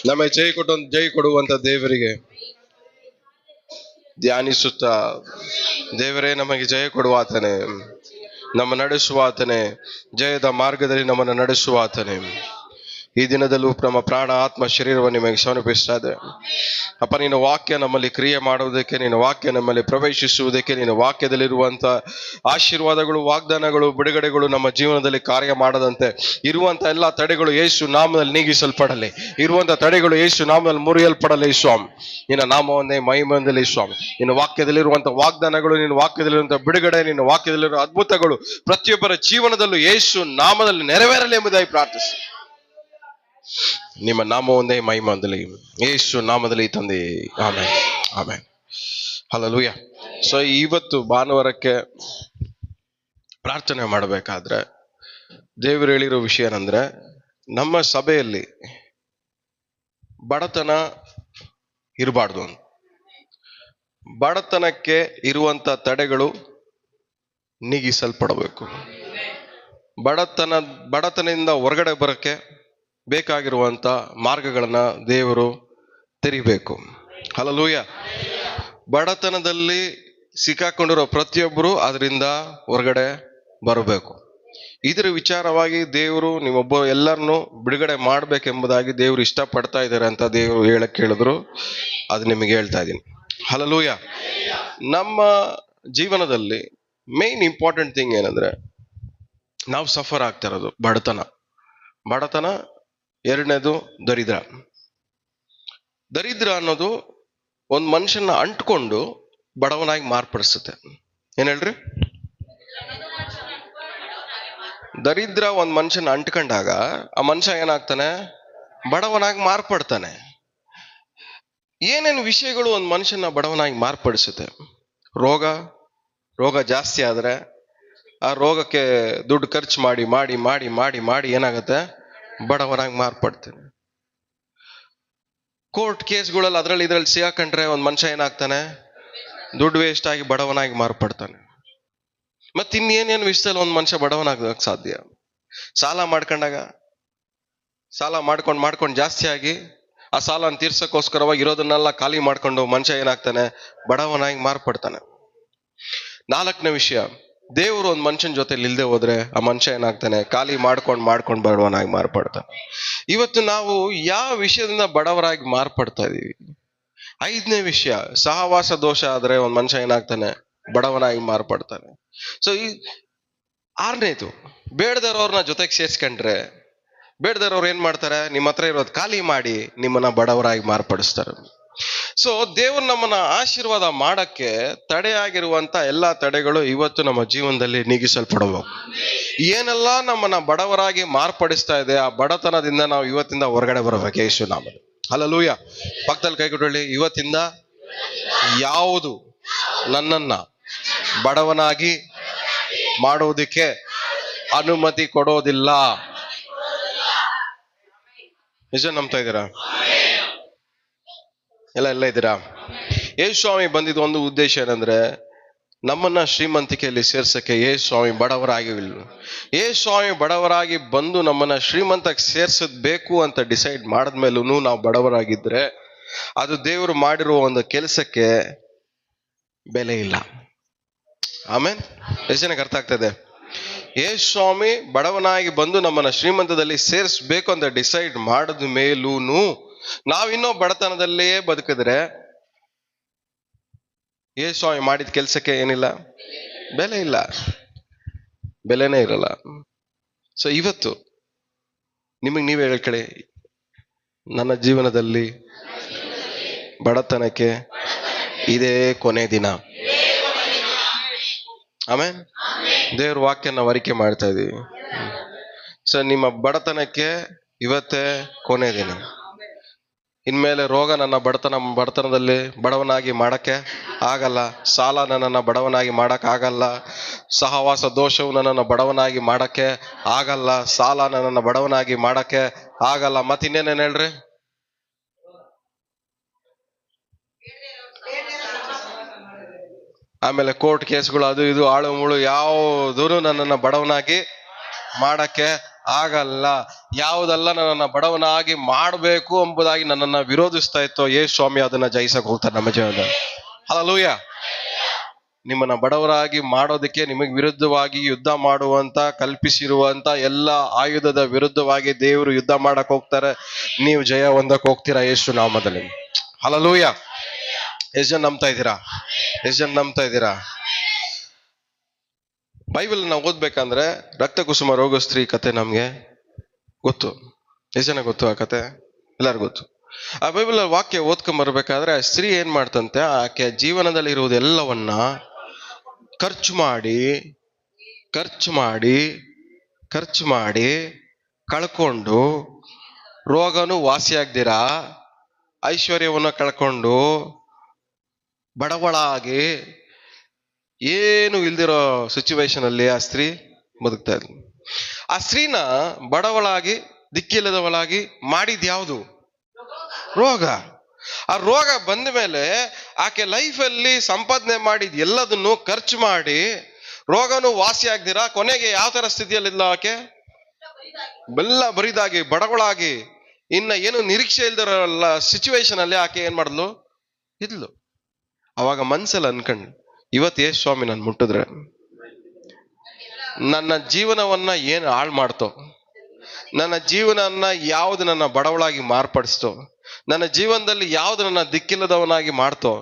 ನಮಗೆ ಜೈ ಕೊಡುವಂತ ದೇವರಿಗೆ ಧ್ಯಾನಿಸುತ್ತಾ, ದೇವರೇ ನಮಗೆ ಜಯ ಕೊಡುವಾತನೇ, ನಮ್ಮ ನಡೆಸುವಾತನೇ, ಜಯದ ಮಾರ್ಗದಲ್ಲಿ ನಮ್ಮನ್ನು ನಡೆಸುವಾತನೇ, ಈ ದಿನದಲ್ಲೂ ನಮ್ಮ ಪ್ರಾಣ ಆತ್ಮ ಶರೀರವನ್ನು ನಿಮಗೆ ಸಮರ್ಪಿಸ್ತಾ ಇದೆ. ಅಪ್ಪ, ನಿನ್ನ ವಾಕ್ಯ ನಮ್ಮಲ್ಲಿ ಕ್ರಿಯೆ ಮಾಡುವುದಕ್ಕೆ, ನಿನ್ನ ವಾಕ್ಯ ನಮ್ಮಲ್ಲಿ ಪ್ರವೇಶಿಸುವುದಕ್ಕೆ, ನಿನ್ನ ವಾಕ್ಯದಲ್ಲಿರುವಂಥ ಆಶೀರ್ವಾದಗಳು, ವಾಗ್ದಾನಗಳು, ಬಿಡುಗಡೆಗಳು ನಮ್ಮ ಜೀವನದಲ್ಲಿ ಕಾರ್ಯ ಮಾಡದಂತೆ ಇರುವಂಥ ಎಲ್ಲ ತಡೆಗಳು ಯೇಸು ನಾಮದಲ್ಲಿ ನೀಗಿಸಲ್ಪಡಲಿ. ಇರುವಂಥ ತಡೆಗಳು ಯೇಸು ನಾಮದಲ್ಲಿ ಮುರಿಯಲ್ಪಡಲಿ ಸ್ವಾಮಿ. ನಿನ್ನ ನಾಮವನ್ನೇ ಮಹಿಮೆಯಲ್ಲಿ ಸ್ವಾಮಿ. ನಿನ್ನ ವಾಕ್ಯದಲ್ಲಿರುವಂಥ ವಾಗ್ದಾನಗಳು, ನಿನ್ನ ವಾಕ್ಯದಲ್ಲಿರುವಂಥ ಬಿಡುಗಡೆ, ನಿನ್ನ ವಾಕ್ಯದಲ್ಲಿರುವ ಅದ್ಭುತಗಳು ಪ್ರತಿಯೊಬ್ಬರ ಜೀವನದಲ್ಲೂ ಯೇಸು ನಾಮದಲ್ಲಿ ನೆರವೇರಲಿ ಎಂಬುದಾಗಿ ಪ್ರಾರ್ಥಿಸಿ. ನಿಮ್ಮ ನಾಮವೊಂದೇ ಮಹಿಮೆಯಲ್ಲಿ ಯೇಸು ನಾಮದಲ್ಲಿ ತಂದೆ, ಆಮೆನ್, ಆಮೆನ್, ಹಲ್ಲೆಲೂಯಾ. ಸೊ ಇವತ್ತು ಭಾನುವಾರಕ್ಕೆ ಪ್ರಾರ್ಥನೆ ಮಾಡಬೇಕಾದ್ರೆ ದೇವರು ಹೇಳಿರೋ ವಿಷಯ ಏನಂದ್ರೆ, ನಮ್ಮ ಸಭೆಯಲ್ಲಿ ಬಡತನ ಇರಬಾರ್ದು ಅಂತ. ಬಡತನಕ್ಕೆ ಇರುವಂತ ತಡೆಗಳು ನೀಗಿಸಲ್ಪಡಬೇಕು. ಬಡತನದಿಂದ ಹೊರಗಡೆ ಬರಕ್ಕೆ ಬೇಕಾಗಿರುವಂತ ಮಾರ್ಗಗಳನ್ನ ದೇವರು ತೆರಿಬೇಕು. ಹಲ್ಲೆಲೂಯಾ. ಬಡತನದಲ್ಲಿ ಸಿಕ್ಕಾಕೊಂಡಿರೋ ಪ್ರತಿಯೊಬ್ಬರು ಅದರಿಂದ ಹೊರಗಡೆ ಬರಬೇಕು. ಇದರ ವಿಚಾರವಾಗಿ ದೇವರು ನಿಮ್ಮೊಬ್ಬ ಎಲ್ಲರನ್ನು ಬಿಡುಗಡೆ ಮಾಡ್ಬೇಕೆಂಬುದಾಗಿ ದೇವರು ಇಷ್ಟಪಡ್ತಾ ಇದ್ದಾರೆ ಅಂತ ದೇವರು ಹೇಳಕ್ ಹೇಳಿದ್ರು. ಅದು ನಿಮಗೆ ಹೇಳ್ತಾ ಇದ್ದೀನಿ. ಹಲ್ಲೆಲೂಯಾ. ನಮ್ಮ ಜೀವನದಲ್ಲಿ ಮೇನ್ ಇಂಪಾರ್ಟೆಂಟ್ ಥಿಂಗ್ ಏನಂದ್ರೆ, ನಾವು ಸಫರ್ ಆಗ್ತಾ ಇರೋದು ಬಡತನ. ಎರಡನೇದು ದರಿದ್ರ ಅನ್ನೋದು ಒಂದು ಮನುಷ್ಯನ ಅಂಟ್ಕೊಂಡು ಬಡವನಾಗಿ ಮಾರ್ಪಡಿಸುತ್ತೆ. ಏನ್ ಹೇಳ್ರಿ? ದರಿದ್ರ ಒಂದ್ ಮನುಷ್ಯನ ಅಂಟ್ಕೊಂಡಾಗ ಆ ಮನುಷ್ಯ ಏನಾಗ್ತಾನೆ? ಬಡವನಾಗಿ ಮಾರ್ಪಡ್ತಾನೆ. ಏನೇನು ವಿಷಯಗಳು ಒಂದ್ ಮನುಷ್ಯನ ಬಡವನಾಗಿ ಮಾರ್ಪಡಿಸುತ್ತೆ? ರೋಗ ಜಾಸ್ತಿ ಆದ್ರೆ ಆ ರೋಗಕ್ಕೆ ದುಡ್ಡು ಖರ್ಚು ಮಾಡಿ ಮಾಡಿ ಮಾಡಿ ಮಾಡಿ ಮಾಡಿ ಏನಾಗುತ್ತೆ? ಬಡವನಾಗಿ ಮಾರ್ಪಡ್ತಾನೆ. ಕೋರ್ಟ್ ಕೇಸ್ಗಳಲ್ಲಿ ಇದ್ರಲ್ಲಿ ಸಿಗಾಕೊಂಡ್ರೆ ಒಂದ್ ಮನುಷ್ಯ ಏನಾಗ್ತಾನೆ? ದುಡ್ಡು ವೇಸ್ಟ್ ಆಗಿ ಬಡವನಾಗಿ ಮಾರ್ಪಡ್ತಾನೆ. ಮತ್ತೆ ಇನ್ನೇನೇನು ವಿಷಯದಲ್ಲಿ ಒಂದ್ ಮನುಷ್ಯ ಬಡವನಾಗಕ್ ಸಾಧ್ಯ? ಸಾಲ ಮಾಡ್ಕೊಂಡು ಜಾಸ್ತಿ ಆಗಿ ಆ ಸಾಲನ ತೀರ್ಸಕ್ಕೋಸ್ಕರವಾಗಿ ಇರೋದನ್ನೆಲ್ಲ ಖಾಲಿ ಮಾಡ್ಕೊಂಡು ಮನುಷ್ಯ ಏನಾಗ್ತಾನೆ? ಬಡವನಾಗಿ ಮಾರ್ಪಡ್ತಾನೆ. ನಾಲ್ಕನೇ ವಿಷಯ, ದೇವರು ಒಂದ್ ಮನುಷ್ಯನ ಜೊತೆಲಿ ಇಲ್ದೆ ಹೋದ್ರೆ ಆ ಮನುಷ್ಯ ಏನಾಗ್ತಾನೆ? ಖಾಲಿ ಮಾಡ್ಕೊಂಡು ಬಡವನಾಗಿ ಮಾರ್ಪಡ್ತಾನೆ. ಇವತ್ತು ನಾವು ಯಾವ ವಿಷಯದಿಂದ ಬಡವರಾಗಿ ಮಾರ್ಪಡ್ತಾ ಇದೀವಿ? ಐದನೇ ವಿಷಯ, ಸಹವಾಸ ದೋಷ ಆದ್ರೆ ಒಂದ್ ಮನುಷ್ಯ ಏನಾಗ್ತಾನೆ? ಬಡವನಾಗಿ ಮಾರ್ಪಡ್ತಾನೆ. ಸೊ ಈ ಆರನೇದು, ಬೇಡದವ್ರವ್ರನ್ನ ಜೊತೆಗೆ ಸೇರ್ಸ್ಕೊಂಡ್ರೆ ಬೇಡದವ್ರವ್ರು ಏನ್ ಮಾಡ್ತಾರೆ? ನಿಮ್ಮ ಹತ್ರ ಇರೋದು ಖಾಲಿ ಮಾಡಿ ನಿಮ್ಮನ್ನ ಬಡವರಾಗಿ ಮಾರ್ಪಡಿಸ್ತಾರೆ. ಸೊ ದೇವರು ನಮ್ಮನ್ನ ಆಶೀರ್ವಾದ ಮಾಡಕ್ಕೆ ತಡೆಯಾಗಿರುವಂತ ಎಲ್ಲಾ ತಡೆಗಳು ಇವತ್ತು ನಮ್ಮ ಜೀವನದಲ್ಲಿ ನೀಗಿಸಲ್ಪಡಬೇಕು. ಏನೆಲ್ಲ ನಮ್ಮನ್ನ ಬಡವರಾಗಿ ಮಾರ್ಪಡಿಸ್ತಾ ಇದೆ, ಆ ಬಡತನದಿಂದ ನಾವು ಇವತ್ತಿಂದ ಹೊರಗಡೆ ಬರಬೇಕು ಯೇಸು ನಾಮದಲ್ಲಿ. ಹಲ್ಲೆಲೂಯಾ. ಪಕ್ಕದಲ್ಲಿ ಕೈಗೊಳ್ಳಿ, ಇವತ್ತಿಂದ ಯಾವುದು ನನ್ನನ್ನ ಬಡವನಾಗಿ ಮಾಡುವುದಕ್ಕೆ ಅನುಮತಿ ಕೊಡೋದಿಲ್ಲ. ನಿಜ ನಂಬ್ತಾ ಇದ್ದೀರಾ? ಎಲ್ಲ ಇದ್ದೀರಾ? ಯೇಸು ಸ್ವಾಮಿ ಬಂದಿದ್ದು ಒಂದು ಉದ್ದೇಶ ಏನಂದ್ರೆ, ನಮ್ಮನ್ನ ಶ್ರೀಮಂತಿಕೆಯಲ್ಲಿ ಸೇರ್ಸಕ್ಕೆ. ಯೇಸು ಸ್ವಾಮಿ ಬಡವರಾಗಿ ಬಂದು ನಮ್ಮನ್ನ ಶ್ರೀಮಂತಕ್ಕೆ ಸೇರ್ಸಬೇಕು ಅಂತ ಡಿಸೈಡ್ ಮಾಡಿದ್ಮೇಲೂ ನಾವು ಬಡವರಾಗಿದ್ರೆ ಅದು ದೇವರು ಮಾಡಿರುವ ಒಂದು ಕೆಲಸಕ್ಕೆ ಬೆಲೆ ಇಲ್ಲ. ಆಮೇಲೆ ಎಷ್ಟು ಜನಕ್ಕೆ ಅರ್ಥ ಆಗ್ತದೆ? ಯೇಸು ಸ್ವಾಮಿ ಬಡವನಾಗಿ ಬಂದು ನಮ್ಮನ್ನ ಶ್ರೀಮಂತದಲ್ಲಿ ಸೇರಿಸ್ಬೇಕು ಅಂತ ಡಿಸೈಡ್ ಮಾಡಿದ ಮೇಲೂನು ನಾವಿನ್ನೋ ಬಡತನದಲ್ಲೇ ಬದುಕಿದ್ರೆ ಯೇಸು ಸ್ವಾಮಿ ಮಾಡಿದ ಕೆಲ್ಸಕ್ಕೆ ಏನಿಲ್ಲ? ಬೆಲೆ ಇಲ್ಲ, ಬೆಲೆನೇ ಇರಲ್ಲ. ಸೊ ಇವತ್ತು ನಿಮಗೆ ನೀವೇ ಹೇಳ್ಕಡೆ, ನನ್ನ ಜೀವನದಲ್ಲಿ ಬಡತನಕ್ಕೆ ಇದೇ ಕೊನೆ ದಿನ. ಆಮೇಲೆ ದೇವ್ರ ವಾಕ್ಯನ ಅರಿಕೆ ಮಾಡ್ತಾ ಇದೀವಿ. ಸೊ ನಿಮ್ಮ ಬಡತನಕ್ಕೆ ಇವತ್ತೇ ಕೊನೆ ದಿನ. ಇನ್ಮೇಲೆ ರೋಗ ನನ್ನ ಬಡತನದಲ್ಲಿ ಬಡವನಾಗಿ ಮಾಡಕ್ಕೆ ಆಗಲ್ಲ. ಸಾಲ ನನ್ನನ್ನು ಬಡವನಾಗಿ ಮಾಡಕ್ ಆಗಲ್ಲ. ಸಹವಾಸ ದೋಷವು ನನ್ನನ್ನು ಬಡವನಾಗಿ ಮಾಡಕ್ಕೆ ಆಗಲ್ಲ. ಸಾಲ ನನ್ನನ್ನು ಬಡವನಾಗಿ ಮಾಡಕ್ಕೆ ಆಗಲ್ಲ. ಮತ್ತಿನ್ನೇನೇನು ಹೇಳ್ರಿ? ಆಮೇಲೆ ಕೋರ್ಟ್ ಕೇಸ್ಗಳು, ಅದು ಇದು ಆಳು ಮುಳು ಯಾವುದೂ ನನ್ನನ್ನು ಬಡವನಾಗಿ ಮಾಡಕ್ಕೆ ಆಗಲ್ಲ. ಯಾವುದೆಲ್ಲ ನನ್ನನ್ನ ಬಡವನಾಗಿ ಮಾಡಬೇಕು ಎಂಬುದಾಗಿ ನನ್ನನ್ನ ವಿರೋಧಿಸ್ತಾ ಇತ್ತೋ ಯೇಸು ಸ್ವಾಮಿ ಅದನ್ನ ಜಯಿಸಕ್ ಹೋಗ್ತಾರೆ ನಮ್ಮ ಜೀವನದಲ್ಲಿ. ಹಲ್ಲೆಲೂಯಾ. ನಿಮ್ಮನ್ನ ಬಡವರಾಗಿ ಮಾಡೋದಕ್ಕೆ ನಿಮಗೆ ವಿರುದ್ಧವಾಗಿ ಯುದ್ಧ ಮಾಡುವಂತ ಕಲ್ಪಿಸಿರುವಂತ ಎಲ್ಲ ಆಯುಧದ ವಿರುದ್ಧವಾಗಿ ದೇವರು ಯುದ್ಧ ಮಾಡಕ್ ಹೋಗ್ತಾರೆ. ನೀವು ಜಯ ಹೊಂದಕ್ ಹೋಗ್ತೀರಾ ಯೇಸು ನಾಮದಲ್ಲಿ. ಹಲ್ಲೆಲೂಯಾ. ಎಷ್ಟು ಜನ ನಂಬ್ತಾ ಇದ್ದೀರಾ? ಎಷ್ಟು ಜನ ನಂಬ್ತಾ ಇದ್ದೀರಾ? ಬೈಬಲ್ ನಾವು ಓದ್ಬೇಕಂದ್ರೆ ರಕ್ತ ಕುಸುಮ ರೋಗಸ್ತ್ರೀ ಕತೆ ನಮ್ಗೆ ಗೊತ್ತು. ಎಷ್ಟು ಜನ ಗೊತ್ತು ಆ ಕತೆ? ಎಲ್ಲರಿಗೂ ಗೊತ್ತು. ಆ ಬೈಬಲ್ ವಾಕ್ಯ ಓದ್ಕೊಂಡ್ ಬರ್ಬೇಕಾದ್ರೆ ಆ ಸ್ತ್ರೀ ಏನ್ ಮಾಡ್ತಂತೆ, ಆಕೆ ಜೀವನದಲ್ಲಿ ಇರುವುದೆಲ್ಲವನ್ನ ಖರ್ಚು ಮಾಡಿ ಕಳ್ಕೊಂಡು, ರೋಗನು ವಾಸಿಯಾಗ್ದಿರಾ ಐಶ್ವರ್ಯವನ್ನು ಕಳ್ಕೊಂಡು ಬಡವಳಾಗಿ ಏನು ಇಲ್ದಿರೋ ಸಿಚುವೇಶನ್ ಅಲ್ಲಿ ಆ ಸ್ತ್ರೀ ಬದುಕ್ತಾ ಇದ್ಲು. ಆ ಸ್ತ್ರೀನ ಬಡವಳಾಗಿ ದಿಕ್ಕಿಲ್ಲದವಳಾಗಿ ಮಾಡಿದ್ ಯಾವುದು? ರೋಗ. ಆ ರೋಗ ಬಂದ ಮೇಲೆ ಆಕೆ ಲೈಫಲ್ಲಿ ಸಂಪಾದನೆ ಮಾಡಿದ ಎಲ್ಲದನ್ನು ಖರ್ಚು ಮಾಡಿ ರೋಗನು ವಾಸಿ ಆಗ್ದಿರಾ ಕೊನೆಗೆ ಯಾವ ತರ ಸ್ಥಿತಿಯಲ್ಲಿಲ್ಲ ಆಕೆ? ಬೆಲ್ಲ ಬರಿದಾಗಿ ಬಡವಳಾಗಿ ಇನ್ನ ಏನು ನಿರೀಕ್ಷೆ ಇಲ್ದಿರಲ್ಲ ಸಿಚುವೇಶನ್ ಅಲ್ಲಿ ಆಕೆ ಏನ್ ಮಾಡಿದ್ಲು? ಇದ್ಲು. ಅವಾಗ ಮನ್ಸಲ್ಲಿ ಅನ್ಕಂಡು, ಇವತ್ತು ಯೇಸು ಸ್ವಾಮಿ ನಾನು ಮುಟ್ಟಿದ್ರೆ ನನ್ನ ಜೀವನವನ್ನ ಏನು ಹಾಳು ಮಾಡ್ತೋ, ನನ್ನ ಜೀವನನ್ನ ಯಾವ್ದು ನನ್ನ ಬಡವಳಾಗಿ ಮಾರ್ಪಡಿಸ್ತೋ, ನನ್ನ ಜೀವನದಲ್ಲಿ ಯಾವ್ದು ನನ್ನ ದಿಕ್ಕಿಲ್ಲದವನಾಗಿ ಮಾಡ್ತೋ,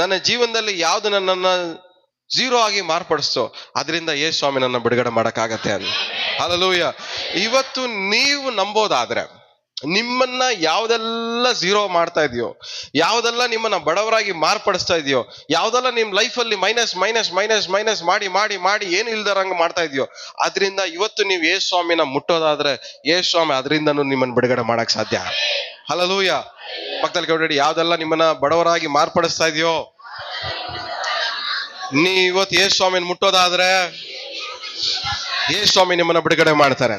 ನನ್ನ ಜೀವನದಲ್ಲಿ ಯಾವ್ದು ನನ್ನನ್ನ ಝೀರೋ ಆಗಿ ಮಾರ್ಪಡಿಸ್ತೋ, ಅದರಿಂದ ಯೇಸು ಸ್ವಾಮಿ ನನ್ನ ಬಿಡುಗಡೆ ಮಾಡಕ್ಕಾಗತ್ತೆ ಅಂತ. ಹಲ್ಲೆಲೂಯಾ. ಇವತ್ತು ನೀವು ನಂಬೋದಾದ್ರೆ, ನಿಮ್ಮನ್ನ ಯಾವ್ದೆಲ್ಲ ಝೀರೋ ಮಾಡ್ತಾ ಇದೆಯೋ, ಯಾವ್ದೆಲ್ಲ ನಿಮ್ಮನ್ನ ಬಡವರಾಗಿ ಮಾರ್ಪಡಿಸ್ತಾ ಇದೆಯೋ, ಯಾವ್ದೆಲ್ಲ ನಿಮ್ ಲೈಫಲ್ಲಿ ಮೈನಸ್ ಮೈನಸ್ ಮೈನಸ್ ಮೈನಸ್ ಮಾಡಿ ಮಾಡಿ ಮಾಡಿ ಏನು ಇಲ್ದರಂಗ ಮಾಡ್ತಾ ಇದೆಯೋ, ಅದರಿಂದ ಇವತ್ತು ನೀವು ಯೇಸು ಸ್ವಾಮಿನ ಮುಟ್ಟೋದಾದ್ರೆ ಯೇಸು ಸ್ವಾಮಿ ಅದರಿಂದನೂ ನಿಮ್ಮನ್ನ ಬಿಡುಗಡೆ ಮಾಡಕ್ ಸಾಧ್ಯ. ಹಲ್ಲೆಲೂಯಾ. ಪಕ್ಕದಲ್ಲಿ ಕೇಳಿ, ಯಾವ್ದೆಲ್ಲ ನಿಮ್ಮನ್ನ ಬಡವರಾಗಿ ಮಾರ್ಪಡಿಸ್ತಾ ಇದೆಯೋ, ನೀ ಇವತ್ತು ಯೇಸು ಸ್ವಾಮಿನ ಮುಟ್ಟೋದಾದ್ರೆ ಯೇಸು ಸ್ವಾಮಿ ನಿಮ್ಮನ್ನ ಬಿಡುಗಡೆ ಮಾಡ್ತಾರೆ.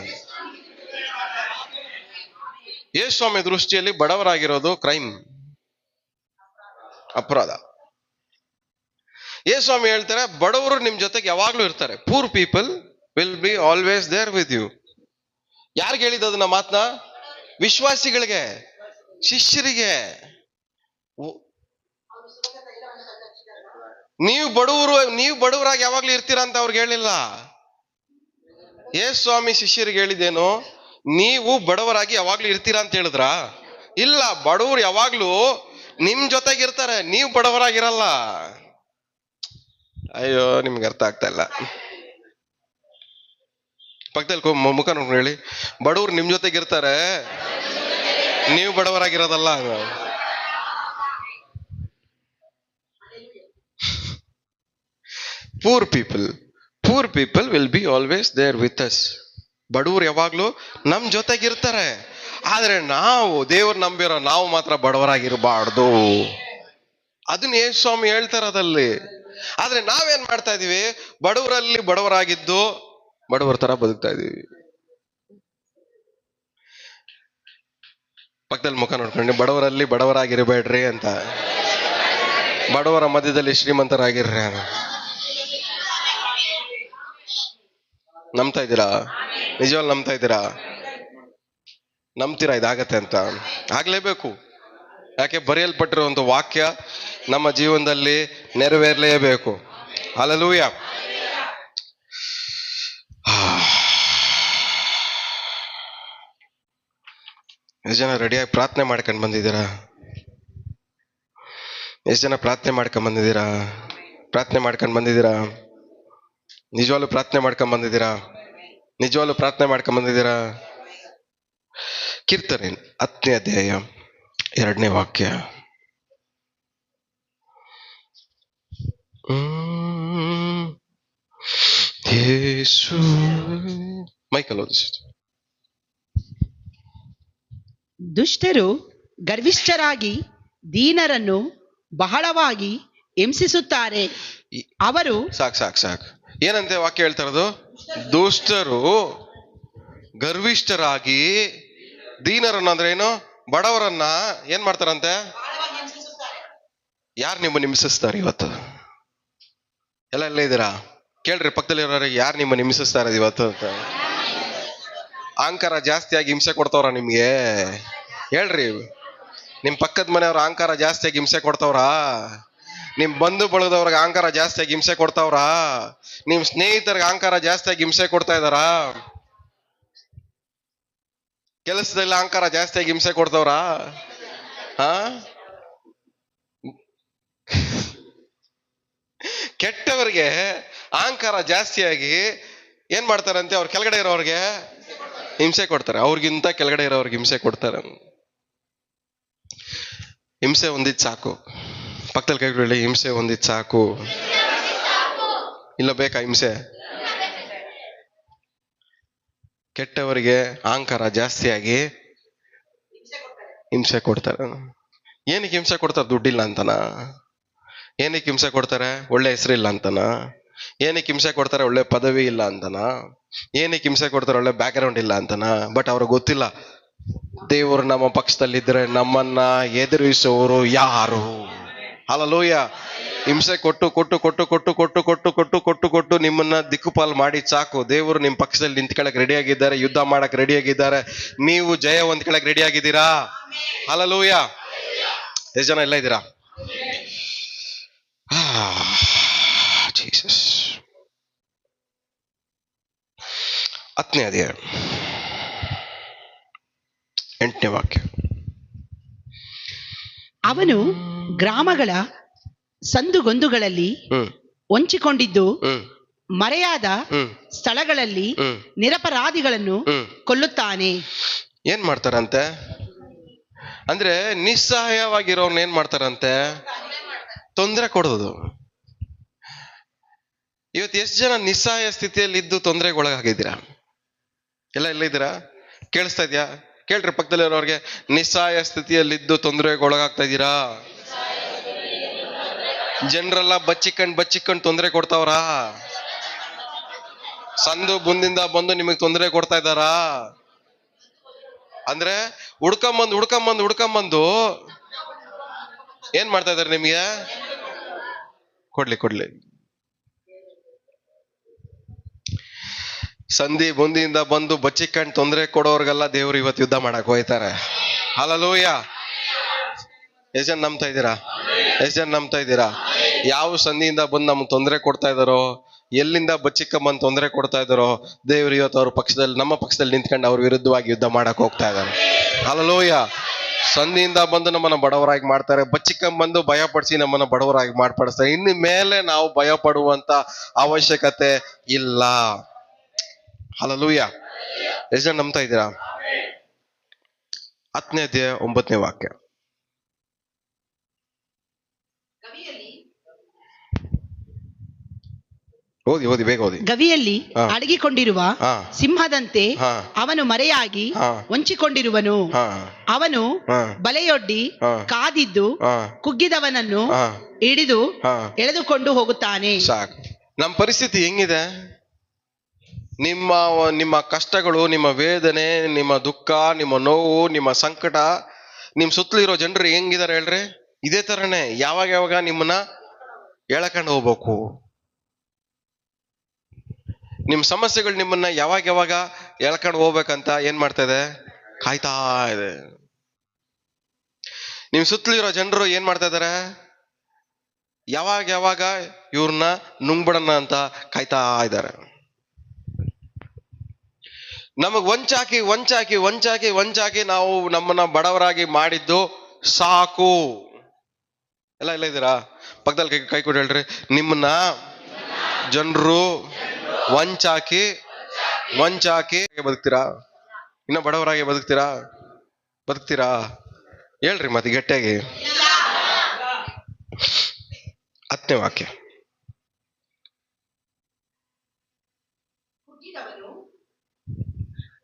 ಯೇಸು ಸ್ವಾಮಿ ದೃಷ್ಟಿಯಲ್ಲಿ ಬಡವರಾಗಿರೋದು ಕ್ರೈಮ್, ಅಪರಾಧ. ಯೇಸು ಸ್ವಾಮಿ ಹೇಳ್ತಾರೆ, ಬಡವರು ನಿಮ್ ಜೊತೆಗೆ ಯಾವಾಗ್ಲೂ ಇರ್ತಾರೆ. Poor people will be always there with you. ಯಾರಿಗೆ ಹೇಳಿದ ಅದನ್ನ ಮಾತನ್ನ? ವಿಶ್ವಾಸಿಗಳಿಗೆ, ಶಿಷ್ಯರಿಗೆ. ನೀವು ಬಡವರಾಗಿ ಯಾವಾಗ್ಲೂ ಇರ್ತೀರಾ ಅಂತ ಅವ್ರಿಗೆ ಹೇಳಿಲ್ಲ. ಯೇಸು ಸ್ವಾಮಿ ಶಿಷ್ಯರಿಗೆ ಹೇಳಿದೇನು? ನೀವು ಬಡವರಾಗಿ ಯಾವಾಗ್ಲೂ ಇರ್ತೀರಾ ಅಂತ ಹೇಳಿದ್ರ? ಇಲ್ಲ, ಬಡವರು ಯಾವಾಗ್ಲೂ ನಿಮ್ ಜೊತೆಗಿರ್ತಾರೆ, ನೀವು ಬಡವರಾಗಿರಲ್ಲ. ಅಯ್ಯೋ, ನಿಮ್ಗೆ ಅರ್ಥ ಆಗ್ತಾ ಇಲ್ಲ. ಪಕ್ಕದಲ್ಲಿ ಮುಖ ನೋಡ್ಕೊಂಡು ಹೇಳಿ, ಬಡವರು ನಿಮ್ ಜೊತೆಗಿರ್ತಾರೆ, ನೀವು ಬಡವರಾಗಿರೋದಲ್ಲ. Poor people will be always there with us. ಬಡವರು ಯಾವಾಗ್ಲೂ ನಮ್ ಜೊತೆಗಿರ್ತಾರೆ. ಆದ್ರೆ ನಾವು ದೇವ್ರ ನಂಬಿರೋ ನಾವು ಮಾತ್ರ ಬಡವರಾಗಿರಬಾರ್ದು. ಅದನ್ನ ಯೇಸು ಸ್ವಾಮಿ ಹೇಳ್ತಾರದಲ್ಲಿ. ಆದ್ರೆ ನಾವೇನ್ ಮಾಡ್ತಾ ಇದೀವಿ? ಬಡವರಲ್ಲಿ ಬಡವರಾಗಿದ್ದು ಬಡವರ ತರ ಬದುಕ್ತಾ ಇದೀವಿ. ಪಕ್ಕದಲ್ಲಿ ಮುಖ ನೋಡ್ಕೊಂಡು, ಬಡವರಲ್ಲಿ ಬಡವರಾಗಿರಬೇಡ್ರಿ ಅಂತ, ಬಡವರ ಮಧ್ಯದಲ್ಲಿ ಶ್ರೀಮಂತರಾಗಿರ್ರಿ. ನಂಬ್ತಾ ಇದ್ದೀರಾ? ನಿಜವಾಗ್ಲೂ ನಂಬ್ತಾ ಇದ್ದೀರಾ? ನಂಬ್ತೀರಾ ಇದಾಗತ್ತೆ ಅಂತ? ಆಗ್ಲೇಬೇಕು. ಯಾಕೆ? ಬರೆಯಲ್ಪಟ್ಟಿರುವಂತ ವಾಕ್ಯ ನಮ್ಮ ಜೀವನದಲ್ಲಿ ನೆರವೇರಲೇಬೇಕು. ಹಲ್ಲೆಲೂಯಾ. ಎಷ್ಟು ಜನ ರೆಡಿಯಾಗಿ ಪ್ರಾರ್ಥನೆ ಮಾಡ್ಕೊಂಡು ಬಂದಿದ್ದೀರಾ? ಎಷ್ಟು ಜನ ಪ್ರಾರ್ಥನೆ ಮಾಡ್ಕೊಂಡ್ ಬಂದಿದ್ದೀರಾ? ಪ್ರಾರ್ಥನೆ ಮಾಡ್ಕೊಂಡು ಬಂದಿದ್ದೀರಾ? ನಿಜವಾಗ್ಲೂ ಪ್ರಾರ್ಥನೆ ಮಾಡ್ಕೊಂಡ್ ಬಂದಿದ್ದೀರಾ? ನಿಜವಾಗ್ಲೂ ಪ್ರಾರ್ಥನೆ ಮಾಡ್ಕೊಂಡ್ ಬಂದಿದ್ದೀರಾ? ಕೀರ್ತನೆ 10ನೇ ಅಧ್ಯಾಯ 2ನೇ ವಾಕ್ಯ. ಯೇಸು ಮೈಕಲ್ ಓದಿಸಿತು. ದುಷ್ಟರು ಗರ್ವಿಷ್ಠರಾಗಿ ದೀನರನ್ನು ಬಹಳವಾಗಿ ಹಿಂಸಿಸುತ್ತಾರೆ. ಅವರು ಸಾಕು ಏನಂತೆ ವಾಕ್ಯ ಹೇಳ್ತಾ ಇರೋದು? ದುಷ್ಟರು ಗರ್ವಿಷ್ಠರಾಗಿ ದೀನರನ್ನ ಅಂದ್ರೆ ಏನು? ಬಡವರನ್ನ ಏನ್ ಮಾಡ್ತಾರಂತೆ? ಯಾರು ನಿಮ್ಮನ್ನು ಹಿಂಸಿಸ್ತಾರೆ ಇವತ್ತು? ಎಲ್ಲ ಇದ್ದೀರಾ? ಕೇಳ್ರಿ ಪಕ್ಕದಲ್ಲಿ ಇರೋರಿಗೆ, ಯಾರು ನಿಮ್ಮನ್ನು ಹಿಂಸಿಸ್ತಾರೆ ಇವತ್ತು ಅಂತ. ಅಹಂಕಾರ ಜಾಸ್ತಿಯಾಗಿ ಹಿಂಸೆ ಕೊಡ್ತವ್ರ ನಿಮ್ಗೆ? ಹೇಳ್ರಿ. ನಿಮ್ ಪಕ್ಕದ ಮನೆಯವ್ರ ಅಹಂಕಾರ ಜಾಸ್ತಿಯಾಗಿ ಹಿಂಸೆ ಕೊಡ್ತವ್ರ? ನಿಮ್ ಬಂಧು ಬಳಗದವ್ರಿಗೆ ಅಹಂಕಾರ ಜಾಸ್ತಿಯಾಗಿ ಹಿಂಸೆ ಕೊಡ್ತಾವ್ರ? ನಿಮ್ ಸ್ನೇಹಿತರಿಗೆ ಅಹಂಕಾರ ಜಾಸ್ತಿಯಾಗಿ ಹಿಂಸೆ ಕೊಡ್ತಾ ಇದಾರ? ಕೆಲಸದಲ್ಲಿ ಅಹಂಕಾರ ಜಾಸ್ತಿಯಾಗಿ ಹಿಂಸೆ ಕೊಡ್ತವ್ರ? ಕೆಟ್ಟವರಿಗೆ ಅಹಂಕಾರ ಜಾಸ್ತಿಯಾಗಿ ಏನ್ ಮಾಡ್ತಾರಂತೆ? ಅವ್ರ ಕೆಳಗಡೆ ಇರೋರ್ಗೆ ಹಿಂಸೆ ಕೊಡ್ತಾರೆ. ಅವ್ರಿಗಿಂತ ಕೆಳಗಡೆ ಇರೋರ್ಗೆ ಹಿಂಸೆ ಕೊಡ್ತಾರೆ. ಹಿಂಸೆ ಹೊಂದಿದ್ ಸಾಕು. ಪಕ್ಕದಲ್ಲಿ ಕೈಗೊಳ್ಳಿ, ಹಿಂಸೆ ಹೊಂದಿದ್ ಸಾಕು. ಇಲ್ಲ ಬೇಕಾ ಹಿಂಸೆ? ಕೆಟ್ಟವರಿಗೆ ಅಹಂಕಾರ ಜಾಸ್ತಿಯಾಗಿ ಹಿಂಸೆ ಕೊಡ್ತಾರೆ. ಏನಕ್ಕೆ ಹಿಂಸೆ ಕೊಡ್ತಾರೆ? ದುಡ್ಡಿಲ್ಲ ಅಂತನಾ? ಏನಕ್ಕೆ ಹಿಂಸೆ ಕೊಡ್ತಾರೆ? ಒಳ್ಳೆ ಹೆಸರಿಲ್ಲ ಅಂತನ? ಏನಕ್ಕೆ ಹಿಂಸೆ ಕೊಡ್ತಾರೆ? ಒಳ್ಳೆ ಪದವಿ ಇಲ್ಲ ಅಂತನ? ಏನಕ್ಕೆ ಹಿಂಸೆ ಕೊಡ್ತಾರೆ? ಒಳ್ಳೆ ಬ್ಯಾಕ್ ಗ್ರೌಂಡ್ ಇಲ್ಲ ಅಂತನ? ಬಟ್ ಅವ್ರಿಗೆ ಗೊತ್ತಿಲ್ಲ, ದೇವರು ನಮ್ಮ ಪಕ್ಷದಲ್ಲಿದ್ರೆ ನಮ್ಮನ್ನ ಎದುರಿಸುವವರು ಯಾರು? ಹಲ್ಲೆಲೂಯಾ. ಹಿಂಸೆ ಕೊಟ್ಟು ಕೊಟ್ಟು ಕೊಟ್ಟು ಕೊಟ್ಟು ಕೊಟ್ಟು ಕೊಟ್ಟು ಕೊಟ್ಟು ಕೊಟ್ಟು ಕೊಟ್ಟು ನಿಮ್ಮನ್ನ ದಿಕ್ಕುಪಾಲ್ ಮಾಡಿ ಸಾಕು. ದೇವರು ನಿಮ್ ಪಕ್ಷದಲ್ಲಿ ನಿಂತ್ಕೊಳಕ್ ರೆಡಿ ಆಗಿದ್ದಾರೆ, ಯುದ್ಧ ಮಾಡಕ್ ರೆಡಿ ಆಗಿದ್ದಾರೆ. ನೀವು ಜಯ ಹೊಂದ್ಕೊಳಕ್ ರೆಡಿ ಆಗಿದ್ದೀರಾ? ಹಲ್ಲೆಲೂಯಾ. ಎಷ್ಟು ಜನ ಎಲ್ಲ ಇದ್ದೀರಾ? ಜೀಸಸ್. 10ನೇ ಅಧ್ಯಾಯ 8ನೇ ವಾಕ್ಯ. ಅವನು ಗ್ರಾಮಗಳ ಸಂದುಗೊಂದುಗಳಲ್ಲಿ ಹೊಂಚಿಕೊಂಡಿದ್ದು ಮರೆಯಾದ ಸ್ಥಳಗಳಲ್ಲಿ ನಿರಪರಾಧಿಗಳನ್ನು ಕೊಲ್ಲುತ್ತಾನೆ. ಏನ್ ಮಾಡ್ತಾರಂತೆ ಅಂದ್ರೆ, ನಿಸ್ಸಹಾಯವಾಗಿರೋರ್ನ ಏನ್ ಮಾಡ್ತಾರಂತೆ? ತೊಂದರೆ ಕೊಡೋದು. ಇವತ್ತು ಎಷ್ಟು ಜನ ನಿಸ್ಸಹಾಯ ಸ್ಥಿತಿಯಲ್ಲಿ ಇದ್ದು ತೊಂದರೆಗೊಳಗಾಗಿದ್ದೀರಾ? ಎಲ್ಲ ಇದ್ದೀರಾ? ಕೇಳಿಸ್ತಾ ಇದ್ಯಾ? ಕೇಳ್ರಿ ಪಕ್ಕದಲ್ಲಿರೋರ್ಗೆ, ನಿಸ್ಸಹಾಯ ಸ್ಥಿತಿಯಲ್ಲಿದ್ದು ತೊಂದರೆಗೊಳಗಾಗ್ತಾ ಇದ್ದೀರಾ? ಜನರೆಲ್ಲ ಬಚ್ಚಿಕೊಂಡು ತೊಂದರೆ ಕೊಡ್ತಾವ್ರಾ? ಸಂದು ಮುಂದಿಂದ ಬಂದು ನಿಮಗೆ ತೊಂದರೆ ಕೊಡ್ತಾ ಇದ್ದಾರಾ? ಅಂದ್ರೆ ಹುಡ್ಕೊಂಬಂದು ಏನ್ ಮಾಡ್ತಾ ಇದಾರೆ ನಿಮ್ಗೆ? ಕೊಡ್ಲಿ. ಸಂಧಿ ಮುಂದಿಯಿಂದ ಬಂದು ಬಚ್ಚಿಕೊಂಡು ತೊಂದರೆ ಕೊಡೋರ್ಗೆಲ್ಲ ದೇವ್ರು ಇವತ್ತು ಯುದ್ಧ ಮಾಡಕ್ ಹೋಯ್ತಾರೆ. ಹಲ್ಲೆಲೂಯಾ. ಎಷ್ಟು ಜನ ನಂಬ್ತಾ ಇದ್ದೀರಾ? ಯಾವ ಸಂಧಿಯಿಂದ ಬಂದು ನಮ್ಗೆ ತೊಂದರೆ ಕೊಡ್ತಾ ಇದಾರೋ, ಎಲ್ಲಿಂದ ಬಚ್ಚಿಕೊಂಬಂದು ತೊಂದರೆ ಕೊಡ್ತಾ ಇದಾರೋ, ದೇವ್ರು ಇವತ್ತು ಅವ್ರ ಪಕ್ಷದಲ್ಲಿ, ನಮ್ಮ ಪಕ್ಷದಲ್ಲಿ ನಿಂತ್ಕೊಂಡು ಅವ್ರ ವಿರುದ್ಧವಾಗಿ ಯುದ್ಧ ಮಾಡಕ್ ಹೋಗ್ತಾ ಇದ್ದಾರೆ. ಹಲ್ಲೆಲೂಯಾ. ಸಂಧಿಯಿಂದ ಬಂದು ನಮ್ಮನ್ನ ಬಡವರಾಗಿ ಮಾಡ್ತಾರೆ, ಬಚ್ಚಿಕೊಂಬಂದು ಭಯಪಡಿಸಿ ನಮ್ಮನ್ನ ಬಡವರಾಗಿ ಮಾಡ್ಪಡಿಸ್ತಾರೆ. ಇನ್ನು ಮೇಲೆ ನಾವು ಭಯ ಪಡುವಂತ ಅವಶ್ಯಕತೆ ಇಲ್ಲ. ಹಲ್ಲೆಲೂಯಾ. ಎಷ್ಟು ಜನ ನಂಬ್ತಾ ಇದ್ದೀರಾ? 10ನೇ ಅಧ್ಯಾಯ 9ನೇ ವಾಕ್ಯ. ಓದಿ ಬೇಗ ಓದಿ. ಗವಿಯಲ್ಲಿ ಅಡಗಿಕೊಂಡಿರುವ ಸಿಂಹದಂತೆ ಅವನು ಮರೆಯಾಗಿ ಹೊಂಚಿಕೊಂಡಿರುವನು. ಅವನು ಬಲೆಯೊಡ್ಡಿ ಕಾದಿದ್ದು ಕುಗ್ಗಿದವನನ್ನು ಹಿಡಿದು ಎಳೆದುಕೊಂಡು ಹೋಗುತ್ತಾನೆ. ಸಾಕು. ನಮ್ಮ ಪರಿಸ್ಥಿತಿ ಹೆಂಗಿದೆ? ನಿಮ್ಮ ಕಷ್ಟಗಳು, ನಿಮ್ಮ ವೇದನೆ, ನಿಮ್ಮ ದುಃಖ, ನಿಮ್ಮ ನೋವು, ನಿಮ್ಮ ಸಂಕಟ, ನಿಮ್ ಸುತ್ತಲಿರೋ ಜನರು ಹೆಂಗಿದಾರೆ ಹೇಳ್ರಿ? ಇದೇ ತರನೇ ಯಾವಾಗ ನಿಮ್ಮನ್ನ ಎಳ್ಕೊಂಡು ಹೋಗ್ಬೇಕು. ನಿಮ್ ಸಮಸ್ಯೆಗಳು ನಿಮ್ಮನ್ನ ಯಾವಾಗ ಎಳ್ಕೊಂಡು ಹೋಗ್ಬೇಕಂತ ಏನ್ ಮಾಡ್ತಾ ಇದೆ? ಕಾಯ್ತಾ ಇದೆ. ನಿಮ್ ಸುತ್ತಲಿರೋ ಜನರು ಏನ್ ಮಾಡ್ತಾ ಇದಾರೆ? ಯಾವಾಗ ಇವ್ರನ್ನ ನುಂಗ್ಬಿಡಣ ಅಂತ ಕಾಯ್ತಾ ಇದ್ದಾರೆ. ನಮಗ್ ವಂಚಾಕಿ ನಾವು ನಮ್ಮನ್ನ ಬಡವರಾಗಿ ಮಾಡಿದ್ದು ಸಾಕು. ಎಲ್ಲ ಇದ್ದೀರಾ? ಪಕ್ಕದಲ್ಲಿ ಕೈ ಕೊಟ್ಟು ಹೇಳ್ರಿ, ನಿಮ್ಮನ್ನ ಜನರು ವಂಚಾಕಿ ಬದುಕ್ತೀರಾ? ಇನ್ನ ಬಡವರಾಗಿ ಬದುಕ್ತೀರಾ? ಹೇಳ್ರಿ ಮತ್ತೆ ಗಟ್ಟಿಯಾಗಿ. 10ನೇ ವಾಕ್ಯ.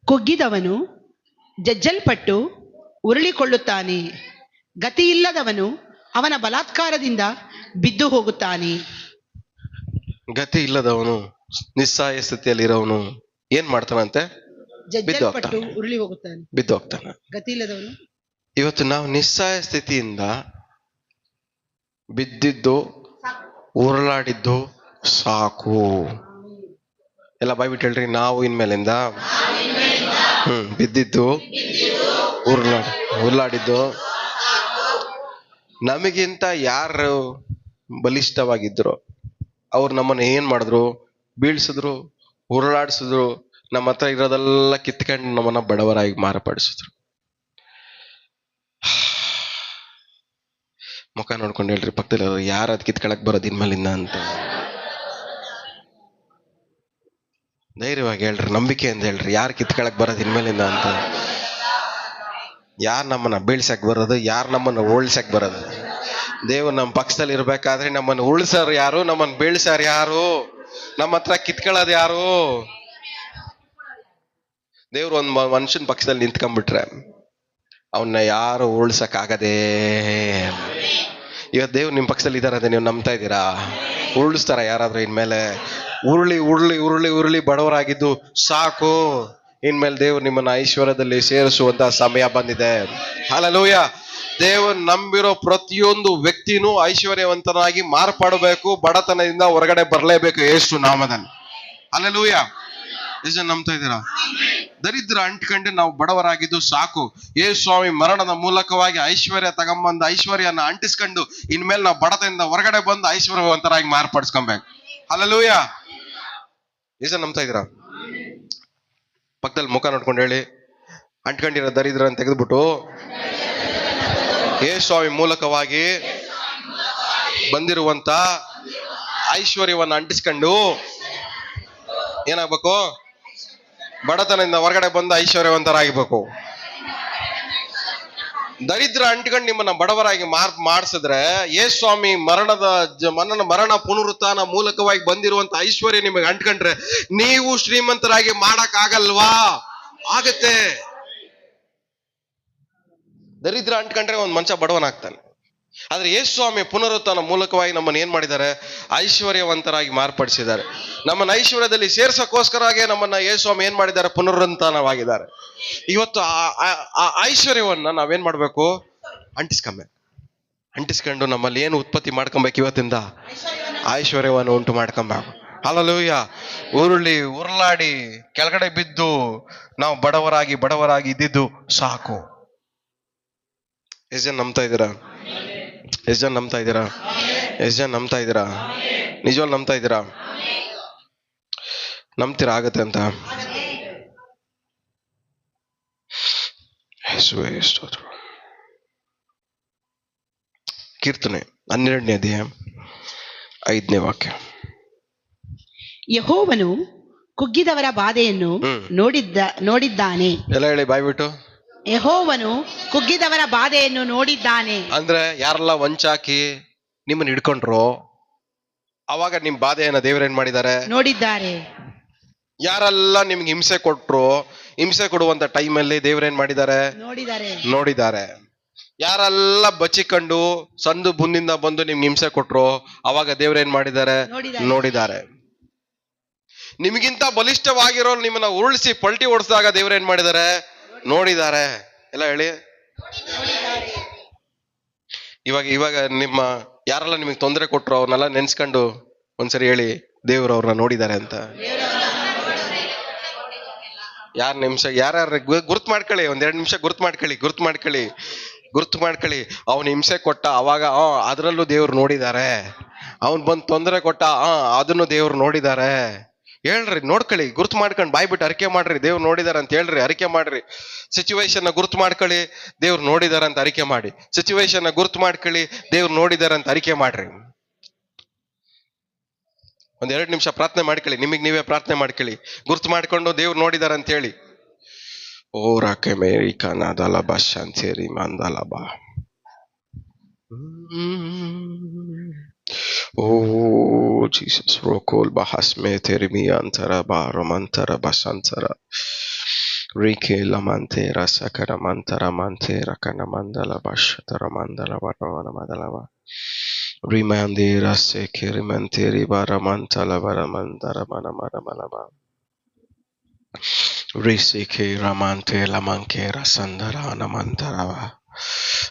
ಕುಗ್ಗಿದವನು ಜಜ್ಜಲ್ಪಟ್ಟು ಉರುಳಿಕೊಳ್ಳುತ್ತಾನೆ. ಗತಿಯಿಲ್ಲದವನು ಅವನ ಬಲಾತ್ಕಾರದಿಂದ ಬಿದ್ದು ಹೋಗುತ್ತಾನೆ. ಗತಿ ಇಲ್ಲದವನು, ನಿಸ್ಸಹಾಯ ಸ್ಥಿತಿಯಲ್ಲಿ ಇರೋವನು ಏನ್ ಮಾಡ್ತಾನಂತೆ? ಬಿದ್ದು ಹೋಗ್ತಾನೆ. ಗತಿ ಇಲ್ಲದವನು. ಇವತ್ತು ನಾವು ನಿಸ್ಸಹಾಯ ಸ್ಥಿತಿಯಿಂದ ಬಿದ್ದಿದ್ದು, ಉರುಳಾಡಿದ್ದು ಸಾಕು. ಎಲ್ಲ ಬಾಯ್ಬಿಟ್ಟು ಹೇಳ್ರಿ, ನಾವು ಇನ್ಮೇಲಿಂದ ಬಿದ್ದಿದ್ದು, ಉರುಳಾಡಿದ್ದು. ನಮಗಿಂತ ಯಾರು ಬಲಿಷ್ಠವಾಗಿದ್ರು ಅವ್ರು ನಮ್ಮನ್ನ ಏನ್ ಮಾಡಿದ್ರು? ಬೀಳ್ಸಿದ್ರು, ಉರುಳಾಡ್ಸಿದ್ರು, ನಮ್ಮ ಹತ್ರ ಇರೋದೆಲ್ಲ ಕಿತ್ಕೊಂಡು ನಮ್ಮನ್ನ ಬಡವರಾಗಿ ಮಾರ್ಪಡಿಸಿದ್ರು. ಮುಖ ನೋಡ್ಕೊಂಡು ಹೇಳ್ರಿ ಪಕ್ಕದಲ್ಲಿ, ಯಾರು ಅದ್ ಕಿತ್ಕೊಳಕ್ ಬರೋದು ಇನ್ಮೇಲಿಂದ ಅಂತ. ಧೈರ್ಯವಾಗಿ ಹೇಳ್ರಿ, ನಂಬಿಕೆಯಿಂದ ಹೇಳ್ರಿ, ಯಾರು ಕಿತ್ಕೊಳಕ್ ಬರೋದು ಇನ್ಮೇಲಿಂದ ಅಂತ. ಯಾರು ನಮ್ಮನ್ನ ಬೀಳ್ಸಕ್ ಬರೋದು? ಯಾರು ನಮ್ಮನ್ನ ಉಳ್ಸಕ್ ಬರೋದು? ದೇವ್ರು ನಮ್ಮ ಪಕ್ಷದಲ್ಲಿ ಇರ್ಬೇಕಾದ್ರೆ ನಮ್ಮನ್ನು ಉಳ್ಸೋರು ಯಾರು? ನಮ್ಮನ್ನು ಬೀಳ್ಸಾರ ಯಾರು? ನಮ್ಮ ಹತ್ರ ಕಿತ್ಕೊಳ್ಳೋದು ಯಾರು? ದೇವ್ರು ಒಂದ್ ಮನುಷ್ಯನ ಪಕ್ಷದಲ್ಲಿ ನಿಂತ್ಕೊಂಡ್ಬಿಟ್ರೆ ಅವನ್ನ ಯಾರು ಉಳ್ಸಕ್ ಆಗದೇ. ಇವತ್ತು ದೇವ್ರು ನಿಮ್ ಪಕ್ಷದಲ್ಲಿ ಇದಾರೆ ಅಂತ ನೀವು ನಂಬ್ತಾ ಇದ್ದೀರಾ? ಉರುಳಿಸ್ತಾರ ಯಾರಾದ್ರೂ ಇನ್ಮೇಲೆ? ಉರುಳಿ ಉರುಳಿ ಉರುಳಿ ಉರುಳಿ ಬಡವರಾಗಿದ್ದು ಸಾಕು. ಇನ್ಮೇಲೆ ದೇವ್ರು ನಿಮ್ಮನ್ನ ಐಶ್ವರ್ಯದಲ್ಲಿ ಸೇರಿಸುವಂತ ಸಮಯ ಬಂದಿದೆ. ಹಲ್ಲೆಲೂಯ. ದೇವರು ನಂಬಿರೋ ಪ್ರತಿಯೊಂದು ವ್ಯಕ್ತಿನೂ ಐಶ್ವರ್ಯವಂತನಾಗಿ ಮಾರ್ಪಡಬೇಕು, ಬಡತನದಿಂದ ಹೊರಗಡೆ ಬರಲೇಬೇಕು ಯೇಸು ನಾಮದಲ್ಲಿ. ಹಲ್ಲೆಲೂಯ. ಎಷ್ಟು ನಂಬ್ತಾ ಇದ್ದೀರಾ? ದರಿದ್ರ ಅಂಟ್ಕೊಂಡು ನಾವು ಬಡವರಾಗಿದ್ದು ಸಾಕು. ಯೇಸು ಸ್ವಾಮಿ ಮರಣದ ಮೂಲಕವಾಗಿ ಐಶ್ವರ್ಯ ತಗೊಂಬಂದು ಐಶ್ವರ್ಯನ ಅಂಟಿಸ್ಕೊಂಡು ಇನ್ಮೇಲೆ ನಾವು ಬಡತನದಿಂದ ಹೊರಗಡೆ ಬಂದು ಐಶ್ವರ್ಯವಂತರಾಗಿ ಮಾರ್ಪಡಿಸ್ಕೊಬೇಕು. ಹಲ್ಲೆಲೂಯ. ಎಷ್ಟು ನಂಬ್ತಾ ಇದ್ದೀರಾ? ಪಕ್ಕದಲ್ಲಿ ಮುಖ ನೋಡ್ಕೊಂಡು ಹೇಳಿ, ಅಂಟ್ಕೊಂಡಿರೋ ದರಿದ್ರ ತೆಗೆದ್ಬಿಟ್ಟು ಯೇಸು ಸ್ವಾಮಿ ಮೂಲಕವಾಗಿ ಬಂದಿರುವಂತ ಐಶ್ವರ್ಯವನ್ನು ಅಂಟಿಸ್ಕೊಂಡು ಏನಾಗ್ಬೇಕು? ಬಡತನದಿಂದ ಹೊರಗಡೆ ಬಂದು ಐಶ್ವರ್ಯವಂತರಾಗಬೇಕು. ದರಿದ್ರ ಅಂಟ್ಕೊಂಡು ನಿಮ್ಮನ್ನ ಬಡವರಾಗಿ ಮಾಡಿಸಿದ್ರೆ ಯೇಸು ಸ್ವಾಮಿ ಮರಣ ಪುನರುತ್ಥಾನ ಮೂಲಕವಾಗಿ ಬಂದಿರುವಂತ ಐಶ್ವರ್ಯ ನಿಮಗೆ ಅಂಟ್ಕೊಂಡ್ರೆ ನೀವು ಶ್ರೀಮಂತರಾಗಿ ಮಾಡಕ್ ಆಗಲ್ವಾ? ಆಗತ್ತೆ. ದರಿದ್ರ ಅಂಟ್ಕೊಂಡ್ರೆ ಒಂದ್ ಮನುಷ್ಯ ಬಡವನಾಗ್ತಾನೆ. ಆದ್ರೆ ಯೇಸು ಸ್ವಾಮಿ ಪುನರುತ್ಥಾನ ಮೂಲಕವಾಗಿ ನಮ್ಮನ್ನು ಏನ್ ಮಾಡಿದ್ದಾರೆ? ಐಶ್ವರ್ಯವಂತರಾಗಿ ಮಾರ್ಪಡಿಸಿದ್ದಾರೆ. ನಮ್ಮನ್ನ ಐಶ್ವರ್ಯದಲ್ಲಿ ಸೇರ್ಸಕ್ಕೋಸ್ಕರವಾಗಿ ನಮ್ಮನ್ನ ಯೇಸು ಸ್ವಾಮಿ ಏನ್ ಮಾಡಿದ್ದಾರೆ? ಪುನರುತ್ಥಾನವಾಗಿದ್ದಾರೆ. ಇವತ್ತು ಆ ಐಶ್ವರ್ಯವನ್ನ ನಾವೇನ್ ಮಾಡ್ಬೇಕು? ಅಂಟಿಸ್ಕೊಂಡು ನಮ್ಮಲ್ಲಿ ಏನು ಉತ್ಪತ್ತಿ ಮಾಡ್ಕೊಬೇಕು? ಇವತ್ತಿಂದ ಐಶ್ವರ್ಯವನ್ನು ಉಂಟು ಮಾಡ್ಕೊಬೇಕು. ಹಲ್ಲೆಲೂಯ. ಉರುಳಾಡಿ ಕೆಳಗಡೆ ಬಿದ್ದು ನಾವು ಬಡವರಾಗಿ ಇದ್ದಿದ್ದು ಸಾಕು. ಎಷ್ಟು ಜನ ನಂಬ್ತಾ ಇದ್ದೀರಾ? ಎಷ್ಟು ಜನ ನಂಬ್ತಾ ಇದ್ದೀರಾ? ಎಷ್ಟು ಜನ ನಂಬ್ತಾ ಇದ್ದೀರಾ? ನಿಜವಾಗ್ಲೂ ನಂಬ್ತಾ ಇದ್ದೀರಾ? ನಂಬ್ತೀರಾ ಆಗತ್ತೆ ಅಂತ? ಕೀರ್ತನೆ 12ನೇ ಅಧ್ಯಾಯ 5ನೇ ವಾಕ್ಯ. ಯೆಹೋವನು ಕುಗ್ಗಿದವರ ಬಾಧೆಯನ್ನು ನೋಡಿದ್ದಾನೆ. ಎಲ್ಲ ಹೇಳಿ ಬಾಯ್ಬಿಟ್ಟು. ಯೆಹೋವನು ಕುಗ್ಗಿದವರ ಬಾಧೆಯನ್ನು ನೋಡಿದ್ದಾನೆ. ಅಂದ್ರೆ ಯಾರೆಲ್ಲ ವಂಚಾಕಿ ನಿಮ್ಮನ್ನ ಹಿಡ್ಕೊಂಡ್ರು ಅವಾಗ ನಿಮ್ ಬಾಧೆಯನ್ನ ದೇವರೇನ್ ಮಾಡಿದ್ದಾರೆ? ನೋಡಿದ್ದಾರೆ. ಯಾರೆಲ್ಲ ನಿಮ್ಗೆ ಹಿಂಸೆ ಕೊಟ್ರು, ಹಿಂಸೆ ಕೊಡುವಂತ ಟೈಮಲ್ಲಿ ದೇವರೇನ್ ಮಾಡಿದ್ದಾರೆ? ನೋಡಿದ್ದಾರೆ. ಯಾರೆಲ್ಲ ಬಚ್ಚಿಕೊಂಡು ಸಂದು ಬುಂದಿಂದ ಬಂದು ನಿಮ್ಗೆ ಹಿಂಸೆ ಕೊಟ್ರು ಅವಾಗ ದೇವ್ರೇನ್ ಮಾಡಿದ್ದಾರೆ? ನೋಡಿದ್ದಾರೆ. ನಿಮ್ಗಿಂತ ಬಲಿಷ್ಠವಾಗಿರೋ ನಿಮ್ಮನ್ನ ಉರುಳಿಸಿ ಪಲ್ಟಿ ಓಡಿಸಿದಾಗ ದೇವ್ರೇನ್ ಮಾಡಿದ್ದಾರೆ? ನೋಡಿದ್ದಾರೆ. ಎಲ್ಲ ಹೇಳಿ. ಇವಾಗ ನಿಮ್ಮ ಯಾರೆಲ್ಲ ನಿಮಗೆ ತೊಂದರೆ ಕೊಟ್ರು ಅವ್ರನ್ನೆಲ್ಲ ನೆನ್ಸ್ಕೊಂಡು ಒಂದ್ಸರಿ ಹೇಳಿ, ದೇವ್ರು ಅವ್ರನ್ನ ನೋಡಿದ್ದಾರೆ ಅಂತ. ಯಾರ್ಯಾರ ಗುರ್ತು ಮಾಡ್ಕೊಳ್ಳಿ, 2 ನಿಮಿಷ ಗುರ್ತು ಮಾಡ್ಕೊಳ್ಳಿ. ಅವನ್ ಹಿಂಸೆ ಕೊಟ್ಟ ಅವಾಗ ಅದ್ರಲ್ಲೂ ದೇವ್ರು ನೋಡಿದ್ದಾರೆ. ಅವನ್ ಬಂದ್ ತೊಂದರೆ ಕೊಟ್ಟ ಅದನ್ನು ದೇವ್ರು ನೋಡಿದ್ದಾರೆ. ಹೇಳ್ರಿ, ನೋಡ್ಕೊಳ್ಳಿ, ಗುರ್ತು ಮಾಡ್ಕೊಂಡು ಬಾಯ್ಬಿಟ್ಟು ಅರಿಕೆ ಮಾಡ್ರಿ, ದೇವ್ರು ನೋಡಿದಾರೆ ಅಂತ ಹೇಳ್ರಿ, ಅರಿಕೆ ಮಾಡ್ರಿ. ಸಿಚುವೇಶನ್ ಗುರ್ತು ಮಾಡ್ಕೊಳ್ಳಿ, ದೇವ್ರು ನೋಡಿದಾರೆ ಅಂತ ಅರಿಕೆ ಮಾಡಿ. ಸಿಚುವೇಶನ್ ಗುರ್ತು ಮಾಡ್ಕೊಳ್ಳಿ, ದೇವ್ರು ನೋಡಿದಾರೆ ಅಂತ ಅರಿಕೆ ಮಾಡ್ರಿ. 1-2 ನಿಮಿಷ ಪ್ರಾರ್ಥನೆ ಮಾಡ್ಕೊಳ್ಳಿ, ನಿಮಗೆ ನೀವೇ ಪ್ರಾರ್ಥನೆ ಮಾಡ್ಕೊಳ್ಳಿ, ಗುರ್ತು ಮಾಡ್ಕೊಂಡು ದೇವ್ರು ನೋಡಿದಾರೆ ಅಂತ ಹೇಳಿ. ಓ ರಾಕೆ ಮೇರಿ ಕನದಲಬ Shanteri ಮಂದಲಬ. Oh Jesus, Rokol Bahasme Terimi Antara Baramantara Basantara Rike Lamantera Sakara Mantara Mantera Kanamandala Bashatara Mandala Varavana Madalava Rimandera Sekiri Manteri Baramantala Varamandara Manamadamalava Risike Ramante Lamankera Sandara Namantarava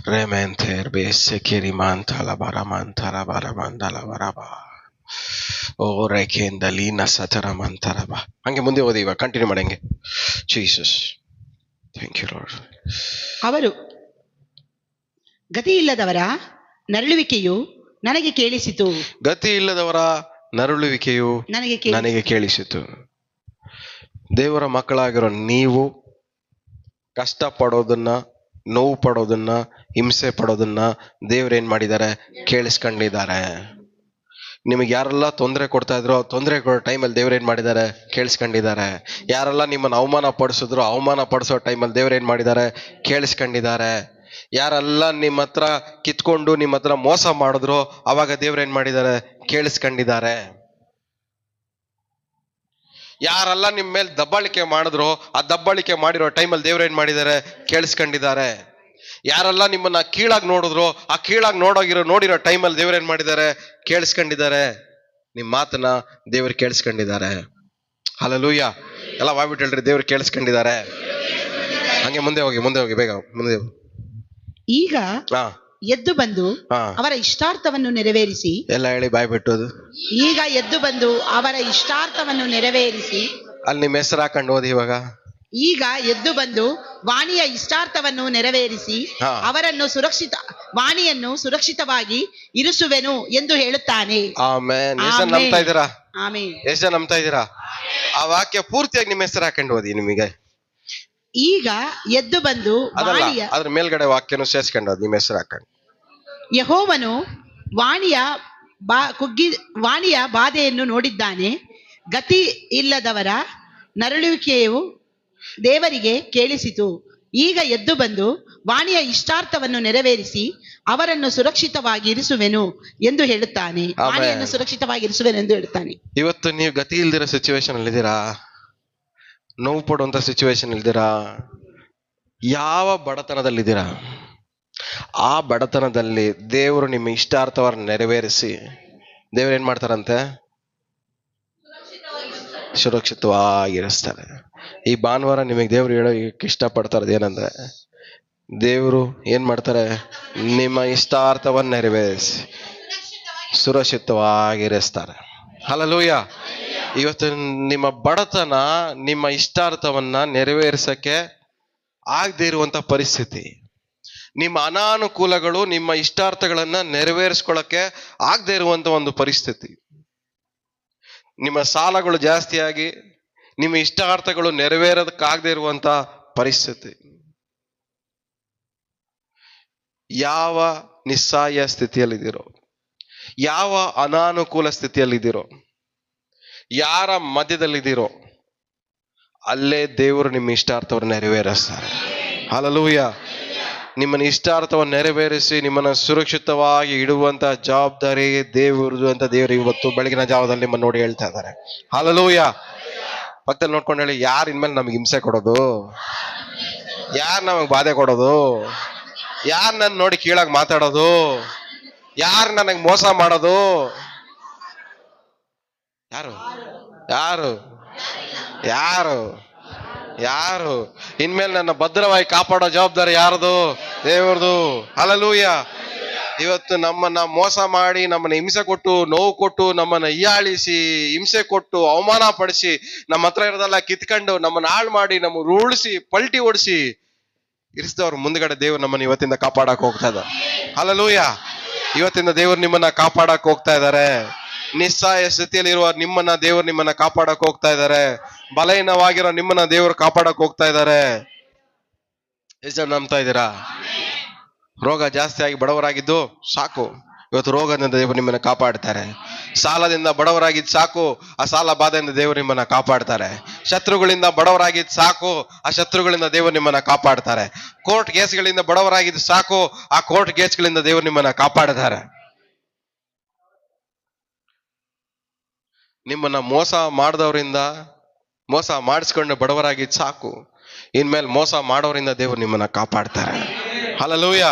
Rementer Besekiri Mantala Baramantara Baramandala Varava ರೇಖೆಯಿಂದಲೀನ ಸತರಮಂತರವ. ಹಂಗೆ ಮುಂದೆ ಓದಿ, ಇವಾಗ continue ಮಾಡಂಗೆ. Jesus thank you lord. ಅವರು ಗತಿ ಇಲ್ಲದವರ ನರಳುವಿಕೆಯು ನನಗೆ ಕೇಳಿಸಿತು. ಗತಿ ಇಲ್ಲದವರ ನರಳುವಿಕೆಯು ನನಗೆ ಕೇಳಿಸಿತು. ದೇವರ ಮಕ್ಕಳಾಗಿರೋ ನೀವು ಕಷ್ಟ ಪಡೋದನ್ನ, ನೋವು ಪಡೋದನ್ನ, ಹಿಂಸೆ ಪಡೋದನ್ನ ದೇವ್ರೇನ್ ಮಾಡಿದ್ದಾರೆ? ಕೇಳಿಸ್ಕೊಂಡಿದ್ದಾರೆ. ನಿಮಗೆ ಯಾರೆಲ್ಲ ತೊಂದರೆ ಕೊಡ್ತಾ ಇದ್ರು, ತೊಂದರೆ ಕೊಡೋ ಟೈಮಲ್ಲಿ ದೇವ್ರೇನ್ ಮಾಡಿದ್ದಾರೆ? ಕೇಳಿಸ್ಕೊಂಡಿದ್ದಾರೆ. ಯಾರೆಲ್ಲ ನಿಮ್ಮನ್ನು ಅವಮಾನ ಪಡಿಸಿದ್ರು, ಅವಮಾನ ಪಡಿಸೋ ಟೈಮಲ್ಲಿ ದೇವ್ರೇನ್ ಮಾಡಿದ್ದಾರೆ? ಕೇಳಿಸ್ಕೊಂಡಿದ್ದಾರೆ. ಯಾರೆಲ್ಲ ನಿಮ್ಮ ಹತ್ರ ಕಿತ್ಕೊಂಡು ನಿಮ್ಮ ಹತ್ರ ಮೋಸ ಮಾಡಿದ್ರು, ಅವಾಗ ದೇವ್ರೇನ್ ಮಾಡಿದ್ದಾರೆ? ಕೇಳಿಸ್ಕೊಂಡಿದ್ದಾರೆ. ಯಾರೆಲ್ಲ ನಿಮ್ಮ ಮೇಲೆ ದಬ್ಬಾಳಿಕೆ ಮಾಡಿದ್ರು, ಆ ದಬ್ಬಾಳಿಕೆ ಮಾಡಿರೋ ಟೈಮಲ್ಲಿ ದೇವ್ರೇನ್ ಮಾಡಿದ್ದಾರೆ? ಕೇಳಿಸ್ಕೊಂಡಿದ್ದಾರೆ. ಯಾರೆಲ್ಲ ನಿಮ್ಮನ್ನ ಕೀಳಾಗಿ ನೋಡಿದ್ರು, ಆ ಕೀಳಾಗಿ ನೋಡಿರೋ ಟೈಮಲ್ಲಿ ದೇವ್ರೇನ್ ಮಾಡಿದ್ದಾರೆ? ಕೇಳಿಸ್ಕೊಂಡಿದ್ದಾರೆ. ನಿಮ್ಮ ಮಾತನ್ನ ದೇವ್ರು ಕೇಳಿಸ್ಕೊಂಡಿದ್ದಾರೆ. ಹಲ್ಲೆಲೂಯಾ. ಎಲ್ಲ ಬಾಯ್ಬಿಟ್ಟು ಹೇಳ್ರಿ, ದೇವ್ರು ಕೇಳಿಸ್ಕೊಂಡಿದ್ದಾರೆ. ಹಂಗೆ ಮುಂದೆ ಹೋಗಿ ಬೇಗ ಮುಂದೆ. ಈಗ ಎದ್ದು ಬಂದು ಅವರ ಇಷ್ಟಾರ್ಥವನ್ನು ನೆರವೇರಿಸಿ. ಎಲ್ಲ ಹೇಳಿ ಬಾಯ್ಬಿಟ್ಟು. ಈಗ ಎದ್ದು ಬಂದು ಅವರ ಇಷ್ಟಾರ್ಥವನ್ನು ನೆರವೇರಿಸಿ. ಅಲ್ಲಿ ನಿಮ್ಮ ಹೆಸರು ಹಾಕೊಂಡು ಓದಿ ಇವಾಗ. ಈಗ ಎದ್ದು ಬಂದು ವಾಣಿಯ ಇಷ್ಟಾರ್ಥವನ್ನು ನೆರವೇರಿಸಿ ಅವರನ್ನು ವಾಣಿಯನ್ನು ಸುರಕ್ಷಿತವಾಗಿ ಇರಿಸುವೆನು ಎಂದು ಹೇಳುತ್ತಾನೆ. ಆಮೆನ್. ಎಷ್ಟು ಜನ ನಂಬ್ತಾ ಇದ್ದೀರಾ? ಆಮೆನ್. ಎಷ್ಟು ಜನ ನಂಬ್ತಾ ಇದ್ದೀರಾ? ಆ ವಾಕ್ಯ ಪೂರ್ತಿಯಾಗಿ ನಿಮ್ಮ ಹೆಸರು ಹಾಕೊಂಡು ಓದಿ. ನಿಮಗೆ ಈಗ ಎದ್ದು ಬಂದು ಅದ್ರ ಮೇಲ್ಗಡೆ ವಾಕ್ಯನು ಸೇರಿಸ್ಕೊಂಡು ಓದಿ, ನಿಮ್ಮ ಹೆಸರು ಹಾಕೊಂಡು. ಯೆಹೋವನು ವಾಣಿಯ ಬಾಧೆಯನ್ನು ನೋಡಿದ್ದಾನೆ. ಗತಿ ಇಲ್ಲದವರ ನರಳುವಿಕೆಯು ದೇವರಿಗೆ ಕೇಳಿಸಿತು. ಈಗ ಎದ್ದು ಬಂದು ವಾಣಿಯ ಇಷ್ಟಾರ್ಥವನ್ನು ನೆರವೇರಿಸಿ ಅವರನ್ನು ಸುರಕ್ಷಿತವಾಗಿ ಇರಿಸುವೆನು ಎಂದು ಹೇಳುತ್ತಾನೆ. ವಾಣಿಯನ್ನು ಸುರಕ್ಷಿತವಾಗಿ ಇರಿಸುವೆನು ಎಂದು ಹೇಳುತ್ತಾನೆ. ಇವತ್ತು ನೀವು ಗತಿ ಇಲ್ದಿರೋ ಸಿಚುವೇಶನ್ ಅಲ್ಲಿ ಇದ್ದೀರಾ? ನೋವು ಪಡುವಂತ ಸಿಚುವೇಶನ್ ಇಲ್ದಿರಾ? ಯಾವ ಬಡತನದಲ್ಲಿದ್ದೀರಾ? ಆ ಬಡತನದಲ್ಲಿ ದೇವರು ನಿಮ್ಮ ಇಷ್ಟಾರ್ಥವನ್ನು ನೆರವೇರಿಸಿ ದೇವ್ರು ಏನ್ ಮಾಡ್ತಾರಂತೆ? ಸುರಕ್ಷಿತವಾಗಿರಿಸ್ತಾರೆ. ಈ ಭಾನುವಾರ ನಿಮಗೆ ದೇವ್ರು ಹೇಳೋ ಇಷ್ಟಪಡ್ತಾ ಇರೋದು ಏನಂದ್ರೆ, ದೇವರು ಏನ್ ಮಾಡ್ತಾರೆ? ನಿಮ್ಮ ಇಷ್ಟಾರ್ಥವನ್ನು ನೆರವೇರಿಸಿ ಸುರಕ್ಷಿತವಾಗಿರಿಸ್ತಾರೆ. ಹಲ್ಲೆಲೂಯಾ. ಇವತ್ತು ನಿಮ್ಮ ಬಡತನ ನಿಮ್ಮ ಇಷ್ಟಾರ್ಥವನ್ನ ನೆರವೇರಿಸಕ್ಕೆ ಆಗದೆ ಇರುವಂತ ಪರಿಸ್ಥಿತಿ, ನಿಮ್ಮ ಅನಾನುಕೂಲಗಳು ನಿಮ್ಮ ಇಷ್ಟಾರ್ಥಗಳನ್ನ ನೆರವೇರಿಸ್ಕೊಳ್ಳಕ್ಕೆ ಆಗದೆ ಇರುವಂತ ಒಂದು ಪರಿಸ್ಥಿತಿ, ನಿಮ್ಮ ಸಾಲಗಳು ಜಾಸ್ತಿಯಾಗಿ ನಿಮ್ಮ ಇಷ್ಟಾರ್ಥಗಳು ನೆರವೇರೋದಕ್ಕಾಗದೆ ಇರುವಂತ ಪರಿಸ್ಥಿತಿ, ಯಾವ ನಿಸ್ಸಹಾಯ ಸ್ಥಿತಿಯಲ್ಲಿದ್ದೀರೋ, ಯಾವ ಅನಾನುಕೂಲ ಸ್ಥಿತಿಯಲ್ಲಿದ್ದೀರೋ, ಯಾರ ಮಧ್ಯದಲ್ಲಿದ್ದೀರೋ, ಅಲ್ಲೇ ದೇವರು ನಿಮ್ಮ ಇಷ್ಟಾರ್ಥವನ್ನು ನೆರವೇರಿಸ್ತಾರೆ. ಹಲ್ಲೆಲೂಯಾ. ನಿಮ್ಮನ್ನ ಇಷ್ಟಾರ್ಥವನ್ನು ನೆರವೇರಿಸಿ ನಿಮ್ಮನ್ನ ಸುರಕ್ಷಿತವಾಗಿ ಇಡುವಂತ ಜವಾಬ್ದಾರಿ ದೇವರದು ಅಂತ ದೇವರು ಇವತ್ತು ಬೆಳಗಿನ ಜಾವದಲ್ಲಿ ನಿಮ್ಮನ್ನು ನೋಡಿ ಹೇಳ್ತಾ ಇದ್ದಾರೆ. ಹಲ್ಲೆಲೂಯಾ. ಪಕ್ಕದಲ್ಲಿ ನೋಡ್ಕೊಂಡು ಹೇಳಿ, ಯಾರು ಇನ್ಮೇಲೆ ನಮ್ಗೆ ಹಿಂಸೆ ಕೊಡೋದು? ಯಾರು ನಮಗ್ ಬಾಧೆ ಕೊಡೋದು? ಯಾರು ನನ್ನ ನೋಡಿ ಕೀಳಾಗಿ ಮಾತಾಡೋದು? ಯಾರು ನನಗೆ ಮೋಸ ಮಾಡೋದು? ಯಾರು ಯಾರು ಯಾರು ಯಾರು? ಇನ್ಮೇಲೆ ನನ್ನ ಭದ್ರವಾಗಿ ಕಾಪಾಡೋ ಜವಾಬ್ದಾರಿ ಯಾರದು? ದೇವ್ರದು. ಹಲ್ಲೆಲೂಯಾ. ಇವತ್ತು ನಮ್ಮನ್ನ ಮೋಸ ಮಾಡಿ, ನಮ್ಮನ್ನ ಹಿಂಸೆ ಕೊಟ್ಟು, ನೋವು ಕೊಟ್ಟು, ನಮ್ಮನ್ನ ಹೀಯಾಳಿಸಿ, ಹಿಂಸೆ ಕೊಟ್ಟು, ಅವಮಾನ ಪಡಿಸಿ, ನಮ್ಮ ಹತ್ರ ಇರೋದೆಲ್ಲ ಕಿತ್ಕೊಂಡು, ನಮ್ಮನ್ನ ಹಾಳು ಮಾಡಿ, ನಮ್ಮನ್ನು ಉರುಳಿಸಿ, ಪಲ್ಟಿ ಓಡಿಸಿ ಇರಿಸಿದವ್ರು ಮುಂದ್ಗಡೆ ದೇವ್ರು ನಮ್ಮನ್ನ ಇವತ್ತಿಂದ ಕಾಪಾಡಕ್ ಹೋಗ್ತಾ ಇದ್ದಾರೆ. ಹಲ್ಲೆಲೂಯಾ. ಇವತ್ತಿಂದ ದೇವ್ರು ನಿಮ್ಮನ್ನ ಕಾಪಾಡಕ್ ಹೋಗ್ತಾ ಇದ್ದಾರೆ. ನಿಸ್ಸಹಾಯ ಸ್ಥಿತಿಯಲ್ಲಿರುವ ನಿಮ್ಮನ್ನ ಕಾಪಾಡಕ್ ಹೋಗ್ತಾ ಇದ್ದಾರೆ. ಬಲಹೀನವಾಗಿರೋ ನಿಮ್ಮನ್ನ ದೇವರು ಕಾಪಾಡಕ್ ಹೋಗ್ತಾ ಇದ್ದಾರೆ. ಎಷ್ಟು ಜನ ನಂಬ್ತಾ ಇದ್ದೀರಾ? ರೋಗ ಜಾಸ್ತಿ ಆಗಿ ಬಡವರಾಗಿದ್ದು ಸಾಕು, ಇವತ್ತು ರೋಗದಿಂದ ದೇವರು ನಿಮ್ಮನ್ನ ಕಾಪಾಡ್ತಾರೆ. ಸಾಲದಿಂದ ಬಡವರಾಗಿದ್ದು ಸಾಕು, ಆ ಸಾಲ ಬಾಧೆಯಿಂದ ದೇವರು ನಿಮ್ಮನ್ನ ಕಾಪಾಡ್ತಾರೆ. ಶತ್ರುಗಳಿಂದ ಬಡವರಾಗಿದ್ದು ಸಾಕು, ಆ ಶತ್ರುಗಳಿಂದ ದೇವರು ನಿಮ್ಮನ್ನ ಕಾಪಾಡ್ತಾರೆ. ಕೋರ್ಟ್ ಕೇಸ್ಗಳಿಂದ ಬಡವರಾಗಿದ್ದು ಸಾಕು, ಆ ಕೋರ್ಟ್ ಕೇಸ್ಗಳಿಂದ ದೇವರು ನಿಮ್ಮನ್ನ ಕಾಪಾಡ್ತಾರೆ. ನಿಮ್ಮನ್ನ ಮೋಸ ಮಾಡಿದವರಿಂದ, ಮೋಸ ಮಾಡಿಸ್ಕೊಂಡು ಬಡವರಾಗಿದ್ದು ಸಾಕು, ಇನ್ಮೇಲೆ ಮೋಸ ಮಾಡೋರಿಂದ ದೇವರು ನಿಮ್ಮನ್ನ ಕಾಪಾಡ್ತಾರೆ. ಹಲ್ಲೆಲೂಯಾ.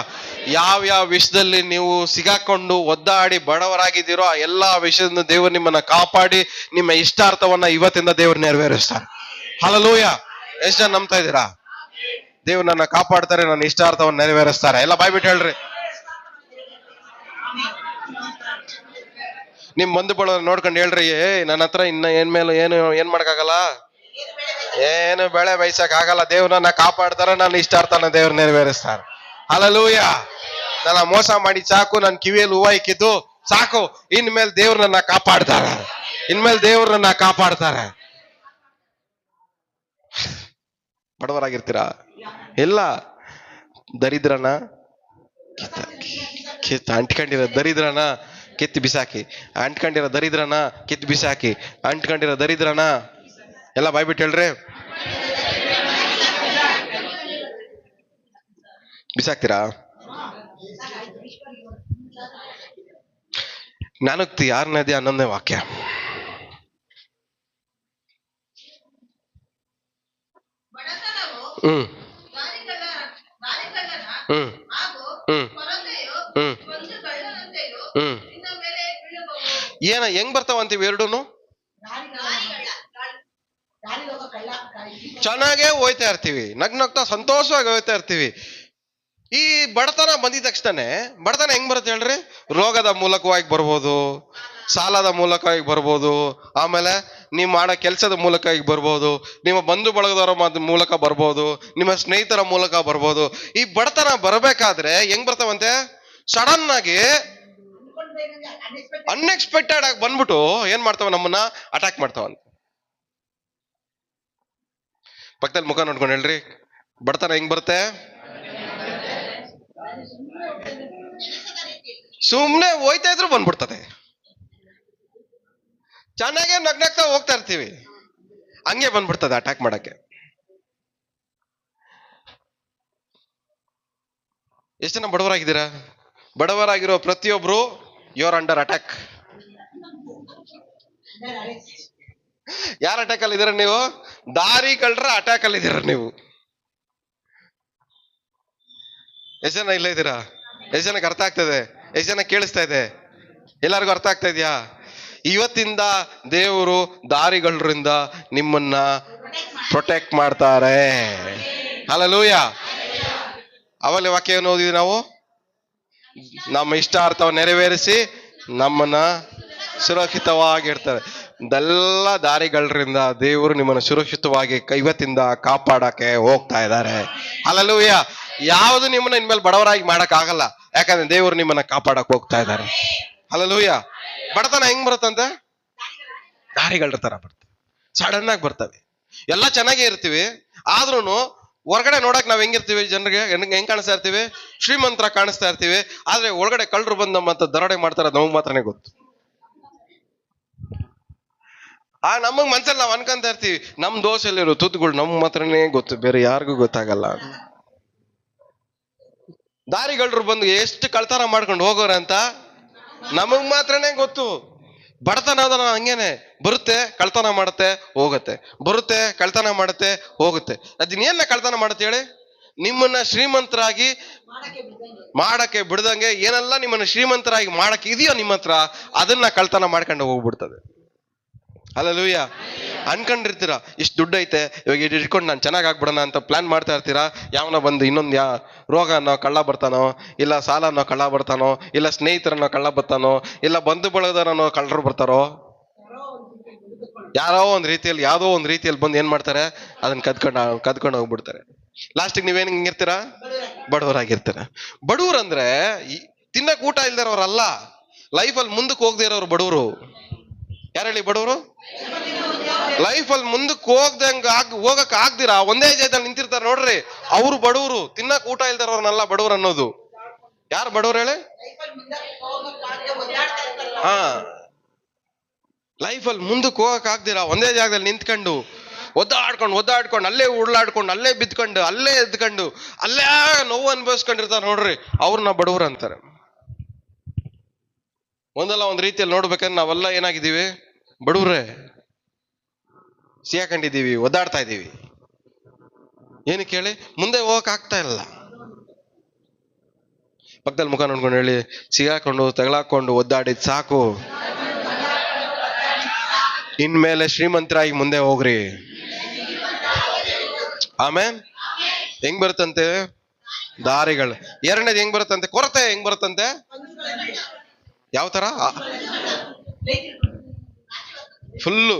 ಯಾವ ವಿಷಯದಲ್ಲಿ ನೀವು ಸಿಗಾಕೊಂಡು ಒದ್ದಾಡಿ ಬಡವರಾಗಿದ್ದೀರೋ ಆ ಎಲ್ಲಾ ವಿಷಯದಿಂದ ದೇವರು ನಿಮ್ಮನ್ನ ಕಾಪಾಡಿ ನಿಮ್ಮ ಇಷ್ಟಾರ್ಥವನ್ನ ಇವತ್ತಿಂದ ದೇವರು ನೆರವೇರಿಸ್ತಾರೆ. ಹಲ್ಲೆಲೂಯಾ. ಎಷ್ಟು ಜನ ನಂಬ್ತಾ ಇದ್ದೀರಾ? ದೇವ್ರು ನನ್ನ ಕಾಪಾಡ್ತಾರೆ, ನನ್ನ ಇಷ್ಟಾರ್ಥವನ್ನ ನೆರವೇರಿಸ್ತಾರೆ. ಎಲ್ಲ ಬಾಯ್ಬಿಟ್ಟು ಹೇಳ್ರಿ. ನಿಮ್ ಬಂಧು ಬಳಗ ನೋಡ್ಕೊಂಡು ಹೇಳ್ರಿ, ನನ್ನ ಹತ್ರ ಇನ್ನ ಏನ್ ಮಾಡಕ್ಕಾಗಲ್ಲ, ಏನು ಬೆಳೆ ಬಯಸಕ್ ಆಗಲ್ಲ. ದೇವ್ರನ್ನ ಕಾಪಾಡ್ತಾರ, ನನ್ನ ಇಷ್ಟಾರ್ಥನ ದೇವ್ರು ನೆರವೇರಿಸ್ತಾರ. ಹಲ್ಲೆಲೂಯ. ನನ್ನ ಮೋಸ ಮಾಡಿ ಸಾಕು, ನನ್ನ ಕಿವಿಯಲ್ಲಿ ಹೂವ ಇಕ್ಕಿದ್ದು ಸಾಕು. ಇನ್ಮೇಲೆ ದೇವ್ರನ್ನ ಕಾಪಾಡ್ತಾರ, ಇನ್ಮೇಲೆ ದೇವ್ರನ್ನ ಕಾಪಾಡ್ತಾರೆ. ಬಡವರಾಗಿರ್ತೀರಾ? ಇಲ್ಲ. ದರಿದ್ರನ ಅಂಟ್ಕೊಂಡಿರೋ ದರಿದ್ರನ ಕಿತ್ತು ಬಿಸಾಕಿ, ಅಂಟ್ಕೊಂಡಿರೋ ದರಿದ್ರನ ಕಿತ್ತು ಬಿಸಾಕಿ, ಅಂಟ್ಕೊಂಡಿರೋ ದರಿದ್ರನ ಎಲ್ಲ ಬಾಯ್ಬಿಟ್ಟು ಹೇಳ್ರಿ, ಬಿಸಾಕ್ತೀರಾ? ಜ್ಞಾನೋಕ್ತಿ 6ನೇ ಅಧ್ಯಾಯ 11ನೇ ವಾಕ್ಯ. ಹ್ಮ್ ಹ್ಮ್ ಹ್ಮ್ ಹ್ಮ್ ಹ್ಮ್ ಏನ ಹೆಂಗ್ ಬರ್ತಾವಂತೀವಿ ಎರಡೂನು? ಚೆನ್ನಾಗೇ ಹೋಯ್ತಾ ಇರ್ತೀವಿ, ನಗ್ನಗ್ತಾ ಸಂತೋಷವಾಗಿ ಹೋಯ್ತಾ ಇರ್ತೀವಿ. ಈ ಬಡತನ ಬಂದಿದ ತಕ್ಷಣನೇ, ಬಡತನ ಹೆಂಗ್ ಬರುತ್ತೆ ಹೇಳ್ರಿ? ರೋಗದ ಮೂಲಕವಾಗಿ ಬರ್ಬೋದು, ಸಾಲದ ಮೂಲಕವಾಗಿ ಬರ್ಬೋದು, ಆಮೇಲೆ ನೀವು ಮಾಡೋ ಕೆಲಸದ ಮೂಲಕವಾಗಿ ಬರ್ಬೋದು, ನಿಮ್ಮ ಬಂಧು ಬಳಗದವರ ಮೂಲಕ ಬರ್ಬೋದು, ನಿಮ್ಮ ಸ್ನೇಹಿತರ ಮೂಲಕ ಬರ್ಬೋದು. ಈ ಬಡತನ ಬರಬೇಕಾದ್ರೆ ಹೆಂಗ್ ಬರ್ತಾವಂತೆ? ಸಡನ್ ಆಗಿ ಅನ್ಎಕ್ಸ್ಪೆಕ್ಟೆಡ್ ಆಗಿ ಬಂದ್ಬಿಟ್ಟು ಏನ್ ಮಾಡ್ತಾವ? ನಮ್ಮನ್ನ ಅಟ್ಯಾಕ್ ಮಾಡ್ತಾವಂತ. ಪಕ್ಕದಲ್ಲಿ ಮುಖ ನೋಡ್ಕೊಂಡು ಹೇಳ್ರಿ, ಬಡತನ ಹೆಂಗ್ ಬರುತ್ತೆ? ಸುಮ್ನೆ ಹೋಯ್ತಾ ಇದ್ರು ಬಂದ್ಬಿಡ್ತದೆ. ಚೆನ್ನಾಗೇ ನಗ್ನಗ್ತಾ ಹೋಗ್ತಾ ಇರ್ತೀವಿ, ಹಂಗೆ ಬಂದ್ಬಿಡ್ತದೆ ಅಟ್ಯಾಕ್ ಮಾಡಕ್ಕೆ. ಎಷ್ಟು ಜನ ಬಡವರಾಗಿದ್ದೀರಾ? ಬಡವರಾಗಿರೋ ಪ್ರತಿಯೊಬ್ರು ಯುವರ್ ಅಂಡರ್ ಅಟ್ಯಾಕ್. ಯಾರ ಅಟ್ಯಾಕ್ ಅಲ್ಲಿ ಇದೀರ ನೀವು? ದಾರಿ ಕಳ್ರ ಅಟ್ಯಾಕ್ ಅಲ್ಲಿ ಇದೀರ ನೀವು. ಎಷ್ಟು ಜನ ಇಲ್ಲ ಇದ್ದೀರಾ? ಎಷ್ಟು ಜನಕ್ಕೆ ಅರ್ಥ ಆಗ್ತದೆ? ಎಷ್ಟು ಜನ ಕೇಳಿಸ್ತಾ ಇದೆ? ಎಲ್ಲರಿಗೂ ಅರ್ಥ ಆಗ್ತಾ ಇದೆಯಾ? ಇವತ್ತಿಂದ ದೇವರು ದಾರಿಗಳಿಂದ ನಿಮ್ಮನ್ನ ಪ್ರೊಟೆಕ್ಟ್ ಮಾಡ್ತಾರೆ. ಹಲ್ಲೆಲೂಯ. ಅವಲ್ಲಿ ವಾಕ್ಯವನ್ನು ಓದಿದ್ವಿ ನಾವು, ನಮ್ಮ ಇಷ್ಟಾರ್ಥವನ್ನು ನೆರವೇರಿಸಿ ನಮ್ಮನ್ನ ಸುರಕ್ಷಿತವಾಗಿರ್ತಾರೆ. ಇದೆಲ್ಲ ದಾರಿಗಳಿಂದ ದೇವರು ನಿಮ್ಮನ್ನು ಸುರಕ್ಷಿತವಾಗಿ ಇವತ್ತಿಂದ ಕಾಪಾಡಕ್ಕೆ ಹೋಗ್ತಾ ಇದ್ದಾರೆ. ಹಲ್ಲೆಲೂಯ. ಯಾವುದು ನಿಮ್ಮನ್ನ ಇನ್ಮೇಲೆ ಬಡವರಾಗಿ ಮಾಡಕ್ ಆಗಲ್ಲ, ಯಾಕಂದ್ರೆ ದೇವರು ನಿಮ್ಮನ್ನ ಕಾಪಾಡಕ್ ಹೋಗ್ತಾ ಇದ್ದಾರೆ. ಹಲ್ಲೆಲೂಯ. ಬಡತನ ಹೆಂಗ್ ಬರುತ್ತಂತೆ? ದಾರಿಗಳ ತರ ಬರ್ತವೆ, ಸಡನ್ ಆಗಿ ಬರ್ತವೆ. ಎಲ್ಲ ಚೆನ್ನಾಗೇ ಇರ್ತೀವಿ, ಆದ್ರೂ ಹೊರಗಡೆ ನೋಡಕ್ ನಾವ್ ಹೆಂಗಿರ್ತೀವಿ? ಜನರಿಗೆ ಹೆಂಗ್ ಕಾಣಿಸ್ತಾ ಇರ್ತೀವಿ? ಶ್ರೀಮಂತರ ಕಾಣಿಸ್ತಾ ಇರ್ತೀವಿ. ಆದ್ರೆ ಒಳಗಡೆ ಕಳ್ಳರು ಬಂದು ನಮ್ಮ ದರೋಡೆ ಮಾಡ್ತಾರ, ನಮಗ್ ಮಾತ್ರನೇ ಗೊತ್ತು. ನಮಗ್ ಮನ್ಸಲ್ಲಿ ನಾವ್ ಅನ್ಕೊಂತ ಇರ್ತೀವಿ, ನಮ್ ದೋಸೆಯಲ್ಲಿರೋ ತುತ್ತುಗಳು ನಮ್ಗ್ ಮಾತ್ರನೇ ಗೊತ್ತು, ಬೇರೆ ಯಾರಿಗೂ ಗೊತ್ತಾಗಲ್ಲ. ದಾರಿಗಳ್ರು ಬಂದು ಎಷ್ಟು ಕಳ್ತನ ಮಾಡ್ಕೊಂಡು ಹೋಗೋರ ಅಂತ ನಮಗ್ ಮಾತ್ರನೇ ಗೊತ್ತು. ಬಡತನ ಅದನ್ನ ಹಂಗೇನೆ ಬರುತ್ತೆ, ಕಳ್ತನ ಮಾಡುತ್ತೆ, ಹೋಗುತ್ತೆ, ಬರುತ್ತೆ, ಕಳ್ತನ ಮಾಡುತ್ತೆ, ಹೋಗುತ್ತೆ. ಅದನ್ನೇನ ಕಳ್ತನ ಮಾಡುತ್ತೆ ಹೇಳಿ? ನಿಮ್ಮನ್ನ ಶ್ರೀಮಂತರಾಗಿ ಮಾಡಕ್ಕೆ ಬಿಡ್ದಂಗೆ ಏನೆಲ್ಲ ನಿಮ್ಮನ್ನ ಶ್ರೀಮಂತರಾಗಿ ಮಾಡಕ್ಕೆ ಇದೆಯೋ ನಿಮ್ಮ ಹತ್ರ, ಅದನ್ನ ಕಳ್ತನ ಮಾಡ್ಕೊಂಡು ಹೋಗ್ಬಿಡ್ತದೆ. ಹಲ್ಲೆಲೂಯ. ಅನ್ಕೊಂಡಿರ್ತೀರಾ ಇಷ್ಟು ದುಡ್ಡು ಐತೆ, ಇವಾಗ ಇಟ್ಕೊಂಡು ನಾನು ಚೆನ್ನಾಗಿ ಆಗ್ಬಿಡೋಣ ಅಂತ ಪ್ಲಾನ್ ಮಾಡ್ತಾ ಇರ್ತೀರಾ. ಯಾವನ ಬಂದು ಇನ್ನೊಂದು ರೋಗ ಅನ್ನೋ ಕಳ್ಳ ಬರ್ತಾನೋ, ಇಲ್ಲ ಸಾಲ ಅನ್ನೋ ಕಳ್ಳ ಬರ್ತಾನೋ, ಇಲ್ಲ ಸ್ನೇಹಿತರನ್ನೋ ಕಳ್ಳ ಬರ್ತಾನೋ, ಇಲ್ಲ ಬಂಧು ಬಳಗದವರನ್ನೋ ಕಳ್ಳರು ಬರ್ತಾರೋ, ಯಾರೋ ಒಂದ್ ರೀತಿಯಲ್ಲಿ ಯಾವ್ದೋ ಒಂದ್ ರೀತಿಯಲ್ಲಿ ಬಂದು ಏನ್ ಮಾಡ್ತಾರೆ? ಅದನ್ನ ಕದ್ಕೊಂಡು ಹೋಗ್ಬಿಡ್ತಾರೆ. ಲಾಸ್ಟಿಗೆ ನೀವೇನ್ ಹಿಂಗಿರ್ತೀರಾ? ಬಡವರಾಗಿರ್ತೀರ. ಬಡವ್ರು ಅಂದ್ರೆ ತಿನ್ನಕ್ ಊಟ ಇಲ್ದಿರೋರಲ್ಲ, ಲೈಫಲ್ಲಿ ಮುಂದಕ್ಕೆ ಹೋಗದೆ ಇರೋರು ಬಡವರು. ಯಾರು ಹೇಳಿ ಬಡವರು? ಲೈಫಲ್ಲಿ ಮುಂದಕ್ಕೆ ಹೋಗಕ್ ಆಗ್ದಿರಾ ಒಂದೇ ಜಾಗದಲ್ಲಿ ನಿಂತಿರ್ತಾರೆ ನೋಡ್ರಿ, ಅವ್ರು ಬಡವರು. ತಿನ್ನಕ್ ಊಟ ಇಲ್ದಿರೋರ್ನಲ್ಲ ಬಡವ್ರು ಅನ್ನೋದು. ಯಾರು ಬಡವ್ರು ಹೇಳಿ? ಲೈಫಲ್ಲಿ ಮುಂದಕ್ಕೆ ಹೋಗಕ್ ಆಗ್ದಿರಾ ಒಂದೇ ಜಾಗದಲ್ಲಿ ನಿಂತ್ಕೊಂಡು ಒದ್ದಾಡ್ಕೊಂಡು ಅಲ್ಲೇ ಉರುಳಾಡ್ಕೊಂಡು ಅಲ್ಲೇ ಬಿದ್ಕೊಂಡು ಅಲ್ಲೇ ಎದ್ಕೊಂಡು ಅಲ್ಲೇ ನೋವು ಅನುಭವಿಸ್ಕೊಂಡಿರ್ತಾರೆ ನೋಡ್ರಿ, ಅವ್ರನ್ನ ಬಡವ್ರು ಅಂತಾರೆ. ಒಂದಲ್ಲ ಒಂದ್ ರೀತಿಯಲ್ಲಿ ನೋಡ್ಬೇಕಂದ್ರೆ ನಾವೆಲ್ಲ ಏನಾಗಿದ್ದೀವಿ? ಬಡವ್ರೆ. ಸಿಗಾಕೊಂಡಿದ್ದೀವಿ, ಒದ್ದಾಡ್ತಾ ಇದ್ದೀವಿ. ಏನಕ್ಕೆ ಹೇಳಿ? ಮುಂದೆ ಹೋಗಕ್ ಆಗ್ತಾ ಇಲ್ಲ. ಪಕ್ಕದಲ್ಲಿ ಮುಖ ನೋಡ್ಕೊಂಡು ಹೇಳಿ, ಸಿಗಾಕೊಂಡು ತಗಲಾಕೊಂಡು ಒದ್ದಾಡಿದ್ ಸಾಕು, ಇನ್ಮೇಲೆ ಶ್ರೀಮಂತರಾಗಿ ಮುಂದೆ ಹೋಗ್ರಿ. ಆಮೇಲೆ ಹೆಂಗ್ ಬರುತ್ತಂತೆ? ದಾರಿಗಳು. ಎರಡನೇದು ಹೆಂಗ್ ಬರುತ್ತಂತೆ? ಕೊರತೆ ಹೆಂಗ್ ಬರುತ್ತಂತೆ? ಯಾವ ತರ? ಫುಲ್ಲು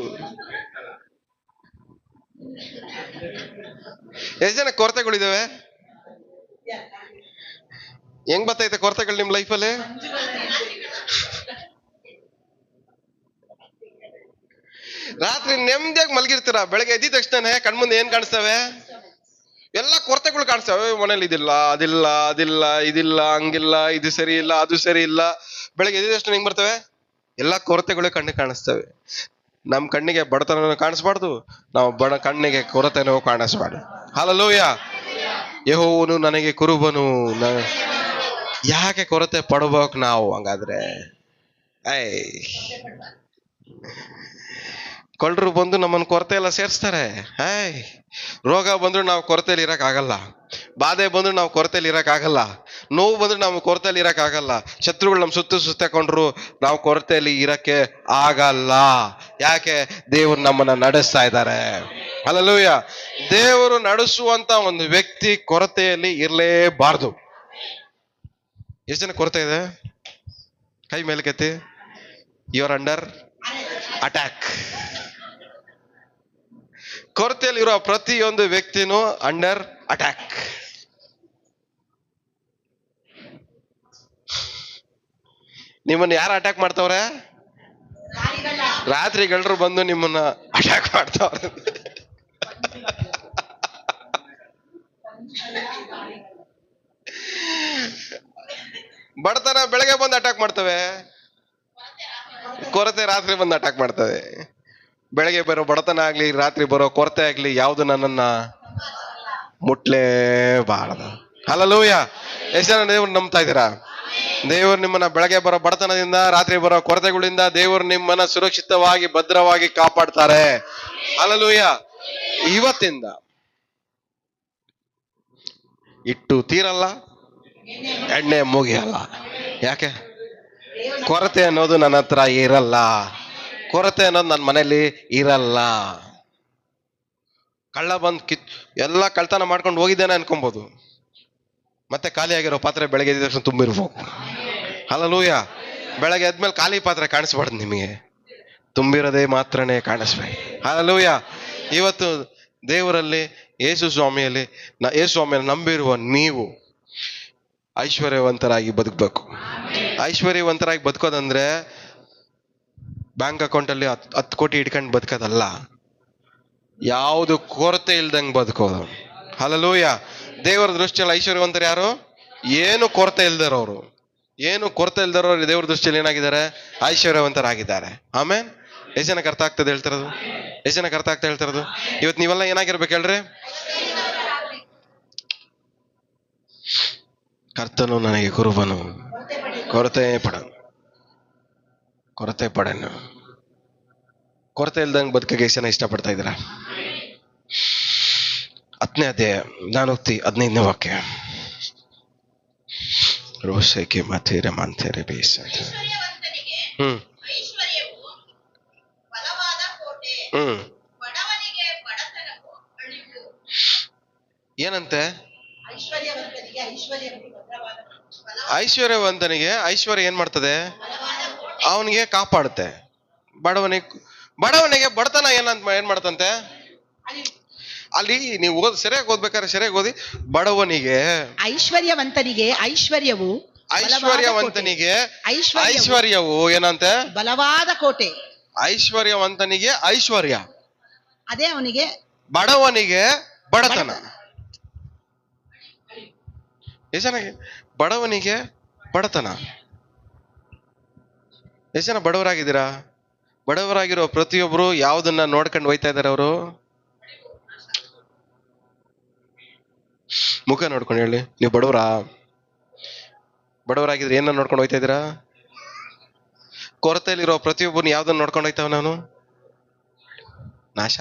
ಎಷ್ಟು ಜನ ಕೊರತೆಗಳಿದಾವೆ? ಹೆಂಗ್ ಬರ್ತೈತೆ ಕೊರತೆಗಳು ನಿಮ್ ಲೈಫಲ್ಲಿ? ರಾತ್ರಿ ನೆಮ್ಮದಿಯಾಗಿ ಮಲಗಿರ್ತೀರ, ಬೆಳಗ್ಗೆ ಎದ್ದ ತಕ್ಷಣ ಕಣ್ಮುಂದೆ ಏನ್ ಕಾಣಿಸ್ತವೆ? ಎಲ್ಲ ಕೊರತೆಗಳು ಕಾಣಿಸ್ತವೆ. ಮನೇಲಿ ಇದಿಲ್ಲ, ಅದಿಲ್ಲ, ಅದಿಲ್ಲ, ಇದಿಲ್ಲ, ಹಂಗಿಲ್ಲ, ಇದು ಸರಿ ಇಲ್ಲ, ಅದು ಸರಿ ಇಲ್ಲ. ಬೆಳಗ್ಗೆ ಎದ್ದ ತಕ್ಷಣ ಹೆಂಗ್ ಬರ್ತವೆ? ಎಲ್ಲ ಕೊರತೆಗಳು ಕಣ್ಣಿಗೆ ಕಾಣಿಸ್ತವೆ. ನಮ್ ಕಣ್ಣಿಗೆ ಬಡತನ ಕಾಣಿಸ್ಬಾರ್ದು, ನಾವು ಕಣ್ಣಿಗೆ ಕೊರತೆನೂ ಕಾಣಿಸ್ಬಾರ್ದು. ಹಲ್ಲೆಲೂಯ. ಯೆಹೋವನು ನನಗೆ ಕುರುಬನು. ಯಾಕೆ ಕೊರತೆ ಪಡ್ಬೇಕು ನಾವು? ಹಂಗಾದ್ರೆ ಕಳ್ಳರು ಬಂದು ನಮ್ಮನ್ನು ಕೊರತೆ ಎಲ್ಲ ಸೇರಿಸ್ತಾರೆ. ರೋಗ ಬಂದ್ರು ನಾವು ಕೊರತೆಯಲ್ಲಿ ಇರಕ್ ಆಗಲ್ಲ, ಬಾಧೆ ಬಂದ್ರು ನಾವು ಕೊರತೆಯಲ್ಲಿ ಇರಕ್ ಆಗಲ್ಲ, ನೋವು ಬಂದ್ರು ನಾವು ಕೊರತೆಯಲ್ಲಿ ಇರಕ್ ಆಗಲ್ಲ, ಶತ್ರುಗಳು ನಮ್ಮ ಸುತ್ತಕೊಂಡ್ರು ನಾವು ಕೊರತೆಯಲ್ಲಿ ಇರಕ್ಕೆ ಆಗಲ್ಲ. ಯಾಕೆ? ದೇವರು ನಮ್ಮನ್ನ ನಡೆಸ್ತಾ ಇದ್ದಾರೆ. ಹಲ್ಲೆಲೂಯ. ದೇವರು ನಡೆಸುವಂತ ಒಂದು ವ್ಯಕ್ತಿ ಕೊರತೆಯಲ್ಲಿ ಇರಲೇಬಾರ್ದು. ಎಷ್ಟು ಜನ ಕೊರತೆ ಇದೆ? ಕೈ ಮೇಲೆ ಕೆತ್ತಿ. You are under attack. ಕೊರತೆಯಲ್ಲಿರೋ ಪ್ರತಿಯೊಂದು ವ್ಯಕ್ತಿನೂ ಅಂಡರ್ ಅಟ್ಯಾಕ್. ನಿಮ್ಮನ್ನ ಯಾರು ಅಟ್ಯಾಕ್ ಮಾಡ್ತವ್ರೆ? ರಾತ್ರಿಗಳರು ಬಂದು ನಿಮ್ಮನ್ನ ಅಟ್ಯಾಕ್ ಮಾಡ್ತಾವ್ರೆ. ಬಡತನ ಬೆಳಗ್ಗೆ ಬಂದು ಅಟ್ಯಾಕ್ ಮಾಡ್ತವೆ, ಕೊರತೆ ರಾತ್ರಿ ಬಂದು ಅಟ್ಯಾಕ್ ಮಾಡ್ತವೆ. ಬೆಳಗ್ಗೆ ಬರೋ ಬಡತನ ಆಗ್ಲಿ, ರಾತ್ರಿ ಬರೋ ಕೊರತೆ ಆಗ್ಲಿ, ಯಾವುದು ನನ್ನನ್ನ ಮುಟ್ಲೇಬಾರದು. ಹಲ್ಲೆಲೂಯ. ಎಷ್ಟು ಜನ ದೇವ್ರು ನಂಬ್ತಾ ಇದ್ದೀರಾ? ದೇವರು ನಿಮ್ಮನ್ನ ಬೆಳಗ್ಗೆ ಬರೋ ಬಡತನದಿಂದ, ರಾತ್ರಿ ಬರೋ ಕೊರತೆಗಳಿಂದ ದೇವರು ನಿಮ್ಮನ್ನ ಸುರಕ್ಷಿತವಾಗಿ ಭದ್ರವಾಗಿ ಕಾಪಾಡ್ತಾರೆ. ಹಲ್ಲೆಲೂಯ. ಇವತ್ತಿಂದ ಇಟ್ಟು ತೀರಲ್ಲ, ಎಣ್ಣೆ ಮುಗಿಯಲ್ಲ. ಯಾಕೆ? ಕೊರತೆ ಅನ್ನೋದು ನನ್ನ ಹತ್ರ ಇರಲ್ಲ, ಕೊರತೆ ಅನ್ನೋದು ನನ್ನ ಮನೇಲಿ ಇರಲ್ಲ. ಕಳ್ಳ ಬಂದು ಎಲ್ಲ ಕಳ್ತನ ಮಾಡ್ಕೊಂಡು ಹೋಗಿದ್ದೇನೆ ಅನ್ಕೊಬೋದು, ಮತ್ತೆ ಖಾಲಿ ಆಗಿರೋ ಪಾತ್ರೆ ಬೆಳಗ್ಗೆ ಎದ್ದ ತಕ್ಷಣ ತುಂಬಿರ್ಬೇಕು. ಹಲ್ಲೆಲೂಯ. ಬೆಳಗ್ಗೆ ಎದ್ಮೇಲೆ ಖಾಲಿ ಪಾತ್ರೆ ಕಾಣಿಸ್ಬಾರ್ದು, ನಿಮಗೆ ತುಂಬಿರೋದೇ ಮಾತ್ರನೇ ಕಾಣಿಸ್ಬೇಕು. ಹಲ್ಲೆಲೂಯ. ಇವತ್ತು ದೇವರಲ್ಲಿ, ಯೇಸು ಸ್ವಾಮಿಯನ್ನು ನಂಬಿರುವ ನೀವು ಐಶ್ವರ್ಯವಂತರಾಗಿ ಬದುಕಬೇಕು. ಐಶ್ವರ್ಯವಂತರಾಗಿ ಬದುಕೋದಂದ್ರೆ ಬ್ಯಾಂಕ್ ಅಕೌಂಟಲ್ಲಿ 10 ಕೋಟಿ ಇಟ್ಕೊಂಡು ಬದುಕೋದಲ್ಲ, ಯಾವುದು ಕೊರತೆ ಇಲ್ದಂಗೆ ಬದುಕೋದು. ಹಲ್ಲೆಲೂಯ. ದೇವರ ದೃಷ್ಟಿಯಲ್ಲಿ ಐಶ್ವರ್ಯವಂತರು ಯಾರು? ಏನು ಕೊರತೆ ಇಲ್ದಿರೋರು. ಏನು ಕೊರತೆ ಇಲ್ದಿರೋರು ದೇವರ ದೃಷ್ಟಿಯಲ್ಲಿ ಏನಾಗಿದ್ದಾರೆ? ಐಶ್ವರ್ಯವಂತರಾಗಿದ್ದಾರೆ. ಆಮೇಲೆ ಎಷ್ಟು ಜನಕ್ಕೆ ಅರ್ಥ ಆಗ್ತದೆ ಹೇಳ್ತಿರೋದು? ಎಷ್ಟು ಜನಕ್ಕೆ ಅರ್ಥ ಆಗ್ತಾ ಹೇಳ್ತಿರೋದು? ಇವತ್ತು ನೀವೆಲ್ಲ ಏನಾಗಿರ್ಬೇಕು ಹೇಳ್ರಿ? ಕರ್ತನು ನನಗೆ ಕುರುಬನು, ಕೊರತೆ ಪಡನು. ಕೊರತೆ ಇಲ್ದಂಗೆ ಬದುಕಿಗೆ ಎಷ್ಟು ಜನ ಇಷ್ಟಪಡ್ತಾ ಇದ್ದೀರಾ? 10ನೇ ಅಧ್ಯಾಯ ಜ್ಞಾನೋಕ್ತಿ 15ನೇ ವಾಕ್ಯ. ರೋಸಕ್ಕೆ ಮಾತೇರೆ ಮಾಂತೇರೆ ಬೇಸ. ಏನಂತೆ? ಐಶ್ವರ್ಯವಂತನಿಗೆ ಐಶ್ವರ್ಯ ಏನ್ ಮಾಡ್ತದೆ? ಅವನಿಗೆ ಕಾಪಾಡುತ್ತೆ. ಬಡವನಿಗೆ ಬಡತನ ಏನ್ ಮಾಡ್ತಂತೆ? ಅಲ್ಲಿ ನೀವು ಸರಿಯಾಗಿ ಓದ್ಬೇಕಾದ್ರೆ ಸರಿಯಾಗಿ ಓದಿ. ಬಡವನಿಗೆ ಐಶ್ವರ್ಯವಂತನಿಗೆ ಐಶ್ವರ್ಯವು ಏನಂತೆ? ಬಲವಾದ ಕೋಟೆ. ಐಶ್ವರ್ಯವಂತನಿಗೆ ಐಶ್ವರ್ಯ, ಅದೇ ಅವನಿಗೆ. ಬಡವನಿಗೆ ಬಡತನ. ಬಡವನಿಗೆ ಬಡತನ. ಎಷ್ಟು ಜನ ಬಡವರಾಗಿದ್ದೀರಾ? ಬಡವರಾಗಿರೋ ಪ್ರತಿಯೊಬ್ರು ಯಾವ್ದನ್ನ ನೋಡ್ಕೊಂಡು ಹೋಯ್ತಾ ಇದಾರೆ? ಅವರು ಮುಖ ನೋಡ್ಕೊಂಡು ಹೇಳಿ, ನೀವು ಬಡವರಾಗಿದ್ರೆ ಏನ ನೋಡ್ಕೊಂಡು ಹೋಯ್ತಾ ಇದ್ದೀರಾ? ಕೊರತೆಯಲ್ಲಿರೋ ಪ್ರತಿಯೊಬ್ಬರು ಯಾವ್ದನ್ನ ನೋಡ್ಕೊಂಡು ಹೋಯ್ತಾವ? ನಾನು ನಾಶ.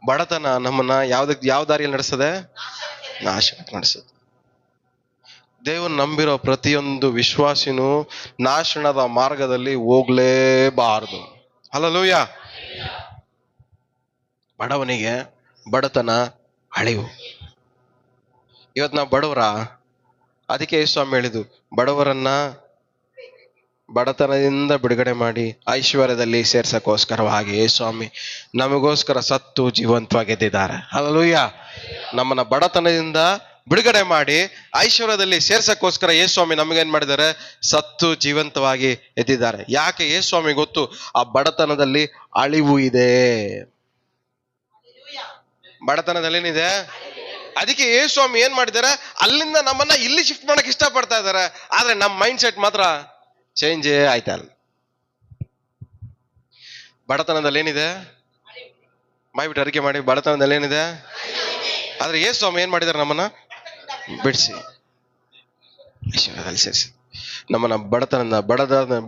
ಬಡತನ ನಮ್ಮನ್ನ ಯಾವ ದಾರಿಯಲ್ಲಿ ನಡೆಸ್ತದೆ? ನಾಶ ನಡೆಸ್ತದೆ. ದೇವರು ನಂಬಿರೋ ಪ್ರತಿಯೊಂದು ವಿಶ್ವಾಸಿನೂ ನಾಶನದ ಮಾರ್ಗದಲ್ಲಿ ಹೋಗ್ಲೇಬಾರದು. ಹಲ್ಲೆಲೂಯ. ಬಡವನಿಗೆ ಬಡತನ ಅಳಿವು. ಇವತ್ತು ನಾವು ಬಡವರ, ಅದಕ್ಕೆ ಸ್ವಾಮಿ ಹೇಳಿದ್ದು ಬಡತನದಿಂದ ಬಿಡುಗಡೆ ಮಾಡಿ ಐಶ್ವರ್ಯದಲ್ಲಿ ಸೇರ್ಸಕ್ಕೋಸ್ಕರವಾಗಿ ಸ್ವಾಮಿ ನಮಗೋಸ್ಕರ ಸತ್ತು ಜೀವಂತವಾಗಿ ಎದ್ದಿದ್ದಾರೆ. ಹಲ್ಲೆಲೂಯ. ನಮ್ಮನ್ನ ಬಡತನದಿಂದ ಬಿಡುಗಡೆ ಮಾಡಿ ಐಶ್ವರ್ಯದಲ್ಲಿ ಸೇರ್ಸಕ್ಕೋಸ್ಕರ ಯೇಸ್ವಾಮಿ ನಮಗೇನ್ ಮಾಡಿದ್ದಾರೆ? ಸತ್ತು ಜೀವಂತವಾಗಿ ಎದ್ದಿದ್ದಾರೆ. ಯಾಕೆ? ಯೇಸ್ವಾಮಿ ಗೊತ್ತು ಆ ಬಡತನದಲ್ಲಿ ಅಳಿವು ಇದೆ. ಬಡತನದಲ್ಲಿ ಏನಿದೆ? ಅದಕ್ಕೆ ಯೇಸ್ವಾಮಿ ಏನ್ ಮಾಡಿದ್ದಾರೆ? ಅಲ್ಲಿಂದ ನಮ್ಮನ್ನ ಇಲ್ಲಿ ಶಿಫ್ಟ್ ಮಾಡಕ್ ಇಷ್ಟಪಡ್ತಾ ಇದ್ದಾರೆ. ಆದ್ರೆ ನಮ್ಮ ಮೈಂಡ್ ಸೆಟ್ ಮಾತ್ರ ಚೇಂಜೇ ಆಯ್ತಾ ಇಲ್ಲ. ಬಡತನದಲ್ಲಿ ಏನಿದೆ? ಬಾಯ್ಬಿಟ್ಟು ಅರಿಕೆ ಮಾಡಿ, ಬಡತನದಲ್ಲಿ ಏನಿದೆ? ಆದ್ರೆ ಯೇಸ್ವಾಮಿ ಏನ್ ಮಾಡಿದ್ದಾರೆ? ನಮ್ಮನ್ನ ಬಿಡಿಸಿ ಐಶ್ವರ್ಯದಲ್ಲಿ ಸೇರಿಸಿ, ನಮ್ಮನ್ನ ಬಡತನ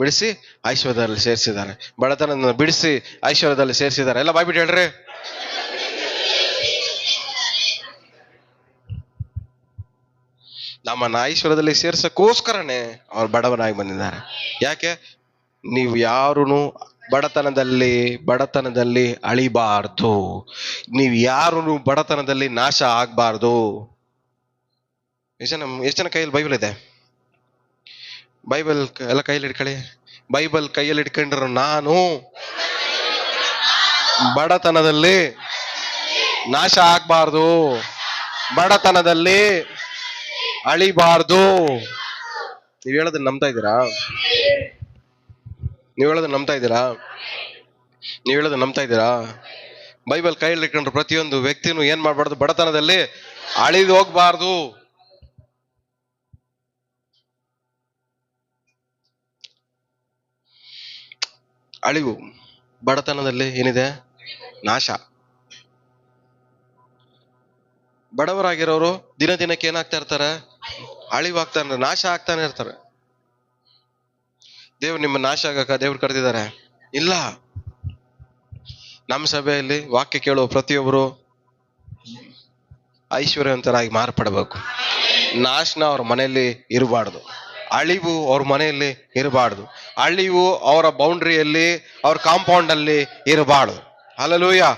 ಬಿಡಿಸಿ ಐಶ್ವರ್ಯದಲ್ಲಿ ಸೇರಿಸಿದ್ದಾರೆ. ಬಡತನ ಬಿಡಿಸಿ ಐಶ್ವರ್ಯದಲ್ಲಿ ಸೇರಿಸಿದ್ದಾರೆ. ಎಲ್ಲ ಬಾಯ್ಬಿಟ್ಟು ಹೇಳ್ರಿ. ನಮ್ಮನ್ನ ಐಶ್ವರ್ಯದಲ್ಲಿ ಸೇರ್ಸಕ್ಕೋಸ್ಕರನೇ ಅವ್ರು ಬಡವನಾಗಿ ಬಂದಿದ್ದಾರೆ. ಯಾಕೆ? ನೀವು ಯಾರೂ ಬಡತನದಲ್ಲಿ ಅಳಿಬಾರ್ದು. ನೀವು ಯಾರು ಬಡತನದಲ್ಲಿ ನಾಶ ಆಗ್ಬಾರ್ದು. ಎಷ್ಟು ಜನ ಕೈಯಲ್ಲಿ ಬೈಬಲ್ ಇದೆ? ಬೈಬಲ್ ಎಲ್ಲ ಕೈಯಲ್ಲಿ ಇಟ್ಕೊಳ್ಳಿ. ಬೈಬಲ್ ಕೈಯಲ್ಲಿ ಇಟ್ಕೊಂಡ್ರು ನಾನು ಬಡತನದಲ್ಲಿ ನಾಶ ಆಗ್ಬಾರ್ದು, ಬಡತನದಲ್ಲಿ ಅಳಿಬಾರ್ದು. ನೀವ್ ಹೇಳೋದನ್ನ ನಂಬ್ತಾ ಇದ್ದೀರಾ? ನೀವ್ ಹೇಳೋದನ್ನ ನಂಬ್ತಾ ಇದ್ದೀರಾ? ಬೈಬಲ್ ಕೈಯಲ್ಲಿ ಇಟ್ಕೊಂಡ್ರು ಪ್ರತಿಯೊಂದು ವ್ಯಕ್ತಿನೂ ಏನ್ ಮಾಡ್ಬಾರ್ದು? ಬಡತನದಲ್ಲಿ ಅಳಿದು ಹೋಗ್ಬಾರ್ದು. ಅಳಿವು. ಬಡತನದಲ್ಲಿ ಏನಿದೆ? ನಾಶ. ಬಡವರಾಗಿರೋರು ದಿನ ದಿನಕ್ಕೆ ಏನಾಗ್ತಾ ಇರ್ತಾರೆ? ಅಳಿವಾಗ್ತಾ ಇರ್ತಾರೆ, ನಾಶ ಆಗ್ತಾನೆ ಇರ್ತಾರೆ. ದೇವ್ರು ನಿಮ್ಮ ನಾಶ ಆಗಕ್ಕ ದೇವ್ರು ಕರೆದಿದ್ದಾರೆ? ಇಲ್ಲ. ನಮ್ಮ ಸಭೆಯಲ್ಲಿ ವಾಕ್ಯ ಕೇಳುವ ಪ್ರತಿಯೊಬ್ಬರು ಐಶ್ವರ್ಯವಂತರಾಗಿ ಮಾರ್ಪಡಬೇಕು. ನಾಶನ ಅವ್ರ ಮನೆಯಲ್ಲಿ ಇರಬಾರ್ದು. ಅಳಿವು ಅವ್ರ ಮನೆಯಲ್ಲಿ ಇರಬಾರ್ದು. ಅಳಿವು ಅವರ ಬೌಂಡ್ರಿಯಲ್ಲಿ, ಅವ್ರ ಕಾಂಪೌಂಡ್ ಅಲ್ಲಿ ಇರಬಾರ್ದು. ಹಲ್ಲೆಲೂಯಾ.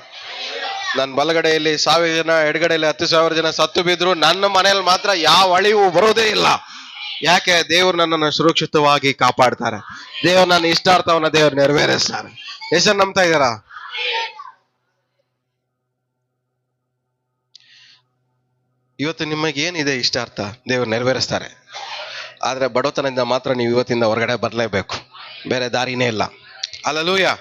ನನ್ನ ಬಲಗಡೆಯಲ್ಲಿ 1000 ಜನ, ಎಡಗಡೆಯಲ್ಲಿ 10,000 ಜನ ಸತ್ತು ಬಿದ್ರು ನನ್ನ ಮನೆಯಲ್ಲಿ ಮಾತ್ರ ಯಾವ ಅಳಿವು ಬರೋದೇ ಇಲ್ಲ. ಯಾಕೆ? ದೇವ್ರು ನನ್ನನ್ನು ಸುರಕ್ಷಿತವಾಗಿ ಕಾಪಾಡ್ತಾರೆ. ದೇವ್ರು ನನ್ನ ಇಷ್ಟಾರ್ಥವನ್ನ ದೇವ್ರು ನೆರವೇರಿಸ್ತಾರೆ. ಎಷ್ಟು ನಂಬ್ತಾ ಇದ್ದಾರಾ? ಇವತ್ತು ನಿಮಗೆ ಏನಿದೆ ಇಷ್ಟಾರ್ಥ ದೇವ್ರು ನೆರವೇರಿಸ್ತಾರೆ. ಆದ್ರೆ ಬಡತನದಿಂದ ಮಾತ್ರ ನೀವು ಇವತ್ತಿಂದ ಹೊರಗಡೆ ಬರಲೇಬೇಕು. ಬೇರೆ ದಾರಿನೇ ಇಲ್ಲ. ಹಲ್ಲೆಲೂಯಾ.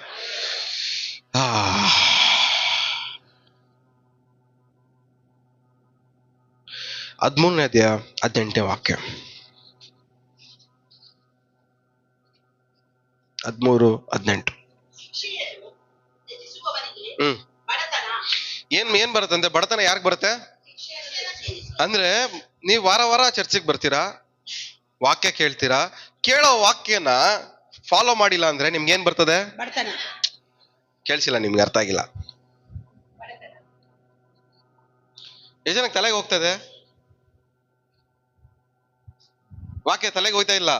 13ನೇ ಅಧ್ಯಾಯ 18ನೇ ವಾಕ್ಯ. 13:18. ಏನ್ ಬರುತ್ತಂತೆ? ಬಡತನ ಯಾರಿಗೆ ಬರುತ್ತೆ ಅಂದ್ರೆ, ನೀವು ವಾರ ವಾರ ಚರ್ಚಿಗೆ ಬರ್ತೀರಾ, ವಾಕ್ಯ ಕೇಳ್ತೀರಾ, ಕೇಳೋ ವಾಕ್ಯನ ಫಾಲೋ ಮಾಡಿಲ್ಲ ಅಂದ್ರೆ ನಿಮ್ಗೆ ಏನ್ ಬರ್ತದೆ? ಕೇಳಿಸಿಲ್ಲ, ನಿಮ್ಗೆ ಅರ್ಥ ಆಗಿಲ್ಲ. ಎಷ್ಟು ಜನಕ್ಕೆ ತಲೆಗೆ ಹೋಗ್ತದೆ? ವಾಕ್ಯ ತಲೆಗೆ ಹೋಯ್ತಾ ಇಲ್ಲ.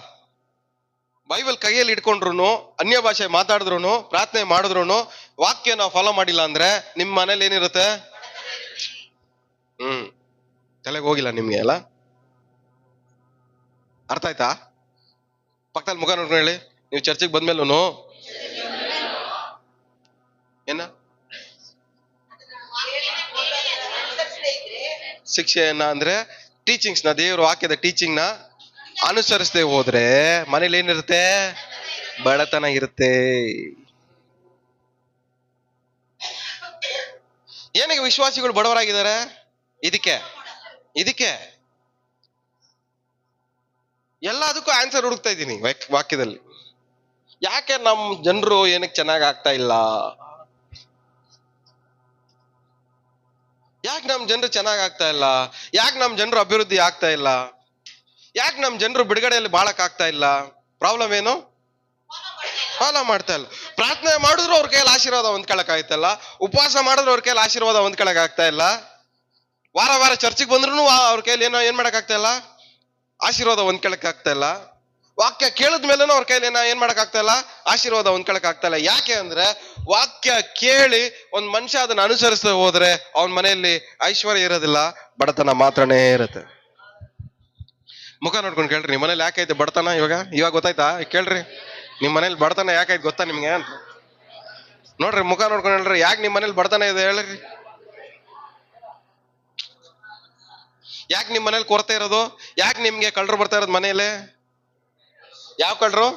ಬೈಬಲ್ ಕೈಯಲ್ಲಿ ಇಟ್ಕೊಂಡ್ರು, ಅನ್ಯ ಭಾಷೆ ಮಾತಾಡಿದ್ರು, ಪ್ರಾರ್ಥನೆ ಮಾಡಿದ್ರು, ವಾಕ್ಯ ನಾವು ಫಾಲೋ ಮಾಡಿಲ್ಲ ಅಂದ್ರೆ ನಿಮ್ಮ ಮನೇಲಿ ಏನಿರುತ್ತೆ? ತಲೆಗೆ ಹೋಗಿಲ್ಲ ನಿಮ್ಗೆ. ಅಲ್ಲ, ಅರ್ಥ ಆಯ್ತಾ? ಪಕ್ಕದಲ್ಲಿ ಮುಖ ನೋಡ್ಕೊಂಡು ಹೇಳಿ, ನೀವು ಚರ್ಚಿಗೆ ಬಂದ್ಮೇಲೂ ಏನ ಶಿಕ್ಷೆಯನ್ನ ಅಂದ್ರೆ ಟೀಚಿಂಗ್ಸ್ ನ, ದೇವ್ರ ವಾಕ್ಯದ ಟೀಚಿಂಗ್ ನ ಅನುಸರಿಸದೆ ಹೋದ್ರೆ ಮನೇಲಿ ಏನಿರುತ್ತೆ? ಬಡತನ ಇರುತ್ತೆ. ಏನಕ್ಕೆ ವಿಶ್ವಾಸಿಗಳು ಬಡವರಾಗಿದ್ದಾರೆ? ಇದಕ್ಕೆ ಎಲ್ಲದಕ್ಕೂ ಆನ್ಸರ್ ಹುಡುಕ್ತಾ ಇದ್ದೀನಿ ವಾಕ್ಯದಲ್ಲಿ. ಯಾಕೆ ನಮ್ ಜನರು ಏನಕ್ಕೆ ಚೆನ್ನಾಗ್ ಆಗ್ತಾ ಇಲ್ಲ? ಯಾಕೆ ನಮ್ ಜನರು ಚೆನ್ನಾಗ್ ಆಗ್ತಾ ಇಲ್ಲ? ಯಾಕೆ ನಮ್ ಜನರು ಅಭಿವೃದ್ಧಿ ಆಗ್ತಾ ಇಲ್ಲ? ಯಾಕೆ ನಮ್ ಜನರು ಬಿಡುಗಡೆಯಲ್ಲಿ ಬಾಳಕ್ ಆಗ್ತಾ ಇಲ್ಲ? ಪ್ರಾಬ್ಲಮ್ ಏನು? ಫಾಲೋ ಮಾಡ್ತಾ ಇಲ್ಲ. ಪ್ರಾರ್ಥನೆ ಮಾಡಿದ್ರು ಅವ್ರ ಕೈಯಲ್ಲಿ ಆಶೀರ್ವಾದ ಹೊಂದ್ಕೊಳಕ್ ಆಯ್ತಲ್ಲ. ಉಪವಾಸ ಮಾಡಿದ್ರು ಅವ್ರ ಕೈಯಲ್ಲಿ ಆಶೀರ್ವಾದ ಹೊಂದ್ಕೊಳಕ್ ಆಗ್ತಾ ಇಲ್ಲ. ವಾರ ವಾರ ಚರ್ಚಿಗೆ ಬಂದ್ರು ಅವ್ರ ಕೈಯಲ್ಲಿ ಏನ್ ಮಾಡಕ್ ಆಗ್ತಾ ಇಲ್ಲ? ಆಶೀರ್ವಾದ ಹೊಂದ್ಕೊಳಕ್ ಆಗ್ತಾ ಇಲ್ಲ. ವಾಕ್ಯ ಕೇಳಿದ್ಮೇಲೆ ಅವ್ರ ಕೈಲಿ ಏನ್ ಮಾಡಕ್ ಆಗ್ತಾ ಇಲ್ಲ? ಆಶೀರ್ವಾದ ಹೊಂದ್ಕೊಳಕ್ ಆಗ್ತಾ ಇಲ್ಲ. ಯಾಕೆ ಅಂದ್ರೆ ವಾಕ್ಯ ಕೇಳಿ ಒಂದ್ ಮನುಷ್ಯ ಅದನ್ನ ಅನುಸರಿಸದೆ ಹೋದ್ರೆ ಅವನ ಮನೆಯಲ್ಲಿ ಐಶ್ವರ್ಯ ಇರೋದಿಲ್ಲ, ಬಡತನ ಮಾತ್ರನೇ ಇರುತ್ತೆ. ಮುಖ ನೋಡ್ಕೊಂಡು ಕೇಳ್ರಿ, ನಿಮ್ಮ ಮನೇಲಿ ಯಾಕೈತೆ ಬಡತನ? ಇವಾಗ ಗೊತ್ತಾಯ್ತಾ? ಕೇಳ್ರಿ. ನಿಮ್ ಮನೇಲಿ ಬಡತನ ಯಾಕಾಯ್ತು ಗೊತ್ತಾ ನಿಮ್ಗೆ ಅಂತ ನೋಡ್ರಿ, ಮುಖ ನೋಡ್ಕೊಂಡು ಹೇಳ್ರಿ, ಯಾಕೆ ನಿಮ್ ಮನೇಲಿ ಬಡತನ ಇದೆ ಹೇಳ್ರಿ? ಯಾಕೆ ನಿಮ್ ಮನೇಲಿ ಕೊರತೆ ಇರೋದು? ಯಾಕೆ ನಿಮ್ಗೆ ಕಳ್ಳರು ಬರ್ತಾ ಇರೋದು ಮನೇಲಿ? ಯಾವ ಕಳ್ಳರು?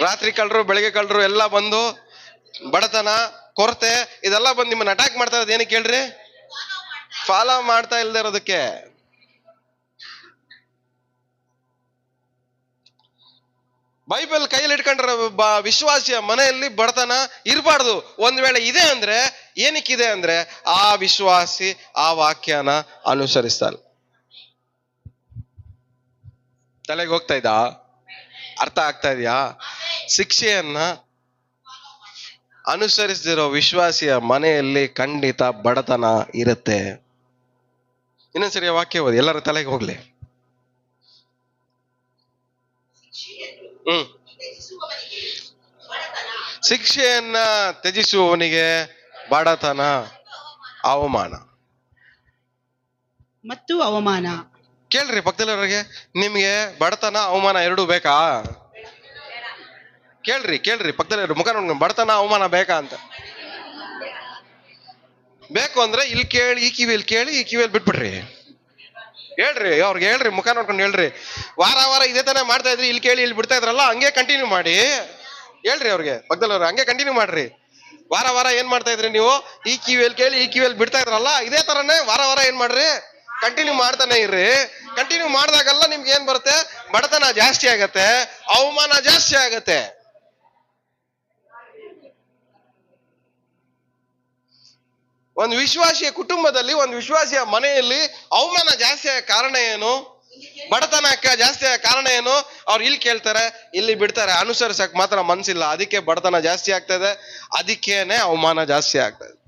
ರಾತ್ರಿ ಕಳ್ಳರು, ಬೆಳಿಗ್ಗೆ ಕಳ್ಳರು ಎಲ್ಲ ಬಂದು ಬಡತನ, ಕೊರತೆ ಇದೆಲ್ಲ ಬಂದು ನಿಮ್ಮನ್ನ ಅಟ್ಯಾಕ್ ಮಾಡ್ತಾ ಇರೋದು ಏನಕ್ಕೆ ಹೇಳ್ರಿ? ಫಾಲೋ ಮಾಡ್ತಾ ಇಲ್ದೇ ಇರೋದಕ್ಕೆ. ಬೈಬಲ್ ಕೈಯಲ್ಲಿ ಇಟ್ಕೊಂಡ್ರೆ ವಿಶ್ವಾಸಿಯ ಮನೆಯಲ್ಲಿ ಬಡತನ ಇರಬಾರ್ದು. ಒಂದ್ ವೇಳೆ ಇದೆ ಅಂದ್ರೆ ಏನಕ್ಕಿದೆ ಅಂದ್ರೆ ಆ ವಿಶ್ವಾಸಿ ಆ ವಾಕ್ಯನ ಅನುಸರಿಸ್ತಾನೆ. ತಲೆಗೆ ಹೋಗ್ತಾ ಇದ್ದಾ? ಅರ್ಥ ಆಗ್ತಾ ಇದೆಯಾ? ಶಿಕ್ಷೆಯನ್ನ ಅನುಸರಿಸದಿರೋ ವಿಶ್ವಾಸಿಯ ಮನೆಯಲ್ಲಿ ಖಂಡಿತ ಬಡತನ ಇರುತ್ತೆ. ಇನ್ನೊಂದ್ಸರಿ ವಾಕ್ಯ ಓದಿ, ಎಲ್ಲರ ತಲೆಗೆ ಹೋಗ್ಲಿ. ಶಿಕ್ಷೆಯನ್ನ ತ್ಯಜಿಸುವವನಿಗೆ ಬಡತನ, ಅವಮಾನ ಮತ್ತು ಅವಮಾನ. ಕೇಳ್ರಿ ಪಕ್ಕದಲ್ಲಿರೋರಿಗೆ, ನಿಮ್ಗೆ ಬಡತನ ಅವಮಾನ ಎರಡೂ ಬೇಕಾ? ಕೇಳ್ರಿ ಕೇಳ್ರಿ ಪಕ್ಕದಲ್ಲಿ ಮುಖ ನೋಡ್ಕೊಂಡು, ಬಡತನ ಅವಮಾನ ಬೇಕಾ ಅಂತ. ಬೇಕು ಅಂದ್ರೆ ಇಲ್ಲಿ ಕೇಳಿ, ಈ ಕಿವಿಯಲ್ಲಿ ಕೇಳಿ, ಈ ಕಿವಿಯಲ್ಲಿ ಬಿಟ್ಬಿಡ್ರಿ. ಹೇಳ್ರಿ ಅವ್ರಿಗೆ, ಹೇಳ್ರಿ ಮುಖ ನೋಡ್ಕೊಂಡು ಹೇಳ್ರಿ, ವಾರ ವಾರ ಇದೇ ತಾನೇ ಮಾಡ್ತಾ ಇದ್ರಿ, ಇಲ್ಲಿ ಕೇಳಿ ಇಲ್ಲಿ ಬಿಡ್ತಾ ಇದ್ರಲ್ಲ, ಹಂಗೆ ಕಂಟಿನ್ಯೂ ಮಾಡಿ. ಹೇಳ್ರಿ ಅವ್ರಿಗೆ, ಪಕ್ಕದಲ್ಲವ್ರು, ಹಂಗೆ ಕಂಟಿನ್ಯೂ ಮಾಡ್ರಿ. ವಾರ ವಾರ ಏನ್ ಮಾಡ್ತಾ ಇದ್ರಿ ನೀವು? ಈ ಕಿವಿಯಲ್ಲಿ ಕೇಳಿ ಈ ಕಿವಿಯಲ್ಲಿ ಬಿಡ್ತಾ ಇದ್ರಲ್ಲ, ಇದೇ ತರನೇ ವಾರ ವಾರ ಏನ್ ಮಾಡ್ರಿ? ಕಂಟಿನ್ಯೂ ಮಾಡ್ತಾನೆ ಇರ್ರಿ. ಕಂಟಿನ್ಯೂ ಮಾಡಿದಾಗೆಲ್ಲ ನಿಮ್ಗೆ ಏನ್ ಬರುತ್ತೆ? ಬಡತನ ಜಾಸ್ತಿ ಆಗತ್ತೆ, ಅವಮಾನ ಜಾಸ್ತಿ ಆಗತ್ತೆ. ಒಂದು ವಿಶ್ವಾಸಿಯ ಕುಟುಂಬದಲ್ಲಿ, ಒಂದು ವಿಶ್ವಾಸಿಯ ಮನೆಯಲ್ಲಿ ಅವಮಾನ ಜಾಸ್ತಿ ಆಗ ಕಾರಣ ಏನು? ಬಡತನಕ್ಕೆ ಜಾಸ್ತಿ ಆಗ ಕಾರಣ ಏನು? ಅವ್ರು ಇಲ್ಲಿ ಕೇಳ್ತಾರೆ, ಇಲ್ಲಿ ಬಿಡ್ತಾರೆ, ಅನುಸರಿಸಕ್ ಮಾತ್ರ ಮನ್ಸಿಲ್ಲ, ಅದಕ್ಕೆ ಬಡತನ ಜಾಸ್ತಿ ಆಗ್ತಾ ಇದೆ, ಅದಕ್ಕೇನೆ ಅವಮಾನ ಜಾಸ್ತಿ ಆಗ್ತಾ ಇದೆ.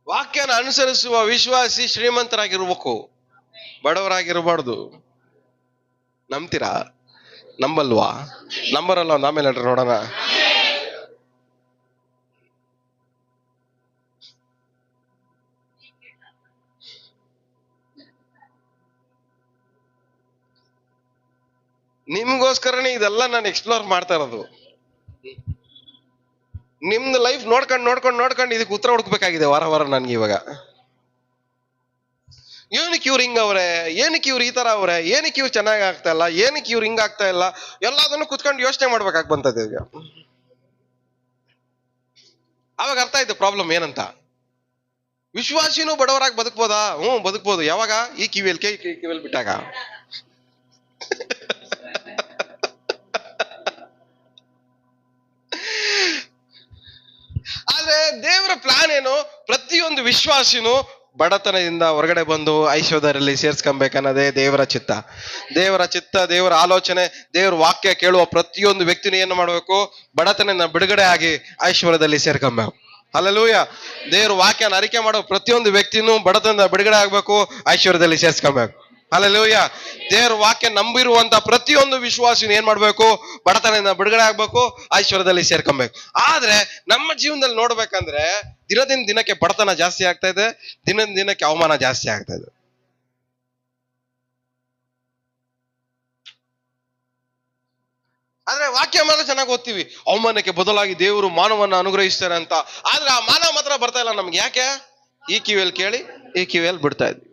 ವಾಕ್ಯನ ಅನುಸರಿಸುವ ವಿಶ್ವಾಸಿ ಶ್ರೀಮಂತರಾಗಿರ್ಬೇಕು, ಬಡವರಾಗಿರಬಾರ್ದು. ನಂಬ್ತೀರಾ? ನಂಬಲ್ವಾ? ನಂಬರಲ್ಲ, ಒಂದು ಆಮೇಲೆ ಹೇಳ್ರಿ ನೋಡೋಣ. ನಿಮ್ಗೋಸ್ಕರನೇ ಇದೆಲ್ಲ ನಾನು ಎಕ್ಸ್ಪ್ಲೋರ್ ಮಾಡ್ತಾ ಇರೋದು. ನಿಮ್ದು ಲೈಫ್ ನೋಡ್ಕೊಂಡು ನೋಡ್ಕೊಂಡು ನೋಡ್ಕೊಂಡು ಇದಕ್ಕೆ ಉತ್ತರ ಹುಡುಕ್ಬೇಕಾಗಿದೆ ವಾರ ವಾರ ನನ್ಗೆ ಇವಾಗ. ಏನಕ್ಕೆ ಇವ್ರು ಹಿಂಗವ್ರೆ, ಏನಕ್ಕೆ ಇವ್ರು ಈ ತರ ಅವ್ರೆ, ಏನಕ್ಕೆ ಇವ್ರು ಚೆನ್ನಾಗಿ ಆಗ್ತಾ ಇಲ್ಲ, ಏನಕ್ಕೆ ಇವ್ರು ಹಿಂಗ ಆಗ್ತಾ ಇಲ್ಲ, ಎಲ್ಲದನ್ನು ಕುತ್ಕೊಂಡು ಯೋಚನೆ ಮಾಡ್ಬೇಕಾಗಿ ಬಂತದೆ ಈಗ. ಅವಾಗ ಅರ್ಥ ಆಯ್ತು ಪ್ರಾಬ್ಲಮ್ ಏನಂತ. ವಿಶ್ವಾಸಿನೂ ಬಡವರಾಗಿ ಬದುಕ್ಬೋದಾ? ಬದುಕ್ಬೋದು. ಯಾವಾಗ? ಈ ಕಿವಿಯಲ್ಲಿ ಈ ಕಿವಿಯಲ್ಲಿ ಬಿಟ್ಟಾಗ. ಆದ್ರೆ ದೇವರ ಪ್ಲಾನ್ ಏನು? ಪ್ರತಿಯೊಂದು ವಿಶ್ವಾಸಿನೂ ಬಡತನದಿಂದ ಹೊರಗಡೆ ಬಂದು ಐಶ್ವರ್ಯದಲ್ಲಿ ಸೇರ್ಸ್ಕೊಬೇಕನ್ನೋದೇ ದೇವರ ಚಿತ್ತ. ದೇವರ ಚಿತ್ತ, ದೇವರ ಆಲೋಚನೆ, ದೇವರ ವಾಕ್ಯ ಕೇಳುವ ಪ್ರತಿಯೊಂದು ವ್ಯಕ್ತಿನೂ ಏನು ಮಾಡ್ಬೇಕು? ಬಡತನದಿಂದ ಬಿಡುಗಡೆ ಆಗಿ ಐಶ್ವರ್ಯದಲ್ಲಿ ಸೇರ್ಕೊಬೇಕು. ಹಲ್ಲೆಲೂಯಾ. ದೇವ್ರ ವಾಕ್ಯನ ಅರಿಕೆ ಮಾಡೋ ಪ್ರತಿಯೊಂದು ವ್ಯಕ್ತಿನೂ ಬಡತನದಿಂದ ಬಿಡುಗಡೆ ಆಗ್ಬೇಕು, ಐಶ್ವರ್ಯದಲ್ಲಿ ಸೇರ್ಸ್ಕೊಬೇಕು. ಹಲ್ಲೆಲೂಯಾ. ದೇವ್ರ ವಾಕ್ಯ ನಂಬಿರುವಂತ ಪ್ರತಿಯೊಂದು ವಿಶ್ವಾಸಿನೂ ಏನ್ ಮಾಡ್ಬೇಕು? ಬಡತನದಿಂದ ಬಿಡುಗಡೆ ಆಗ್ಬೇಕು, ಐಶ್ವರ್ಯದಲ್ಲಿ ಸೇರ್ಕೊಬೇಕು. ಆದ್ರೆ ನಮ್ಮ ಜೀವನದಲ್ಲಿ ನೋಡ್ಬೇಕಂದ್ರೆ ದಿನದಿಂದ ದಿನಕ್ಕೆ ಬಡತನ ಜಾಸ್ತಿ ಆಗ್ತಾ ಇದೆ, ದಿನದಿಂದ ದಿನಕ್ಕೆ ಅವಮಾನ ಜಾಸ್ತಿ ಆಗ್ತಾ ಇದೆ. ಆದ್ರೆ ವಾಕ್ಯ ಮಾತ್ರ ಚೆನ್ನಾಗಿ ಓದ್ತೀವಿ, ಅವಮಾನಕ್ಕೆ ಬದಲಾಗಿ ದೇವರು ಮಾನವನ್ನ ಅನುಗ್ರಹಿಸ್ತಾರೆ ಅಂತ. ಆದ್ರೆ ಆ ಮಾನವ ಮಾತ್ರ ಬರ್ತಾ ಇಲ್ಲ ನಮ್ಗೆ. ಯಾಕೆ? ಈ ಕಿವಿಯಲ್ಲಿ ಕೇಳಿ ಈ ಕಿವಿಯಲ್ಲಿ ಬಿಡ್ತಾ ಇದ್ವಿ.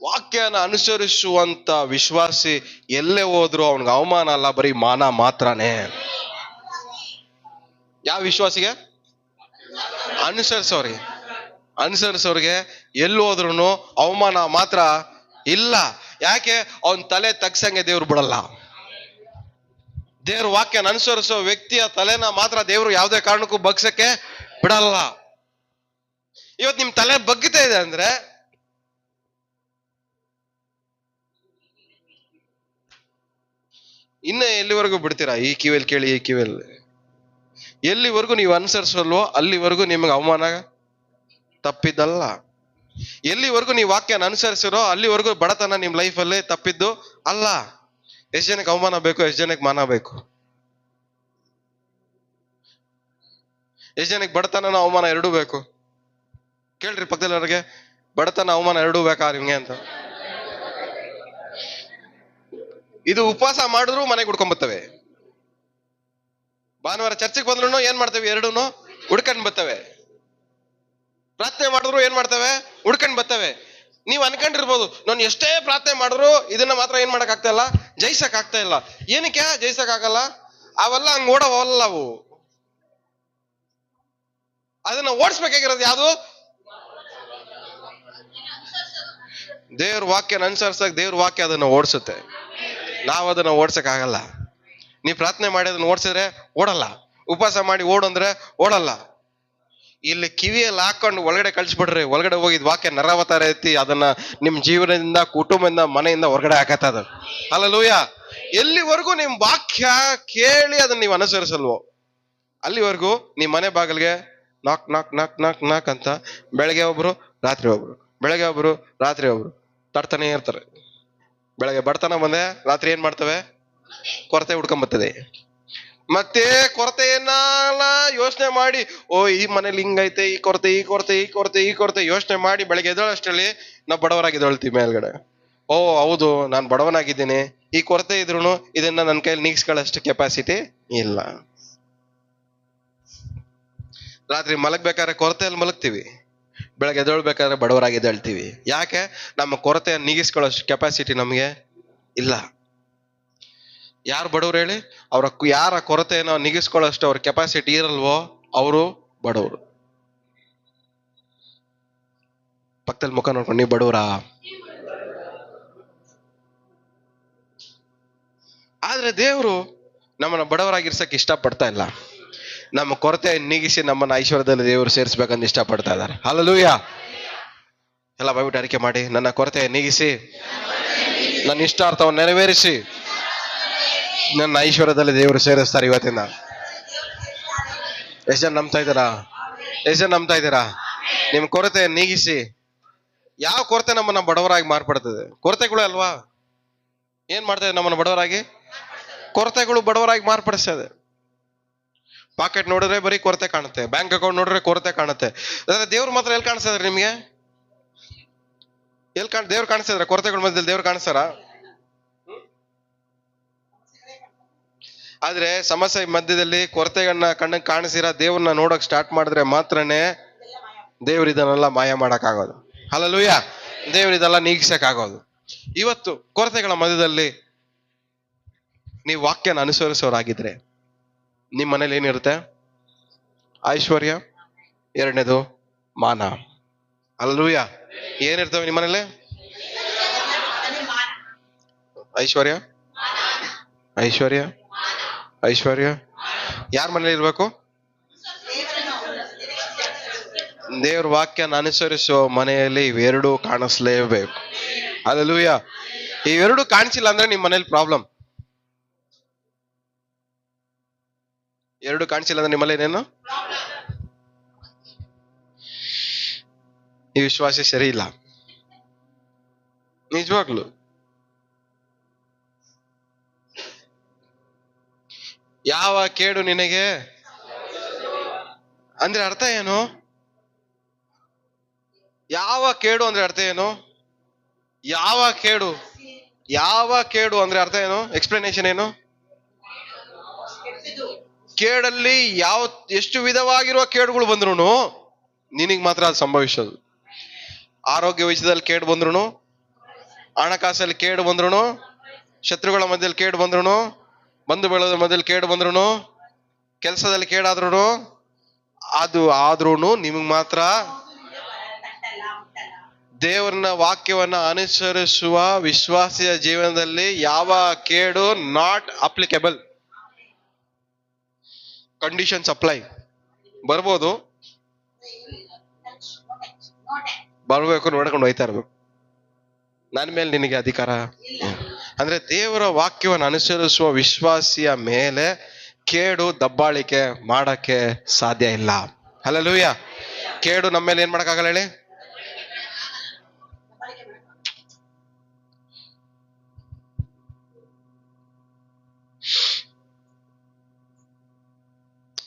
ವಾಕ್ಯನ ಅನುಸರಿಸುವಂತ ವಿಶ್ವಾಸಿ ಎಲ್ಲೇ ಹೋದ್ರು ಅವನಿಗೆ ಅವಮಾನ ಅಲ್ಲ, ಬರೀ ಮಾನ ಮಾತ್ರನೇ. ಯಾವ ವಿಶ್ವಾಸಿಗೆ? ಅನುಸರಿಸೋರಿಗೆ ಎಲ್ಲಿ ಹೋದ್ರು ಅವಮಾನ ಮಾತ್ರ ಇಲ್ಲ. ಯಾಕೆ? ಅವನ್ ತಲೆ ತಗ್ಸಂಗೆ ದೇವ್ರು ಬಿಡಲ್ಲ. ದೇವ್ರ ವಾಕ್ಯನ ಅನುಸರಿಸೋ ವ್ಯಕ್ತಿಯ ತಲೆನ ಮಾತ್ರ ದೇವ್ರು ಯಾವುದೇ ಕಾರಣಕ್ಕೂ ಬಗ್ಸಕ್ಕೆ ಬಿಡಲ್ಲ. ಇವತ್ತು ನಿಮ್ ತಲೆ ಬಗ್ಗಿತಾ ಇದೆ ಅಂದ್ರೆ ಇನ್ನ ಎಲ್ಲಿವರೆಗೂ ಬಿಡ್ತೀರಾ? ಈ ಕಿವಿಯಲ್ಲಿ ಕೇಳಿ ಈ ಕಿವಿಯಲ್ಲಿ. ಎಲ್ಲಿವರೆಗೂ ನೀವು ಅನುಸರಿಸಲ್ವೋ ಅಲ್ಲಿವರೆಗೂ ನಿಮ್ಗೆ ಅವಮಾನ ತಪ್ಪಿದ್ದಲ್ಲ. ಎಲ್ಲಿವರೆಗೂ ನೀವು ವಾಕ್ಯನ ಅನುಸರಿಸಿರೋ ಅಲ್ಲಿವರೆಗೂ ಬಡತನ ನಿಮ್ ಲೈಫಲ್ಲಿ ತಪ್ಪಿದ್ದು ಅಲ್ಲ. ಎಷ್ಟು ಜನಕ್ಕೆ ಅವಮಾನ ಬೇಕು? ಎಷ್ಟು ಜನಕ್ಕೆ ಮಾನ ಬೇಕು? ಎಷ್ಟು ಜನಕ್ಕೆ ಬಡತನ ಅವಮಾನ ಎರಡೂ ಬೇಕು? ಕೇಳ್ರಿ ಪಕ್ಕದಲ್ಲಿವ್ರಿಗೆ, ಬಡತನ ಅವಮಾನ ಎರಡೂ ಬೇಕಾ ನಿಮ್ಗೆ ಅಂತ. ಇದು ಉಪವಾಸ ಮಾಡಿದ್ರು ಮನೆಗೆ ಹುಡ್ಕೊಂಡ್ ಭಾನುವಾರ ಚರ್ಚಿಗೆ ಬಂದ್ರು ಏನ್ ಮಾಡ್ತೇವೆ? ಎರಡೂನು ಹುಡ್ಕೊಂಡ್ ಬರ್ತವೆ. ಪ್ರಾರ್ಥನೆ ಮಾಡಿದ್ರು ಏನ್ ಮಾಡ್ತವೆ? ಹುಡ್ಕೊಂಡ್ ಬರ್ತವೆ. ನೀವ್ ಅನ್ಕೊಂಡಿರ್ಬೋದು, ನಾನು ಎಷ್ಟೇ ಪ್ರಾರ್ಥನೆ ಮಾಡಿದ್ರು ಇದನ್ನ ಮಾತ್ರ ಏನ್ ಮಾಡಕ್ ಆಗ್ತಾ ಇಲ್ಲ, ಜಯಿಸಕ್ ಆಗ್ತಾ ಇಲ್ಲ. ಏನಕ್ಕೆ ಜಯಿಸಕ್ ಆಗಲ್ಲ? ಅವೆಲ್ಲ ಹಂಗ್ ಓಡವಲ್ಲ ಅವು. ಅದನ್ನ ಓಡಿಸ್ಬೇಕಾಗಿರೋದು ಯಾವುದು? ದೇವ್ರ ವಾಕ್ಯನ ಅನುಸರಿಸಕ್ ದೇವ್ರ ವಾಕ್ಯ ಅದನ್ನ ಓಡಿಸುತ್ತೆ. ನಾವ್ ಅದನ್ನ ಓಡ್ಸಕ್ ಆಗಲ್ಲ. ನೀವ್ ಪ್ರಾರ್ಥನೆ ಮಾಡಿ ಅದನ್ನ ಓಡಿಸಿದ್ರೆ ಓಡಲ್ಲ. ಉಪವಾಸ ಮಾಡಿ ಓಡು ಅಂದ್ರೆ ಓಡಲ್ಲ. ಇಲ್ಲಿ ಕಿವಿಯಲ್ಲಿ ಹಾಕೊಂಡು ಒಳಗಡೆ ಕಳ್ಸಿಬಿಡ್ರಿ, ಒಳಗಡೆ ಹೋಗಿದ್ ವಾಕ್ಯ ನರಾವತಾರ ಎತ್ತಿ ಅದನ್ನ ನಿಮ್ ಜೀವನದಿಂದ, ಕುಟುಂಬದಿಂದ, ಮನೆಯಿಂದ ಹೊರಗಡೆ ಹಾಕತ್ತದ. ಹಲ್ಲೆಲೂಯಾ. ಎಲ್ಲಿವರೆಗೂ ನಿಮ್ ವಾಕ್ಯ ಕೇಳಿ ಅದನ್ನ ನೀವು ಅನುಸರಿಸಲ್ವೋ ಅಲ್ಲಿವರೆಗೂ ನಿಮ್ ಮನೆ ಬಾಗಿಲಿಗೆ ನಾಕ್ ನಾಕ್ ನಾಕ್ ನಾಕ್ ನಾಕ್ ಅಂತ ಬೆಳಗ್ಗೆ ಒಬ್ರು ರಾತ್ರಿ ಒಬ್ರು, ಬೆಳಗ್ಗೆ ಒಬ್ರು ರಾತ್ರಿ ಒಬ್ರು ತಡ್ತಾನೆ ಇರ್ತಾರೆ. ಬೆಳಗ್ಗೆ ಬಡತನ ಬಂದೆ, ರಾತ್ರಿ ಏನ್ ಮಾಡ್ತವೆ? ಕೊರತೆ ಹುಡ್ಕೊಂಬರ್ತದೆ. ಮತ್ತೆ ಕೊರತೆಯನ್ನ ಯೋಚನೆ ಮಾಡಿ, ಓ ಈ ಮನೇಲಿ ಹಿಂಗೈತೆ, ಈ ಕೊರತೆ ಈ ಕೊರತೆ ಈ ಕೊರತೆ ಈ ಕೊರತೆ ಯೋಚನೆ ಮಾಡಿ ಬೆಳಗ್ಗೆ ಎದ್ದೇಳಷ್ಟರಲ್ಲಿ ನಾವು ಬಡವರಾಗಿದ್ದೇಳ್ತೀವಿ ಮೇಲ್ಗಡೆ. ಓ ಹೌದು, ನಾನು ಬಡವನಾಗಿದ್ದೀನಿ, ಈ ಕೊರತೆ ಇದ್ರು ಇದನ್ನ ನನ್ನ ಕೈಯಲ್ಲಿ ನೀಗಿಸ್ಕೊಳ್ಳೋಷ್ಟು ಕೆಪಾಸಿಟಿ ಇಲ್ಲ. ರಾತ್ರಿ ಮಲಗ್ಬೇಕಾದ್ರೆ ಕೊರತೆಯಲ್ಲಿ ಮಲಗ್ತೀವಿ, ಬೆಳಗ್ಗೆ ಎದ್ದೇಳ್ಬೇಕಾದ್ರೆ ಬಡವರಾಗಿ ಎದ್ದೇಳ್ತೀವಿ. ಯಾಕೆ? ನಮ್ಮ ಕೊರತೆಯನ್ನು ನೀಗಿಸ್ಕೊಳ್ಳೋಷ್ಟು ಕೆಪಾಸಿಟಿ ನಮಗೆ ಇಲ್ಲ. ಯಾರು ಬಡವ್ರು ಹೇಳಿ? ಯಾರ ಕೊರತೆಯನ್ನು ನೀಗಿಸ್ಕೊಳ್ಳೋಷ್ಟು ಅವ್ರ ಕೆಪಾಸಿಟಿ ಇರಲ್ವೋ ಅವರು ಬಡವರು. ಪಕ್ಕದಲ್ಲಿ ಮುಖ ನೋಡ್ಕೊಂಡು ನೀವು ಬಡವರಾ? ಆದ್ರೆ ದೇವರು ನಮ್ಮನ್ನ ಬಡವರಾಗಿರ್ಸಕ್ ಇಷ್ಟಪಡ್ತಾ ಇಲ್ಲ. ನಮ್ಮ ಕೊರತೆ ನೀಗಿಸಿ ನಮ್ಮನ್ನ ಐಶ್ವರ್ಯದಲ್ಲಿ ದೇವರು ಸೇರಿಸ್ಬೇಕಂತ ಇಷ್ಟಪಡ್ತಾ ಇದ್ದಾರೆ. ಹಲ್ಲೆಲೂಯಾ. ಎಲ್ಲ ಬಾಯ್ಬಿಟ್ಟು ಅರಿಕೆ ಮಾಡಿ, ನನ್ನ ಕೊರತೆ ನೀಗಿಸಿ, ನನ್ನ ಇಷ್ಟಾರ್ಥವನ್ನು ನೆರವೇರಿಸಿ ನನ್ನ ಐಶ್ವರ್ಯದಲ್ಲಿ ದೇವರು ಸೇರಿಸ್ತಾರೆ ಇವತ್ತಿಂದ. ಎಷ್ಟು ಜನ ನಂಬ್ತಾ ಇದ್ದೀರಾ? ಎಷ್ಟು ಜನ ನಂಬ್ತಾ ಇದ್ದೀರಾ? ನಿಮ್ ಕೊರತೆ ನೀಗಿಸಿ. ಯಾವ ಕೊರತೆ ನಮ್ಮನ್ನ ಬಡವರಾಗಿ ಮಾರ್ಪಡ್ತದೆ? ಕೊರತೆಗಳು ಅಲ್ವಾ ಏನ್ ಮಾಡ್ತದೆ ನಮ್ಮನ್ನ ಬಡವರಾಗಿ? ಕೊರತೆಗಳು ಬಡವರಾಗಿ ಮಾರ್ಪಡಿಸ್ತದೆ. ಪಾಕೆಟ್ ನೋಡಿದ್ರೆ ಬರೀ ಕೊರತೆ ಕಾಣುತ್ತೆ, ಬ್ಯಾಂಕ್ ಅಕೌಂಟ್ ನೋಡಿದ್ರೆ ಕೊರತೆ ಕಾಣುತ್ತೆ. ದೇವ್ರು ಮಾತ್ರ ಎಲ್ಲಿ ಕಾಣಿಸ್ತಾರೆ ನಿಮ್ಗೆ? ದೇವ್ರು ಕಾಣಿಸ್ತಿದ್ರೆ ಕೊರತೆಗಳ ಮಧ್ಯದಲ್ಲಿ ದೇವ್ರು ಕಾಣಿಸ್ತಾರ? ಆದ್ರೆ ಸಮಸ್ಯೆ ಮಧ್ಯದಲ್ಲಿ ಕೊರತೆಗಳನ್ನ ಕಣ್ಣಿಗೆ ಕಾಣಿಸಿರ ದೇವ್ರನ್ನ ನೋಡಕ್ ಸ್ಟಾರ್ಟ್ ಮಾಡಿದ್ರೆ ಮಾತ್ರನೇ ದೇವ್ರ ಇದನ್ನೆಲ್ಲ ಮಾಯ ಮಾಡಕ್ ಆಗೋದು. ಹಲ್ಲೆಲೂಯಾ. ದೇವ್ರ ಇದೆಲ್ಲ ನೀಗಿಸಕ್ ಆಗೋದು. ಇವತ್ತು ಕೊರತೆಗಳ ಮಧ್ಯದಲ್ಲಿ ನೀವು ವಾಕ್ಯನ ಅನುಸರಿಸೋರಾಗಿದ್ರೆ ನಿಮ್ಮ ಮನೇಲಿ ಏನಿರುತ್ತೆ? ಐಶ್ವರ್ಯ, ಎರಡನೇದು ಮಾನ. ಹಲ್ಲೆಲೂಯಾ. ಏನಿರ್ತವೆ ನಿಮ್ಮ ಮನೇಲಿ? ಐಶ್ವರ್ಯ, ಐಶ್ವರ್ಯ, ಐಶ್ವರ್ಯ. ಯಾರ ಮನೇಲಿ ಇರ್ಬೇಕು? ದೇವ್ರ ವಾಕ್ಯನ ಅನುಸರಿಸೋ ಮನೆಯಲ್ಲಿ ಇವೆರಡೂ ಕಾಣಿಸ್ಲೇಬೇಕು. ಹಲ್ಲೆಲೂಯಾ. ಇವೆರಡು ಕಾಣಿಸಿಲ್ಲ ಅಂದ್ರೆ ನಿಮ್ಮ ಮನೇಲಿ ಪ್ರಾಬ್ಲಮ್. ಎರಡು ಕಾಣಿಸಿಲ್ಲ ಅಂದ್ರೆ ನಿಮ್ಮಲ್ಲಿ ಏನೇನು? ಈ ವಿಶ್ವಾಸ ಸರಿ ಇಲ್ಲ, ನಿಜವಾಗ್ಲು. ಯಾವ ಕೇಡು ನಿನಗೆ ಅಂದ್ರೆ ಅರ್ಥ ಏನು? ಯಾವ ಕೇಡು ಅಂದ್ರೆ ಅರ್ಥ ಏನು? ಯಾವ ಕೇಡು, ಯಾವ ಕೇಡು ಅಂದ್ರೆ ಅರ್ಥ ಏನು? ಎಕ್ಸ್ಪ್ಲನೇಷನ್ ಏನು? ಕೇಡಲ್ಲಿ ಎಷ್ಟು ವಿಧವಾಗಿರುವ ಕೇಡುಗಳು ಬಂದ್ರು ನಿನಗ್ ಮಾತ್ರ ಅದು ಸಂಭವಿಸೋದು. ಆರೋಗ್ಯ ವಿಷಯದಲ್ಲಿ ಕೇಡು ಬಂದ್ರು, ಹಣಕಾಸಲ್ಲಿ ಕೇಡು ಬಂದ್ರು, ಶತ್ರುಗಳ ಮಧ್ಯದಲ್ಲಿ ಕೇಡು ಬಂದ್ರು, ಬಂಧು ಬಳಗದ ಮಧ್ಯದಲ್ಲಿ ಕೇಡು ಬಂದ್ರು, ಕೆಲಸದಲ್ಲಿ ಕೇಡಾದ್ರು, ಅದು ಆದ್ರೂನು ನಿಮಗ್ ಮಾತ್ರ ದೇವರನ್ನ ವಾಕ್ಯವನ್ನ ಅನುಸರಿಸುವ ವಿಶ್ವಾಸಿಯ ಜೀವನದಲ್ಲಿ ಯಾವ ಕೇಡು ನಾಟ್ ಅಪ್ಲಿಕೇಬಲ್. Conditions apply. ಬರ್ಬೋದು, ಬರ್ಬೇಕು, ನೋಡ್ಕೊಂಡು ಹೋಯ್ತಾ ಇರ್ಬೇಕು. ನನ್ನ ಮೇಲೆ ನಿನಗೆ ಅಧಿಕಾರ ಅಂದ್ರೆ ದೇವರ ವಾಕ್ಯವನ್ನು ಅನುಸರಿಸುವ ವಿಶ್ವಾಸಿಯ ಮೇಲೆ ಕೇಡು ದಬ್ಬಾಳಿಕೆ ಮಾಡಕ್ಕೆ ಸಾಧ್ಯ ಇಲ್ಲ. ಹಲ್ಲೆಲೂಯಾ. ಕೇಡು ನಮ್ಮ ಮೇಲೆ ಏನ್ ಮಾಡಕ್ಕಾಗಲ್ಲ ಹೇಳಿ?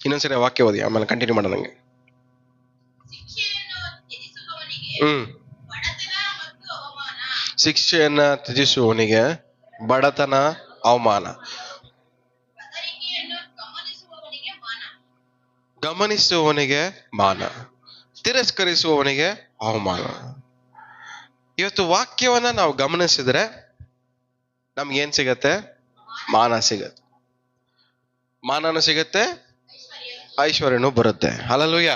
ಇನ್ನೊಂದ್ಸರಿ ವಾಕ್ಯ ಓದಿ, ಆಮೇಲೆ ಕಂಟಿನ್ಯೂ ಮಾಡೋಣ. ನಂಗೆ ಶಿಕ್ಷೆಯನ್ನ ತ್ಯಜಿಸುವವನಿಗೆ ಬಡತನ, ಅವಮಾನ. ಗಮನಿಸುವವನಿಗೆ ಮಾನ, ತಿರಸ್ಕರಿಸುವವನಿಗೆ ಅವಮಾನ. ಇವತ್ತು ವಾಕ್ಯವನ್ನ ನಾವು ಗಮನಿಸಿದ್ರೆ ನಮ್ಗೇನ್ ಸಿಗತ್ತೆ? ಮಾನ ಸಿಗತ್ತೆ, ಮಾನನೂ ಸಿಗತ್ತೆ, ಐಶ್ವರ್ಯನೂ ಬರುತ್ತೆ. ಹಲ್ಲೆಲೂಯ.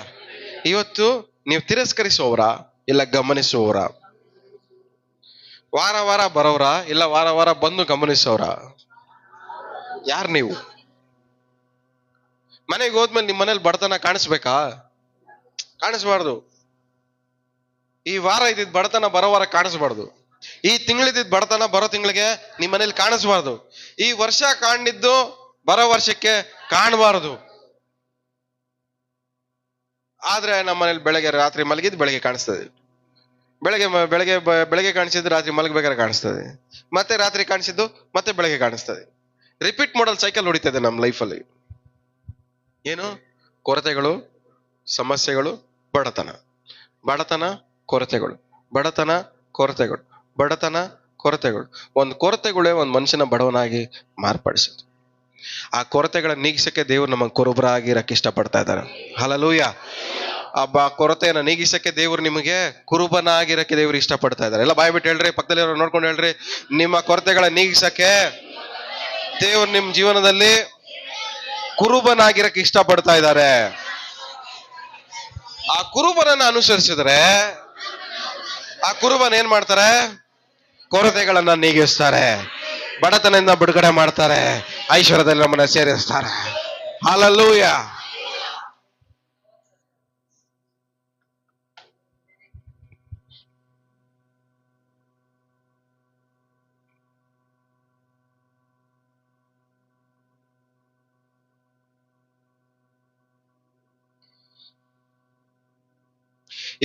ಇವತ್ತು ನೀವು ತಿರಸ್ಕರಿಸುವವರ ಇಲ್ಲ ಗಮನಿಸುವವರ? ವಾರ ವಾರ ಬರೋರ ಇಲ್ಲ ವಾರ ವಾರ ಬಂದು ಗಮನಿಸೋರ? ಯಾರು ನೀವು? ಮನೆಗೆ ಹೋದ್ಮೇಲೆ ನಿಮ್ಮ ಮನೇಲಿ ಬಡತನ ಕಾಣಿಸ್ಬೇಕಾ? ಕಾಣಿಸ್ಬಾರ್ದು. ಈ ವಾರ ಇದ್ದಿದ್ ಬಡತನ ಬರೋ ವಾರ ಕಾಣಿಸ್ಬಾರ್ದು. ಈ ತಿಂಗಳಿದ್ದಿದ್ ಬಡತನ ಬರೋ ತಿಂಗಳಿಗೆ ನಿಮ್ಮ ಮನೇಲಿ ಕಾಣಿಸ್ಬಾರ್ದು. ಈ ವರ್ಷ ಕಾಣಿದ್ದು ಬರೋ ವರ್ಷಕ್ಕೆ ಕಾಣಬಾರದು. ಆದ್ರೆ ನಮ್ಮ ಮನೇಲಿ ಬೆಳಗ್ಗೆ ರಾತ್ರಿ ಮಲಗಿದ್ ಬೆಳಗ್ಗೆ ಕಾಣಿಸ್ತದೆ, ಬೆಳಗ್ಗೆ ಕಾಣಿಸಿದ್ದು ರಾತ್ರಿ ಮಲಗಬೇಕಾದ್ರೆ ಕಾಣಿಸ್ತದೆ, ಮತ್ತೆ ರಾತ್ರಿ ಕಾಣಿಸಿದ್ದು ಮತ್ತೆ ಬೆಳಗ್ಗೆ ಕಾಣಿಸ್ತದೆ. ರಿಪೀಟ್ ಮಾಡಲ್ ಸೈಕಲ್ ಹೊಡಿತದೆ ನಮ್ಮ ಲೈಫಲ್ಲಿ. ಏನು? ಕೊರತೆಗಳು, ಸಮಸ್ಯೆಗಳು, ಬಡತನ, ಬಡತನ, ಕೊರತೆಗಳು, ಬಡತನ, ಕೊರತೆಗಳು, ಬಡತನ, ಕೊರತೆಗಳು. ಒಂದು ಕೊರತೆಗಳೇ ಒಂದು ಮನುಷ್ಯನ ಬಡವನಾಗಿ ಮಾರ್ಪಡಿಸುತ್ತೆ. ಆ ಕೊರತೆಗಳನ್ನ ನೀಗಿಸಕ್ಕೆ ದೇವ್ರು ನಮಗೆ ಕುರುಬರಾಗಿರಕ್ಕೆ ಇಷ್ಟಪಡ್ತಾ ಇದ್ದಾರೆ. ಹಲ್ಲೆಲೂಯ. ಆ ಕೊರತೆಯನ್ನ ನೀಗಿಸಕ್ಕೆ ದೇವ್ರು ನಿಮಗೆ ಕುರುಬನಾಗಿರಕ್ಕೆ ದೇವ್ರು ಇಷ್ಟಪಡ್ತಾ ಇದ್ದಾರೆ. ಎಲ್ಲ ಬಾಯ್ ಬಿಟ್ಟು ಹೇಳ್ರಿ, ಪಕ್ಕದಲ್ಲಿ ನೋಡ್ಕೊಂಡು ಹೇಳ್ರಿ, ನಿಮ್ಮ ಕೊರತೆಗಳ ನೀಗಿಸಕ್ಕೆ ದೇವ್ರು ನಿಮ್ ಜೀವನದಲ್ಲಿ ಕುರುಬನಾಗಿರಕ್ಕೆ ಇಷ್ಟಪಡ್ತಾ ಇದ್ದಾರೆ. ಆ ಕುರುಬನನ್ನ ಅನುಸರಿಸಿದ್ರೆ ಆ ಕುರುಬನ್ ಏನ್ ಮಾಡ್ತಾರೆ? ಕೊರತೆಗಳನ್ನ ನೀಗಿಸ್ತಾರೆ, ಬಡತನದಿಂದ ಬಿಡುಗಡೆ ಮಾಡ್ತಾರೆ, ಐಶ್ವರ್ಯದಲ್ಲಿ ನಮ್ಮನ್ನ ಸೇರಿಸ್ತಾರೆ. ಹಲ್ಲೆಲೂಯ.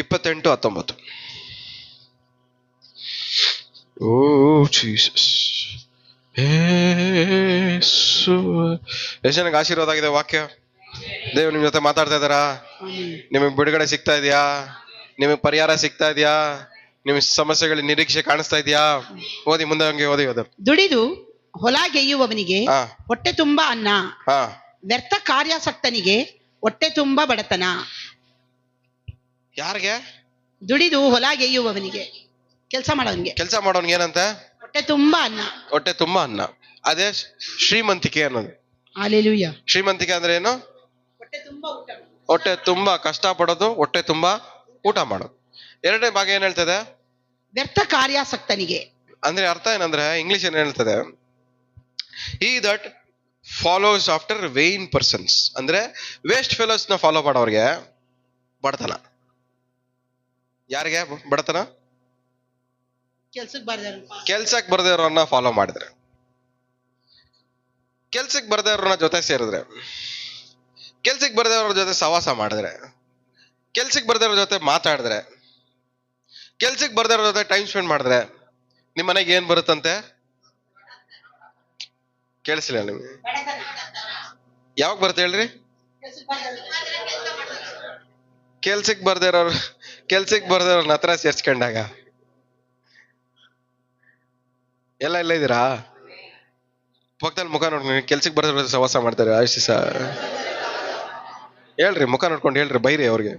ಇಪ್ಪತ್ತೆಂಟು 19. ಓ ಜೀಸಸ್. ಎಷ್ಟು ಜನಕ್ಕೆ ಆಶೀರ್ವಾದ ಆಗಿದೆ ವಾಕ್ಯ? ದೇವ್ರು ನಿಮ್ ಜೊತೆ ಮಾತಾಡ್ತಾ ಇದ್ದಾರಾ? ನಿಮಗೆ ಬಿಡುಗಡೆ ಸಿಗ್ತಾ ಇದೆಯಾ? ನಿಮಗೆ ಪರಿಹಾರ ಸಿಗ್ತಾ ಇದೆಯಾ? ನಿಮ್ ಸಮಸ್ಯೆಗಳಿಗೆ ನಿರೀಕ್ಷೆ ಕಾಣಿಸ್ತಾ ಇದೆಯಾ? ಓದಿ ಮುಂದೆ, ಹಂಗೆ ಓದಿ. ದುಡಿದು ಹೊಲ ಗೆಯ್ಯುವವನಿಗೆ ಹೊಟ್ಟೆ ತುಂಬಾ ಅನ್ನ, ವ್ಯರ್ಥ ಕಾರ್ಯಾಸಕ್ತನಿಗೆ ಹೊಟ್ಟೆ ತುಂಬಾ ಬಡತನ. ಯಾರಿಗೆ? ದುಡಿದು ಹೊಲ ಗೆಯ್ಯುವವನಿಗೆ, ಕೆಲಸ ಮಾಡೋನ್ಗೆ ಏನಂತೆ? ಹೊಟ್ಟೆ ತುಂಬಾ ಅನ್ನ. ಹೊಟ್ಟೆ ತುಂಬಾ ಅನ್ನ. ಅದೇ ಶ್ರೀಮಂತಿಕೆ ಅನ್ನೋದು. ಹಲ್ಲೆಲೂಯ. ಶ್ರೀಮಂತಿಕೆ ಅಂದ್ರೆ ಏನು? ಹೊಟ್ಟೆ ತುಂಬಾ ಊಟ, ಹೊಟ್ಟೆ ತುಂಬಾ ಕಷ್ಟ ಪಡೋದು, ಹೊಟ್ಟೆ ತುಂಬಾ ಊಟ ಮಾಡೋದು. ಎರಡನೇ ಭಾಗ ಏನ್ ಹೇಳ್ತದೆ? ವ್ಯರ್ಥ ಕಾರ್ಯಾಸಕ್ತನಿಗೆ. ಅಂದ್ರೆ ಅರ್ಥ ಏನಂದ್ರೆ, ಇಂಗ್ಲಿಷ್ ಏನ್ ಹೇಳ್ತದೆ? he that follows after vain persons. ಅಂದ್ರೆ ವೇಸ್ಟ್ ಫೆಲೋಸ್ ನ ಫಾಲೋ ಮಾಡೋರಿಗೆ ಬಡತನ. ಯಾರಿಗೆ ಬಡತನ? ಕೆಲ್ಸಕ್ಕೆ ಬರ್ದೇವ್ರನ್ನ ಫಾಲೋ ಮಾಡಿದ್ರೆ, ಕೆಲ್ಸಕ್ಕೆ ಬರ್ದೇವ್ರನ್ನ ಜೊತೆ ಸೇರಿದ್ರೆ, ಕೆಲ್ಸಕ್ಕೆ ಬರ್ದೇವ್ರ ಜೊತೆ ಸವಾಸ ಮಾಡಿದ್ರೆ, ಕೆಲ್ಸಕ್ಕೆ ಬರ್ದೇವ್ರ ಜೊತೆ ಮಾತಾಡಿದ್ರೆ, ಕೆಲ್ಸಕ್ಕೆ ಬರ್ದೇವ್ರ ಜೊತೆ ಟೈಮ್ ಸ್ಪೆಂಡ್ ಮಾಡಿದ್ರೆ ನಿಮ್ ಮನೆಗೆ ಏನ್ ಬರುತ್ತಂತೆ? ಕೇಳಿಸಿಲ್ಲ ನಿಮ್ಗೆ? ಯಾವಾಗ ಬರುತ್ತೆ ಹೇಳ್ರಿ? ಕೆಲ್ಸಕ್ಕೆ ಬರ್ದೇವ್ರನ್ನ ಹತ್ರ ಸೇರ್ಸ್ಕೊಂಡಾಗ. ಎಲ್ಲ ಇದ್ದೀರಾ? ಪಕ್ಕದಲ್ಲಿ ಮುಖ ನೋಡ್ಕೊಂಡು ಕೆಲ್ಸಕ್ಕೆ ಬರ್ದೇವ್ರ ಸವಾಸ ಮಾಡ್ತಾರೆ ಆಶಿಸ ಹೇಳ್ರಿ, ಮುಖ ನೋಡ್ಕೊಂಡು ಹೇಳ್ರಿ, ಬೈರಿ ಅವ್ರಿಗೆ.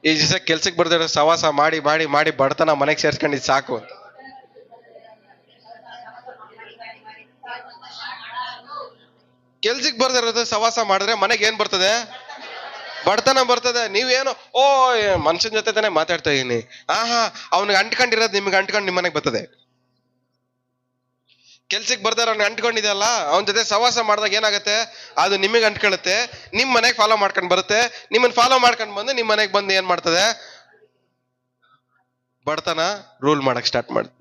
ಈ ದಿವಸ ಕೆಲ್ಸಕ್ಕೆ ಬರ್ದೇವ್ರ ಸವಾಸ ಮಾಡಿ ಮಾಡಿ ಮಾಡಿ ಬಡತನ ಮನೆಗೆ ಸೇರ್ಸ್ಕೊಂಡಿದ್ ಸಾಕು ಅಂತ. ಕೆಲ್ಸಕ್ಕೆ ಬರ್ದಿರೋದು ಸವಾಸ ಮಾಡಿದ್ರೆ ಮನೆಗೆ ಏನ್ ಬರ್ತದೆ? ಬಡತನ ಬರ್ತದೆ. ನೀವೇನು ಮನುಷ್ಯನ ಜೊತೆ ತಾನೇ ಮಾತಾಡ್ತಾ ಇದೀನಿ, ಅವ್ನಿಗೆ ಅಂಟ್ಕೊಂಡಿರೋದು ನಿಮ್ಗೆ ಅಂಟ್ಕೊಂಡು ನಿಮ್ಮ ಮನೆಗೆ ಬರ್ತದೆ. ಕೆಲ್ಸಕ್ಕೆ ಬರ್ದಾರ ಅವ್ನಿಗೆ ಅಂಟ್ಕೊಂಡಿದೆಯಲ್ಲ, ಅವನ ಜೊತೆ ಸವಾಸ ಮಾಡಿದಾಗ ಏನಾಗುತ್ತೆ? ಅದು ನಿಮಗೆ ಅಂಟ್ಕೊಳ್ಳುತ್ತೆ, ನಿಮ್ ಮನೆಗೆ ಫಾಲೋ ಮಾಡ್ಕೊಂಡು ಬರುತ್ತೆ. ನಿಮ್ಮನ್ನ ಫಾಲೋ ಮಾಡ್ಕೊಂಡು ಬಂದು ನಿಮ್ ಮನೆಗೆ ಬಂದು ಏನ್ ಮಾಡ್ತದೆ? ಬಡತನ ರೂಲ್ ಮಾಡಕ್ ಸ್ಟಾರ್ಟ್ ಮಾಡ್ತದೆ.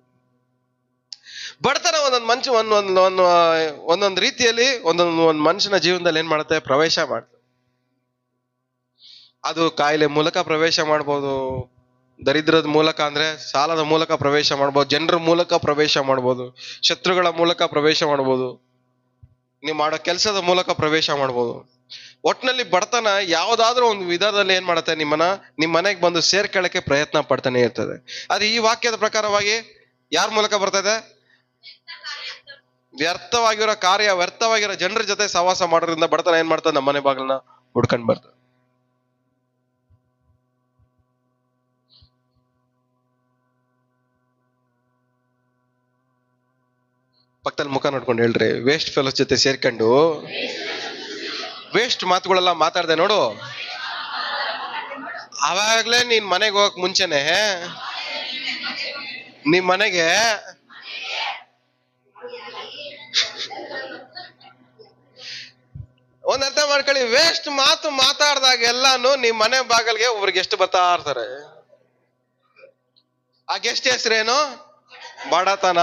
ಬಡತನ ಒಂದೊಂದು ರೀತಿಯಲ್ಲಿ ಒಂದೊಂದು ಮನುಷ್ಯನ ಜೀವನದಲ್ಲಿ ಏನ್ ಮಾಡುತ್ತೆ? ಪ್ರವೇಶ ಮಾಡ್ತದೆ. ಅದು ಕಾಯಿಲೆ ಮೂಲಕ ಪ್ರವೇಶ ಮಾಡ್ಬೋದು, ದರಿದ್ರದ ಮೂಲಕ ಅಂದ್ರೆ ಸಾಲದ ಮೂಲಕ ಪ್ರವೇಶ ಮಾಡ್ಬೋದು, ಜನರ ಮೂಲಕ ಪ್ರವೇಶ ಮಾಡ್ಬೋದು, ಶತ್ರುಗಳ ಮೂಲಕ ಪ್ರವೇಶ ಮಾಡ್ಬೋದು, ನೀವು ಮಾಡೋ ಕೆಲಸದ ಮೂಲಕ ಪ್ರವೇಶ ಮಾಡ್ಬೋದು. ಒಟ್ಟಿನಲ್ಲಿ ಬಡತನ ಯಾವ್ದಾದ್ರೂ ಒಂದು ವಿಧದಲ್ಲಿ ಏನ್ ಮಾಡುತ್ತೆ? ನಿಮ್ಮ ಮನೆಗೆ ಬಂದು ಸೇರ್ಕೊಳ್ಳಕ್ಕೆ ಪ್ರಯತ್ನ ಪಡ್ತಾನೆ ಇರ್ತದೆ. ಆದ್ರೆ ಈ ವಾಕ್ಯದ ಪ್ರಕಾರವಾಗಿ ಯಾರ ಮೂಲಕ ಬರ್ತದೆ? ವ್ಯರ್ಥವಾಗಿರೋ ಕಾರ್ಯ, ವ್ಯರ್ಥವಾಗಿರೋ ಜನರ ಜೊತೆ ಸಹವಾಸ ಮಾಡೋದ್ರಿಂದ ಬಡತನ ಏನ್ ಮಾಡ್ತದೆ, ನಮ್ಮ ಮನೆ ಬಾಗಿಲನ್ನ ಹುಡ್ಕೊಂಡ್ ಬರ್ತದೆ. ಪಕ್ಕದಲ್ಲಿ ಮುಖ ನೋಡ್ಕೊಂಡು ಹೇಳ್ರಿ, ವೇಸ್ಟ್ ಫೆಲೋಸ್ ಜೊತೆ ಸೇರ್ಕೊಂಡು ವೇಸ್ಟ್ ಮಾತುಗಳೆಲ್ಲ ಮಾತಾಡ್ದೆ ನೋಡು, ಅವಾಗ್ಲೇ ನೀನ್ ಮನೆಗೆ ಹೋಗಕ್ ಮುಂಚೆನೆ ನಿಮ್ ಮನೆಗೆ ಒಂದ್ ಅರ್ಥ ಮಾಡ್ಕೊಳ್ಳಿ, ವೇಸ್ಟ್ ಮಾತು ಮಾತಾಡ್ದಾಗ ಎಲ್ಲಾನು ನಿಮ್ ಮನೆ ಬಾಗಲ್ಗೆ ಒಬ್ರಿಗೆ ಎಷ್ಟು ಬರ್ತಾ ಇರ್ತಾರೆ. ಆ ಗೆಸ್ಟ್ ಹೆಸರೇನು? ಬಡತನ.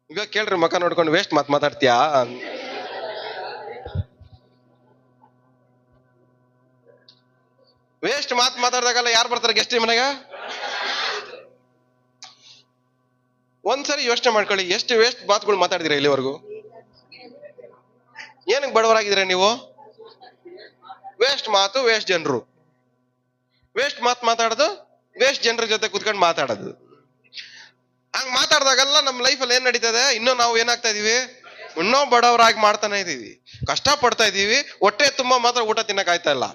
ಈಗ ಕೇಳ್ರಿ, ಮಕ್ಕ ನೋಡ್ಕೊಂಡು ವೇಸ್ಟ್ ಮಾತು ಮಾತಾಡ್ತೀಯಾ? ವೇಸ್ಟ್ ಮಾತು ಮಾತಾಡ್ದಾಗಲ್ಲ ಯಾರು ಬರ್ತಾರೆ ಗೆಸ್ಟ್ ಮನೆಗ? ಒಂದ್ಸರಿ ಯೋಚನೆ ಮಾಡ್ಕೊಳ್ಳಿ, ಎಷ್ಟು ವೇಸ್ಟ್ ಮಾತುಗಳು ಮಾತಾಡಿದಿರ ಇಲ್ಲಿವರೆಗೂ? ಏನಕ್ಕೆ ಬಡವರಾಗಿದ್ದೀರಾ ನೀವು? ವೇಸ್ಟ್ ಮಾತು, ವೇಸ್ಟ್ ಜನರು. ವೇಸ್ಟ್ ಮಾತು ಮಾತಾಡೋದು, ವೇಸ್ಟ್ ಜನರ ಜೊತೆ ಕುತ್ಕೊಂಡು ಮಾತಾಡೋದು. ಹಂಗ್ ಮಾತಾಡ್ದಾಗೆಲ್ಲ ನಮ್ಮ ಲೈಫಲ್ಲಿ ಏನ್ ನಡೀತದೆ? ಇನ್ನೂ ನಾವು ಏನಾಗ್ತಾ ಇದೀವಿ? ಇನ್ನೂ ಬಡವರಾಗಿ ಮಾಡ್ತಾನೆ ಇದೀವಿ, ಕಷ್ಟ ಪಡ್ತಾ ಇದೀವಿ. ಹೊಟ್ಟೆ ತುಂಬಾ ಮಾತ್ರ ಊಟ ತಿನ್ನಕ್ ಆಯ್ತಾ ಇಲ್ಲ.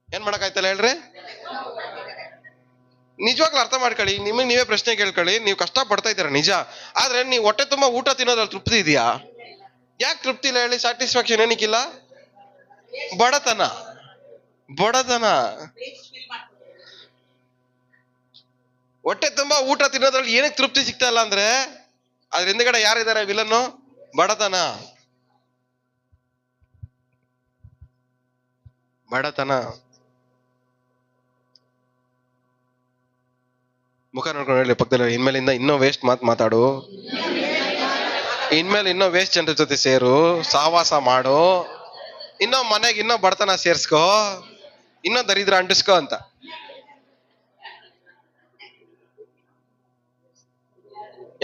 ಏನ್ ಮಾಡಕ್ ಆಯ್ತಲ್ಲ ಹೇಳ್ರಿ? ನಿಜವಾಗ್ಲೂ ಅರ್ಥ ಮಾಡ್ಕೊಳ್ಳಿ, ನಿಮಗೆ ನೀವೇ ಪ್ರಶ್ನೆ ಕೇಳ್ಕೊಳ್ಳಿ. ನೀವು ಕಷ್ಟ ಪಡ್ತಾ ಇದ್ದೀರಾ ನಿಜ, ಆದ್ರೆ ನೀವು ಹೊಟ್ಟೆ ತುಂಬಾ ಊಟ ತಿನ್ನೋದ್ರಲ್ಲಿ ತೃಪ್ತಿ ಇದೆಯಾ? ಯಾಕೆ ತೃಪ್ತಿ ಇಲ್ಲ ಹೇಳಿ? ಸ್ಯಾಟಿಸ್ಫ್ಯಾಕ್ಷನ್ ಏನಕ್ಕಿಲ್ಲ? ಬಡತನ. ಬಡತನ. ಹೊಟ್ಟೆ ತುಂಬಾ ಊಟ ತಿನ್ನೋದ್ರಲ್ಲಿ ಏನಕ್ಕೆ ತೃಪ್ತಿ ಸಿಗ್ತಾ ಇಲ್ಲ ಅಂದ್ರೆ ಅದ್ರ ಹಿಂದ್ಗಡೆ ಯಾರಿದ್ದಾರೆ ವಿಲನ್ನು? ಬಡತನ. ಬಡತನ. ಮುಖ ನೋಡ್ಕೊಂಡು ಹೇಳಿ ಪಕ್ಕದಲ್ಲಿ, ಇನ್ಮೇಲಿಂದ ಇನ್ನೂ ವೇಸ್ಟ್ ಮಾತಾಡು, ಇನ್ಮೇಲೆ ಇನ್ನೂ ವೇಸ್ಟ್ ಜನರ ಜೊತೆ ಸೇರು, ಸಹವಾಸ ಮಾಡು, ಇನ್ನೂ ಮನೆಗೆ ಇನ್ನೂ ಬಡತನ ಸೇರ್ಸ್ಕೋ, ಇನ್ನೂ ದರಿದ್ರ ಅಂಟಿಸ್ಕೋ ಅಂತ.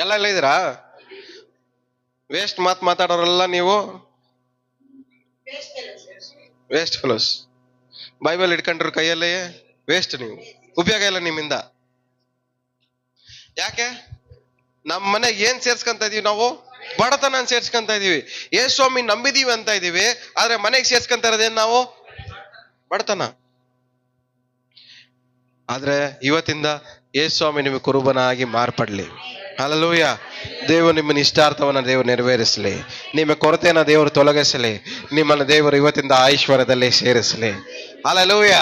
ಎಲ್ಲ ಇದ್ದೀರಾ? ವೇಸ್ಟ್ ಮಾತಾಡೋರೆಲ್ಲ ನೀವು ವೇಸ್ಟ್ ಫೆಲೋಸ್. ಬೈಬಲ್ ಇಟ್ಕೊಂಡ್ರು ಕೈಯಲ್ಲೇ ವೇಸ್ಟ್. ನೀವು ಉಪಯೋಗ ಇಲ್ಲ ನಿಮ್ಮಿಂದ. ಯಾಕೆ? ನಮ್ಮ ಮನೆಗೆ ಏನ್ ಸೇರ್ಸ್ಕೊಂತ ಇದೀವಿ ನಾವು? ಬಡತನ ಸೇರ್ಸ್ಕೊಂತ ಇದೀವಿ. ಯೇಸು ಸ್ವಾಮಿ ನಂಬಿದೀವಿ ಅಂತ ಇದೀವಿ, ಆದ್ರೆ ಮನೆಗೆ ಸೇರ್ಸ್ಕೊಂತ ಇರೋದೇನ್ ನಾವು? ಬಡತನ. ಆದ್ರೆ ಇವತ್ತಿಂದ ಯೇಸು ಸ್ವಾಮಿ ನಿಮಗೆ ಕುರುಬನಾಗಿ ಮಾರ್ಪಡ್ಲಿ. ಹಲ್ಲೆಲೂಯ. ದೇವರು ನಿಮ್ಮನ್ನ ಇಷ್ಟಾರ್ಥವನ್ನ ದೇವರು ನೆರವೇರಿಸಲಿ, ನಿಮ್ಮ ಕೊರತೆಯನ್ನ ದೇವರು ತೊಲಗಿಸಲಿ, ನಿಮ್ಮನ್ನ ದೇವರು ಇವತ್ತಿಂದ ಐಶ್ವರ್ಯದಲ್ಲಿ ಸೇರಿಸಲಿ. ಹಲ್ಲೆಲೂಯ.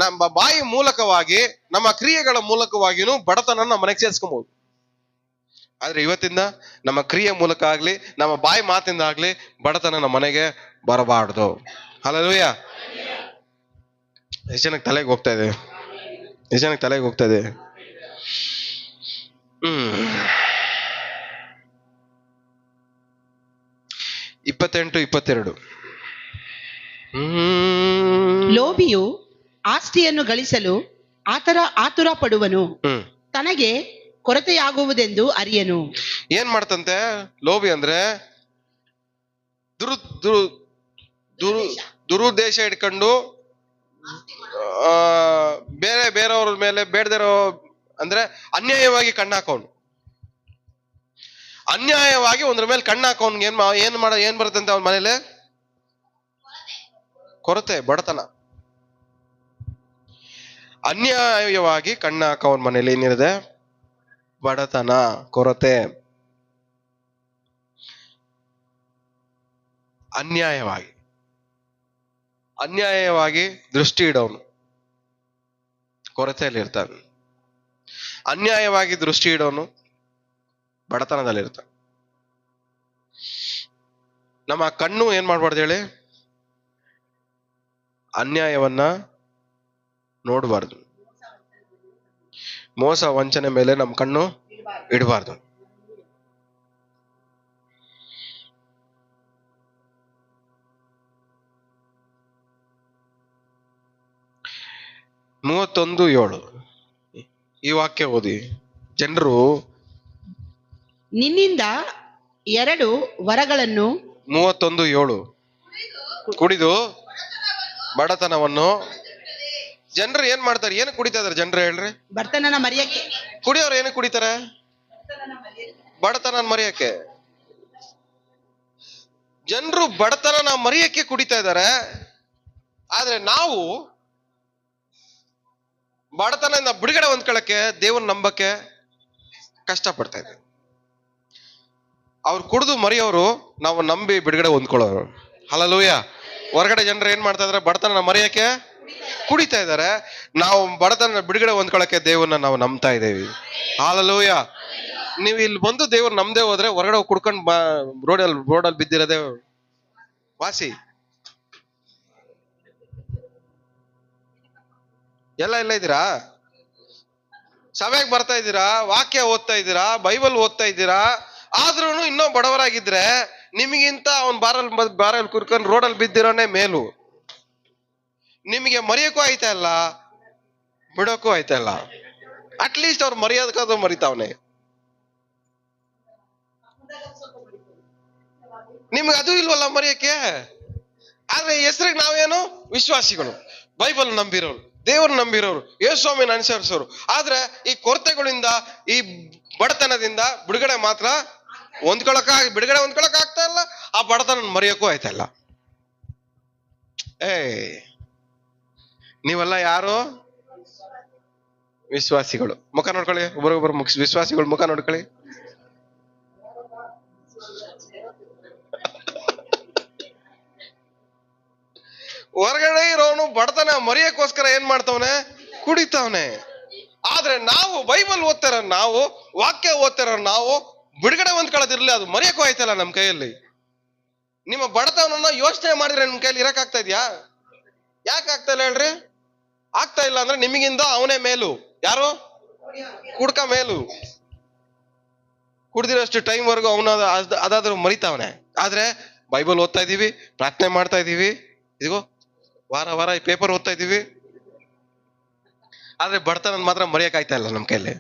ನಮ್ಮ ಬಾಯಿ ಮೂಲಕವಾಗಿ, ನಮ್ಮ ಕ್ರಿಯೆಗಳ ಮೂಲಕವಾಗಿನೂ ಬಡತನ ನಮ್ಮ ಮನೆಗೆ ಸೇರಿಸ್ಕೊಬಹುದು. ಆದ್ರೆ ಇವತ್ತಿಂದ ನಮ್ಮ ಕ್ರಿಯೆ ಮೂಲಕ ಆಗ್ಲಿ, ನಮ್ಮ ಬಾಯಿ ಮಾತಿಂದ ಆಗ್ಲಿ ಬಡತನ ನಮ್ಮ ಮನೆಗೆ ಬರಬಾರ್ದು. ಹಲ್ಲೆಲೂಯ. ಎಷ್ಟು ಜನಕ್ಕೆ ತಲೆಗೆ ಹೋಗ್ತಾ ಇದೆ? ಎಷ್ಟು ಜನಕ್ಕೆ ತಲೆಗೆ ಹೋಗ್ತಾ ಇದೆ? 28-22. ಲೋಭಿಯು ಆಸ್ತಿಯನ್ನು ಗಳಿಸಲು ಆತುರ ಪಡುವನು, ತನಗೆ ಕೊರತೆಯಾಗುವುದೆಂದು ಅರಿಯನು. ಏನ್ ಮಾಡ್ತಂತೆ ಲೋಭಿ ಅಂದ್ರೆ? ದುರುದ್ದೇಶ ಇಟ್ಕೊಂಡು ಬೇರೆಯವ್ರ ಮೇಲೆ ಬೇಡದಿರೋ ಅಂದ್ರೆ ಅನ್ಯಾಯವಾಗಿ ಕಣ್ಣಾಕೋನು. ಅನ್ಯಾಯವಾಗಿ ಒಂದ್ರ ಮೇಲೆ ಕಣ್ಣಾಕೋನ್ಗೆ ಏನ್ ಬರುತ್ತಂತೆ ಅವನ ಮನೇಲಿ? ಕೊರತೆ, ಬಡತನ. ಅನ್ಯಾಯವಾಗಿ ಕಣ್ಣಾಕವನ ಮನೇಲಿ ಏನಿದೆ? ಬಡತನ, ಕೊರತೆ. ಅನ್ಯಾಯವಾಗಿ ದೃಷ್ಟಿ ಇಡೋನು ಕೊರತೆಯಲ್ಲಿ ಇರ್ತಾನೆ. ಅನ್ಯಾಯವಾಗಿ ದೃಷ್ಟಿ ಇಡೋನು ಬಡತನದಲ್ಲಿರ್ತಾನೆ. ನಮ್ಮ ಕಣ್ಣು ಏನ್ ಮಾಡ್ಬಾರ್ದು ಹೇಳಿ? ಅನ್ಯಾಯವನ್ನ ನೋಡಬಾರ್ದು. ಮೋಸ ವಂಚನೆ ಮೇಲೆ ನಮ್ಮ ಕಣ್ಣು ಇಡಬಾರ್ದು. (31:7) ಈ ವಾಕ್ಯ ಓದಿ. ಜನರು ನಿನ್ನಿಂದ 2 ವರಗಳನ್ನು 31:7 ಕುಡಿದು ಬಡತನವನ್ನು. ಜನರು ಏನ್ ಮಾಡ್ತಾರೆ? ಏನು ಕುಡಿತಾ ಇದಾರೆ ಜನರು ಹೇಳ್ರಿ? ಬಡತನನ ಮರೆಯಕ್ಕೆ. ಕುಡಿಯೋರು ಏನು ಕುಡಿತಾರೆ? ಬಡತನ ಮರೆಯಕ್ಕೆ. ಜನರು ಬಡತನ ಮರೆಯಕ್ಕೆ ಕುಡಿತಾ ಇದ್ದಾರೆ, ಆದ್ರೆ ನಾವು ಬಡತನದಿಂದ ಬಿಡುಗಡೆ ಹೊಂದ್ಕೊಳ್ಳಕ್ಕೆ ದೇವ್ರನ್ನ ನಂಬಕ್ಕೆ ಕಷ್ಟ ಪಡ್ತಾ ಇದ್ದೀವಿ. ಅವ್ರು ಕುಡಿದು ಮರೆಯೋರು, ನಾವು ನಂಬಿ ಬಿಡುಗಡೆ ಹೊಂದ್ಕೊಳ್ಳೋರು. ಹಲ್ಲೆಲೂಯಾ. ಹೊರಗಡೆ ಜನರು ಏನ್ ಮಾಡ್ತಾ ಇದಾರೆ? ಬಡತನ ಮರೆಯಕ್ಕೆ ಕುಡಿತಾ ಇದ್ದಾರೆ. ನಾವು ಬಡತನ ಬಿಡುಗಡೆ ಹೊಂದ್ಕೊಳ್ಳಕ್ಕೆ ದೇವ್ರನ್ನ ನಾವು ನಂಬ್ತಾ ಇದ್ದೇವೆ. ಹಲ್ಲೆಲೂಯಾ. ನೀವು ಇಲ್ಲಿ ಬಂದು ದೇವ್ರು ನಮ್ದೇ ಹೋದ್ರೆ ಹೊರಗಡೆ ಕುಡ್ಕೊಂಡು ರೋಡಲ್ಲಿ ಬಿದ್ದಿರೋದೇ ವಾಸಿ. ಎಲ್ಲ ಇದ್ದೀರಾ? ಸಭೆಗೆ ಬರ್ತಾ ಇದ್ದೀರಾ, ವಾಕ್ಯ ಓದ್ತಾ ಇದ್ದೀರಾ, ಬೈಬಲ್ ಓದ್ತಾ ಇದ್ದೀರಾ, ಆದ್ರೂ ಇನ್ನೂ ಬಡವರಾಗಿದ್ರೆ ನಿಮಗಿಂತ ಅವ್ನ್ ಬಾರಲ್ಲಿ ಕುರ್ಕೊಂಡು ರೋಡಲ್ಲಿ ಬಿದ್ದಿರೋನೇ ಮೇಲು. ನಿಮಗೆ ಮರೆಯೋಕ್ಕೂ ಆಯ್ತಾ ಇಲ್ಲ, ಬಿಡೋಕ್ಕೂ ಆಯ್ತಾ ಇಲ್ಲ. ಅಟ್ಲೀಸ್ಟ್ ಅವ್ರು ಮರೆಯೋದಕ್ಕಾದ್ರೂ ಮರಿತಾವನೆ. ನಿಮ್ಗೆ ಅದು ಇಲ್ವಲ್ಲ ಮರೆಯಕ್ಕೆ. ಆದ್ರೆ ಹೆಸರಿಗೆ ನಾವೇನು? ವಿಶ್ವಾಸಿಗಳು, ಬೈಬಲ್ ನಂಬಿರೋರು, ದೇವ್ರು ನಂಬಿರೋರು, ಯೇಸುಸ್ವಾಮಿನ ಅನುಸರಿಸೋರು. ಆದ್ರೆ ಈ ಕೊರತೆಗಳಿಂದ, ಈ ಬಡತನದಿಂದ ಬಿಡುಗಡೆ ಮಾತ್ರ ಬಿಡುಗಡೆ ಹೊಂದ್ಕೊಳಕ್ ಆಗ್ತಾ ಇಲ್ಲ. ಆ ಬಡತನ ಮರೆಯೋಕ್ಕೂ ಆಯ್ತಾ ಇಲ್ಲ. ನೀವೆಲ್ಲ ಯಾರು? ವಿಶ್ವಾಸಿಗಳು. ಮುಖ ನೋಡ್ಕೊಳ್ಳಿ, ಒಬ್ಬರೊಬ್ಬರು ವಿಶ್ವಾಸಿಗಳು ಮುಖ ನೋಡ್ಕೊಳ್ಳಿ. ಹೊರಗಡೆ ಇರೋನು ಬಡತನ ಮರೆಯಕ್ಕೋಸ್ಕರ ಏನ್ ಮಾಡ್ತಾವನೆ? ಕುಡಿತಾವನೆ. ಆದ್ರೆ ನಾವು ಬೈಬಲ್ ಓದ್ತಾರ, ನಾವು ವಾಕ್ಯ ಓದ್ತಾರ, ನಾವು ಬಿಡುಗಡೆ ಹೊಂದ್ಕೊಳ್ಳೋದಿರ್ಲಿ, ಅದು ಮರೆಯಕ್ಕೂ ಆಯ್ತಲ್ಲ ನಮ್ ಕೈಯಲ್ಲಿ. ನಿಮ್ಮ ಬಡತನನ್ನ ಯೋಚನೆ ಮಾಡಿದ್ರೆ ನಿಮ್ ಕೈಯಲ್ಲಿ ಇರಕ್ ಆಗ್ತಾ ಇದ್ಯಾ? ಯಾಕೆ ಆಗ್ತಾ ಇಲ್ಲ ಹೇಳ್ರಿ? ಆಗ್ತಾ ಇಲ್ಲ ಅಂದ್ರೆ ನಿಮಗಿಂದ ಅವನೇ ಮೇಲು. ಯಾರು? ಕುಡ್ಕ ಮೇಲು. ಕುಡ್ದಿರೋಷ್ಟು ಟೈಮ್ ವರ್ಗು ಅವನ ಅದಾದ್ರೂ ಮರಿತಾವನೆ. ಆದ್ರೆ ಬೈಬಲ್ ಓದ್ತಾ ಇದೀವಿ, ಪ್ರಾರ್ಥನೆ ಮಾಡ್ತಾ ಇದೀವಿ, ಇದಿಗೋ ವಾರ ಈ ಪೇಪರ್ ಓದ್ತಾ ಇದೀವಿ, ಆದ್ರೆ ಬಡತನ ಮಾತ್ರ ಮರೆಯಕ್ ಆಯ್ತಾ ಇಲ್ಲ ನಮ್ ಕೈಯಲ್ಲಿ.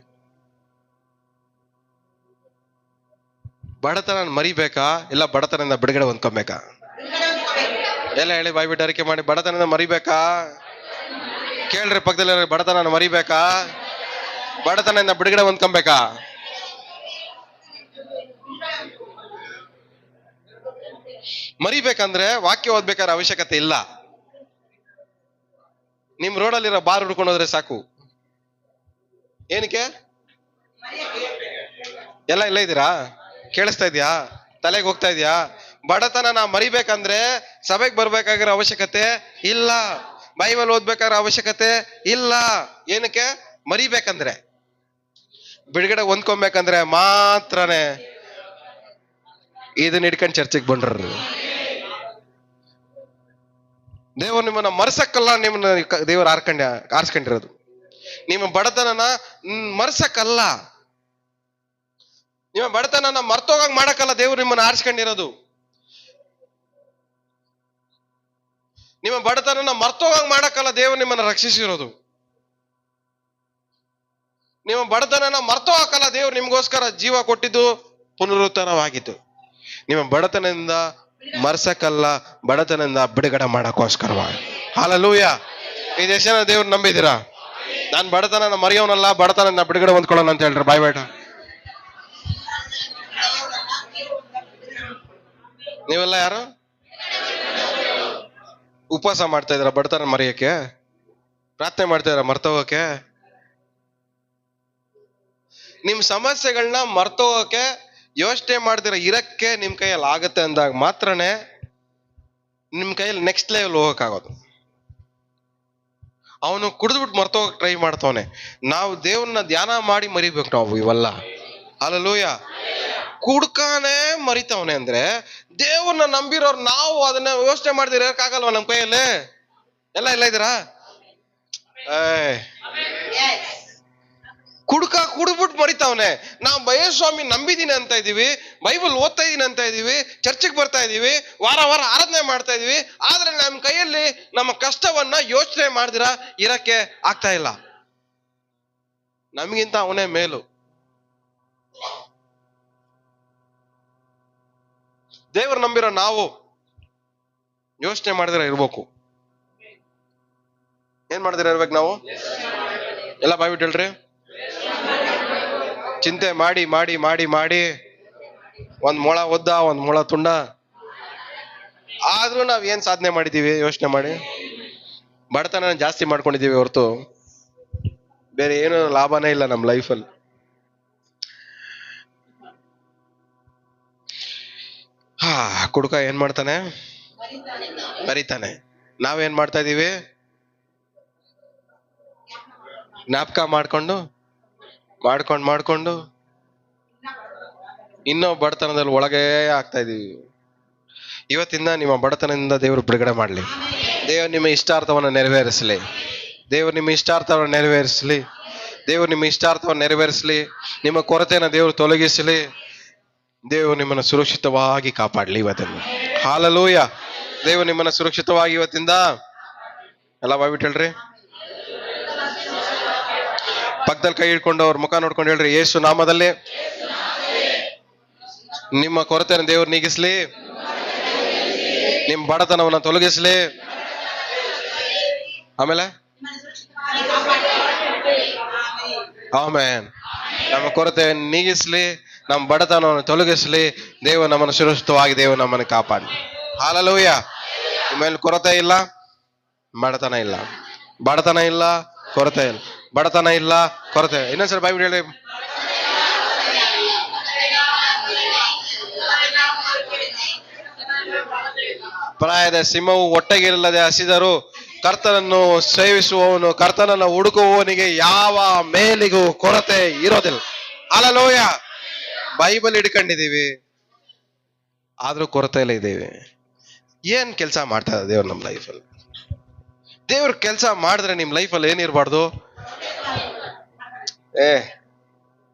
ಬಡತನ ಮರಿಬೇಕಾ ಇಲ್ಲ ಬಡತನದಿಂದ ಬಿಡುಗಡೆ ಹೊಂದ್ಕೊಬೇಕಾ? ಎಲ್ಲ ಹೇಳಿ, ಬಾಯ್ಬಿಟ್ಟು ಅರಿಕೆ ಮಾಡಿ. ಬಡತನದಿಂದ ಮರಿಬೇಕಾ? ಕೇಳ್ರಿ ಪಕ್ಕದಲ್ಲಿ, ಬಡತನ ಮರಿಬೇಕಾ? ಬಡತನದಿಂದ ಬಿಡುಗಡೆ ಹೊಂದ್ಕೊಬೇಕಾ? ಮರಿಬೇಕಂದ್ರೆ ವಾಕ್ಯ ಓದ್ಬೇಕಾದ್ರೆ ಅವಶ್ಯಕತೆ ಇಲ್ಲ. ನಿಮ್ ರೋಡಲ್ಲಿರೋ ಬಾರ್ ಹುಡ್ಕೊಂಡು ಹೋದ್ರೆ ಸಾಕು. ಏನಕ್ಕೆ? ಎಲ್ಲ ಇದ್ದೀರಾ? ಕೇಳಿಸ್ತಾ ಇದ್ಯಾ? ತಲೆಗೆ ಹೋಗ್ತಾ ಇದ್ಯಾ? ಬಡತನ ಮರಿಬೇಕಂದ್ರೆ ಸಭೆಗೆ ಬರ್ಬೇಕಾಗಿರೋ ಅವಶ್ಯಕತೆ ಇಲ್ಲ, ಬೈಬಲ್ ಓದ್ಬೇಕಾಗಿರೋ ಅವಶ್ಯಕತೆ ಇಲ್ಲ. ಏನಕ್ಕೆ? ಮರಿಬೇಕಂದ್ರೆ, ಬಿಡುಗಡೆ ಹೊಂದ್ಕೊಬೇಕಂದ್ರೆ ಮಾತ್ರನೇ ಇದನ್ನ ಹಿಡ್ಕೊಂಡು ಚರ್ಚೆಗೆ ಬಂಡ್ರು. ದೇವರು ನಿಮ್ಮನ್ನ ಮರ್ಸಕ್ಕಲ್ಲ, ನಿಮ್ಮನ್ನ ದೇವರು ಆರಿಸ್ಕೊಂಡಿರೋದು. ನಿಮ್ಮ ಬಡತನನ ಮರ್ಸಕ್ಕಲ್ಲ, ನಿಮ್ಮ ಬಡತನನ ಮರ್ತೋಗಂಗ್ ಮಾಡಕ್ಕಲ್ಲ ದೇವ್ರು ನಿಮ್ಮನ್ನ ಆರಿಸ್ಕೊಂಡಿರೋದು. ನಿಮ್ಮ ಬಡತನನ ಮರ್ತೋಗಂಗ್ ಮಾಡಕ್ಕಲ್ಲ ದೇವ್ರು ನಿಮ್ಮನ್ನ ರಕ್ಷಿಸಿರೋದು. ನಿಮ್ಮ ಬಡತನನ ಮರ್ತೋಗಕ್ಕಲ್ಲ ದೇವ್ರು ನಿಮ್ಗೋಸ್ಕರ ಜೀವ ಕೊಟ್ಟಿದ್ದು, ಪುನರುತ್ಥಾನವಾಗಿದ್ದು. ನಿಮ್ಮ ಬಡತನದಿಂದ ಮರ್ಸಕ್ಕಲ್ಲ, ಬಡತನದಿಂದ ಬಿಡುಗಡೆ ಮಾಡಕ್ಕೋಸ್ಕರವಾಗಿ. ಹಲ್ಲೆಲೂಯಾ. ಈ ದೇಶನ ದೇವ್ರು ನಂಬಿದ್ದೀರಾ? ನಾನ್ ಬಡತನ ಮರೆಯೋನಲ್ಲ, ಬಡತನದಿಂದ ಬಿಡುಗಡೆ ಹೊಂದ್ಕೊಳ್ಳೋಣ ಅಂತ ಹೇಳ್ರಿ ಬಾಯ್ಬೇಟ. ನೀವೆಲ್ಲ ಯಾರು? ಉಪವಾಸ ಮಾಡ್ತಾ ಇದ್ದೀರಾ ಬಡತನ ಮರೆಯಕ್ಕೆ? ಪ್ರಾರ್ಥನೆ ಮಾಡ್ತಾ ಇದ್ದೀರಾ ಮರ್ತೋಗಕ್ಕೆ? ನಿಮ್ ಸಮಸ್ಯೆಗಳನ್ನ ಮರ್ತೋಗಕ್ಕೆ ಯೋಚನೆ ಮಾಡ್ದಿರ ಇರಕ್ಕೆ ನಿಮ್ ಕೈಯಲ್ಲಿ ಆಗತ್ತೆ ಅಂದಾಗ ಮಾತ್ರನೇ ನಿಮ್ ಕೈಯಲ್ಲಿ ನೆಕ್ಸ್ಟ್ ಲೆವೆಲ್ ಹೋಗಕ್ಕಾಗೋದು. ಅವನು ಕುಡಿದ್ಬಿಟ್ಟು ಮರ್ತೋಗಕ್ ಟ್ರೈ ಮಾಡ್ತಾವನೆ. ನಾವು ದೇವ್ರನ್ನ ಧ್ಯಾನ ಮಾಡಿ ಮರಿಬೇಕು ನಾವು ಇವೆಲ್ಲ. ಹಲ್ಲೆಲೂಯಾ. ಕುಡ್ಕಾನೆ ಮರಿತಾವನೆ ಅಂದ್ರೆ ದೇವ್ರನ್ನ ನಂಬಿರೋರು ನಾವು ಅದನ್ನ ಯೋಚನೆ ಮಾಡ್ದಿರ ಇರಕ್ಕಾಗಲ್ವ ನಮ್ ಕೈಯಲ್ಲಿ? ಎಲ್ಲ ಇದ್ದೀರಾ? ಕುಡ್ಬಿಟ್ಟು ಮರಿತಾವನೆ. ನಾವು ಯೇಸುಸ್ವಾಮಿ ನಂಬಿದೀನಿ ಅಂತ ಇದೀವಿ, ಬೈಬಲ್ ಓದ್ತಾ ಇದೀನಿ ಅಂತ ಇದೀವಿ, ಚರ್ಚಿಗೆ ಬರ್ತಾ ಇದೀವಿ, ವಾರ ಆರಾಧನೆ ಮಾಡ್ತಾ ಇದೀವಿ, ಆದ್ರೆ ನಮ್ಮ ಕೈಯಲ್ಲಿ ನಮ್ಮ ಕಷ್ಟವನ್ನ ಯೋಚನೆ ಮಾಡ್ದಿರ ಇರಕ್ಕೆ ಆಗ್ತಾ ಇಲ್ಲ. ನಮಗಿಂತ ಅವನೇ ಮೇಲು. ದೇವರು ನಂಬಿರೋ ನಾವು ಯೋಚನೆ ಮಾಡಿದ್ರೆ ಇರ್ಬೇಕು. ಏನ್ ಮಾಡಿದ್ರೆ ಇರ್ಬೇಕು ನಾವು? ಎಲ್ಲ ಬಾಯ್ಬಿಟ್ಟು ಹೇಳ್ರಿ. ಚಿಂತೆ ಮಾಡಿ ಮಾಡಿ ಮಾಡಿ ಮಾಡಿ ಒಂದ್ ಮೊಳ ಉದ್ದ ಒಂದ್ ಮೊಳ ತುಂಡ ಆದ್ರೂ ನಾವ್ ಏನ್ ಸಾಧನೆ ಮಾಡಿದೀವಿ ಯೋಚನೆ ಮಾಡಿ. ಬಡತನ ಜಾಸ್ತಿ ಮಾಡ್ಕೊಂಡಿದೀವಿ ಹೊರತು ಬೇರೆ ಏನು ಲಾಭನೇ ಇಲ್ಲ ನಮ್ಮ ಲೈಫಲ್ಲಿ. ಕುಡುಕ ಏನ್ ಮಾಡ್ತಾನೆ? ಮರಿತಾನೆ. ನಾವೇನ್ ಮಾಡ್ತಾ ಇದೀವಿ? ಜ್ಞಾಪಕ ಮಾಡ್ಕೊಂಡು ಇನ್ನೂ ಬಡತನದಲ್ಲಿ ಒಳಗೆ ಆಗ್ತಾ ಇದೀವಿ. ಇವತ್ತಿಂದ ನಿಮ್ಮ ಬಡತನದಿಂದ ದೇವರು ಬಿಡುಗಡೆ ಮಾಡಲಿ. ದೇವರು ನಿಮ್ಮ ಇಷ್ಟಾರ್ಥವನ್ನು ನೆರವೇರಿಸಲಿ. ದೇವರು ನಿಮ್ಮ ಇಷ್ಟಾರ್ಥವನ್ನು ನೆರವೇರಿಸಲಿ. ದೇವರು ನಿಮ್ಮ ಇಷ್ಟಾರ್ಥವನ್ನು ನೆರವೇರಿಸಲಿ. ನಿಮ್ಮ ಕೊರತೆಯನ್ನು ದೇವರು ತೊಲಗಿಸಲಿ. ದೇವರು ನಿಮ್ಮನ್ನು ಸುರಕ್ಷಿತವಾಗಿ ಕಾಪಾಡಲಿ ಇವತ್ತಿಂದ. ಹಾಲೆಲೂಯ. ದೇವರು ನಿಮ್ಮನ್ನು ಸುರಕ್ಷಿತವಾಗಿ ಇವತ್ತಿಂದ ಎಲ್ಲ ಬಾಯ್ಬಿಟ್ಟು ಹೇಳ್ರಿ. ಪಕ್ಕದಲ್ಲಿ ಕೈ ಹಿಡ್ಕೊಂಡು ಅವ್ರ ಮುಖ ನೋಡ್ಕೊಂಡು ಹೇಳ್ರಿ, ಯೇಸು ನಾಮದಲ್ಲಿ ನಿಮ್ಮ ಕೊರತೆಯನ್ನು ದೇವರು ನೀಗಿಸ್ಲಿ, ನಿಮ್ಮ ಬಡತನವನ್ನು ತೊಲಗಿಸ್ಲಿ. ಆಮೇಲೆ ಆಮೆನ್. ನಮ್ಮ ಕೊರತೆಯನ್ನು ನೀಗಿಸ್ಲಿ, ನಮ್ಮ ಬಡತನವನ್ನು ತೊಲಗಿಸ್ಲಿ. ದೇವರು ನಮ್ಮನ್ನು ಸುರಕ್ಷಿತವಾಗಿ ದೇವರು ನಮ್ಮನ್ನು ಕಾಪಾಡಿ. ಹಾಲೆಲೂಯ. ನಿಮ್ಮಲ್ಲಿ ಕೊರತೆ ಇಲ್ಲ, ಬಡತನ ಇಲ್ಲ. ಬಡತನ ಇಲ್ಲ, ಕೊರತೆ ಇಲ್ಲ. ಬಡತನ ಇಲ್ಲ, ಕೊರತೆ. ಇನ್ನೊಂದ್ಸರಿ ಬಾಯ್ಬಿಟ್ಟು ಹೇಳಿ. ಪ್ರಾಯದ ಸಿಂಹವು ಹೊಟ್ಟೆಗಿಲ್ಲದೆ ಹಸಿದರೂ ಕರ್ತನನ್ನು ಸೇವಿಸುವವನು, ಕರ್ತನನ್ನು ಹುಡುಕುವವನಿಗೆ ಯಾವ ಮೇಲಿಗೂ ಕೊರತೆ ಇರೋದಿಲ್ಲ. ಹಾಲೆಲೂಯ. ಬೈಬಲ್ ಹಿಡ್ಕೊಂಡಿದೀವಿ ಆದ್ರೂ ಕೊರತೆಯಲ್ಲೇ ಇದ್ದೀವಿ. ಏನ್ ಕೆಲಸ ಮಾಡ್ತಾ ಇದೆ ದೇವ್ರು ನಮ್ಮ ಲೈಫಲ್ಲಿ? ದೇವ್ರ ಕೆಲಸ ಮಾಡಿದ್ರೆ ನಿಮ್ ಲೈಫಲ್ಲಿ ಏನಿರ್ಬಾರ್ದು?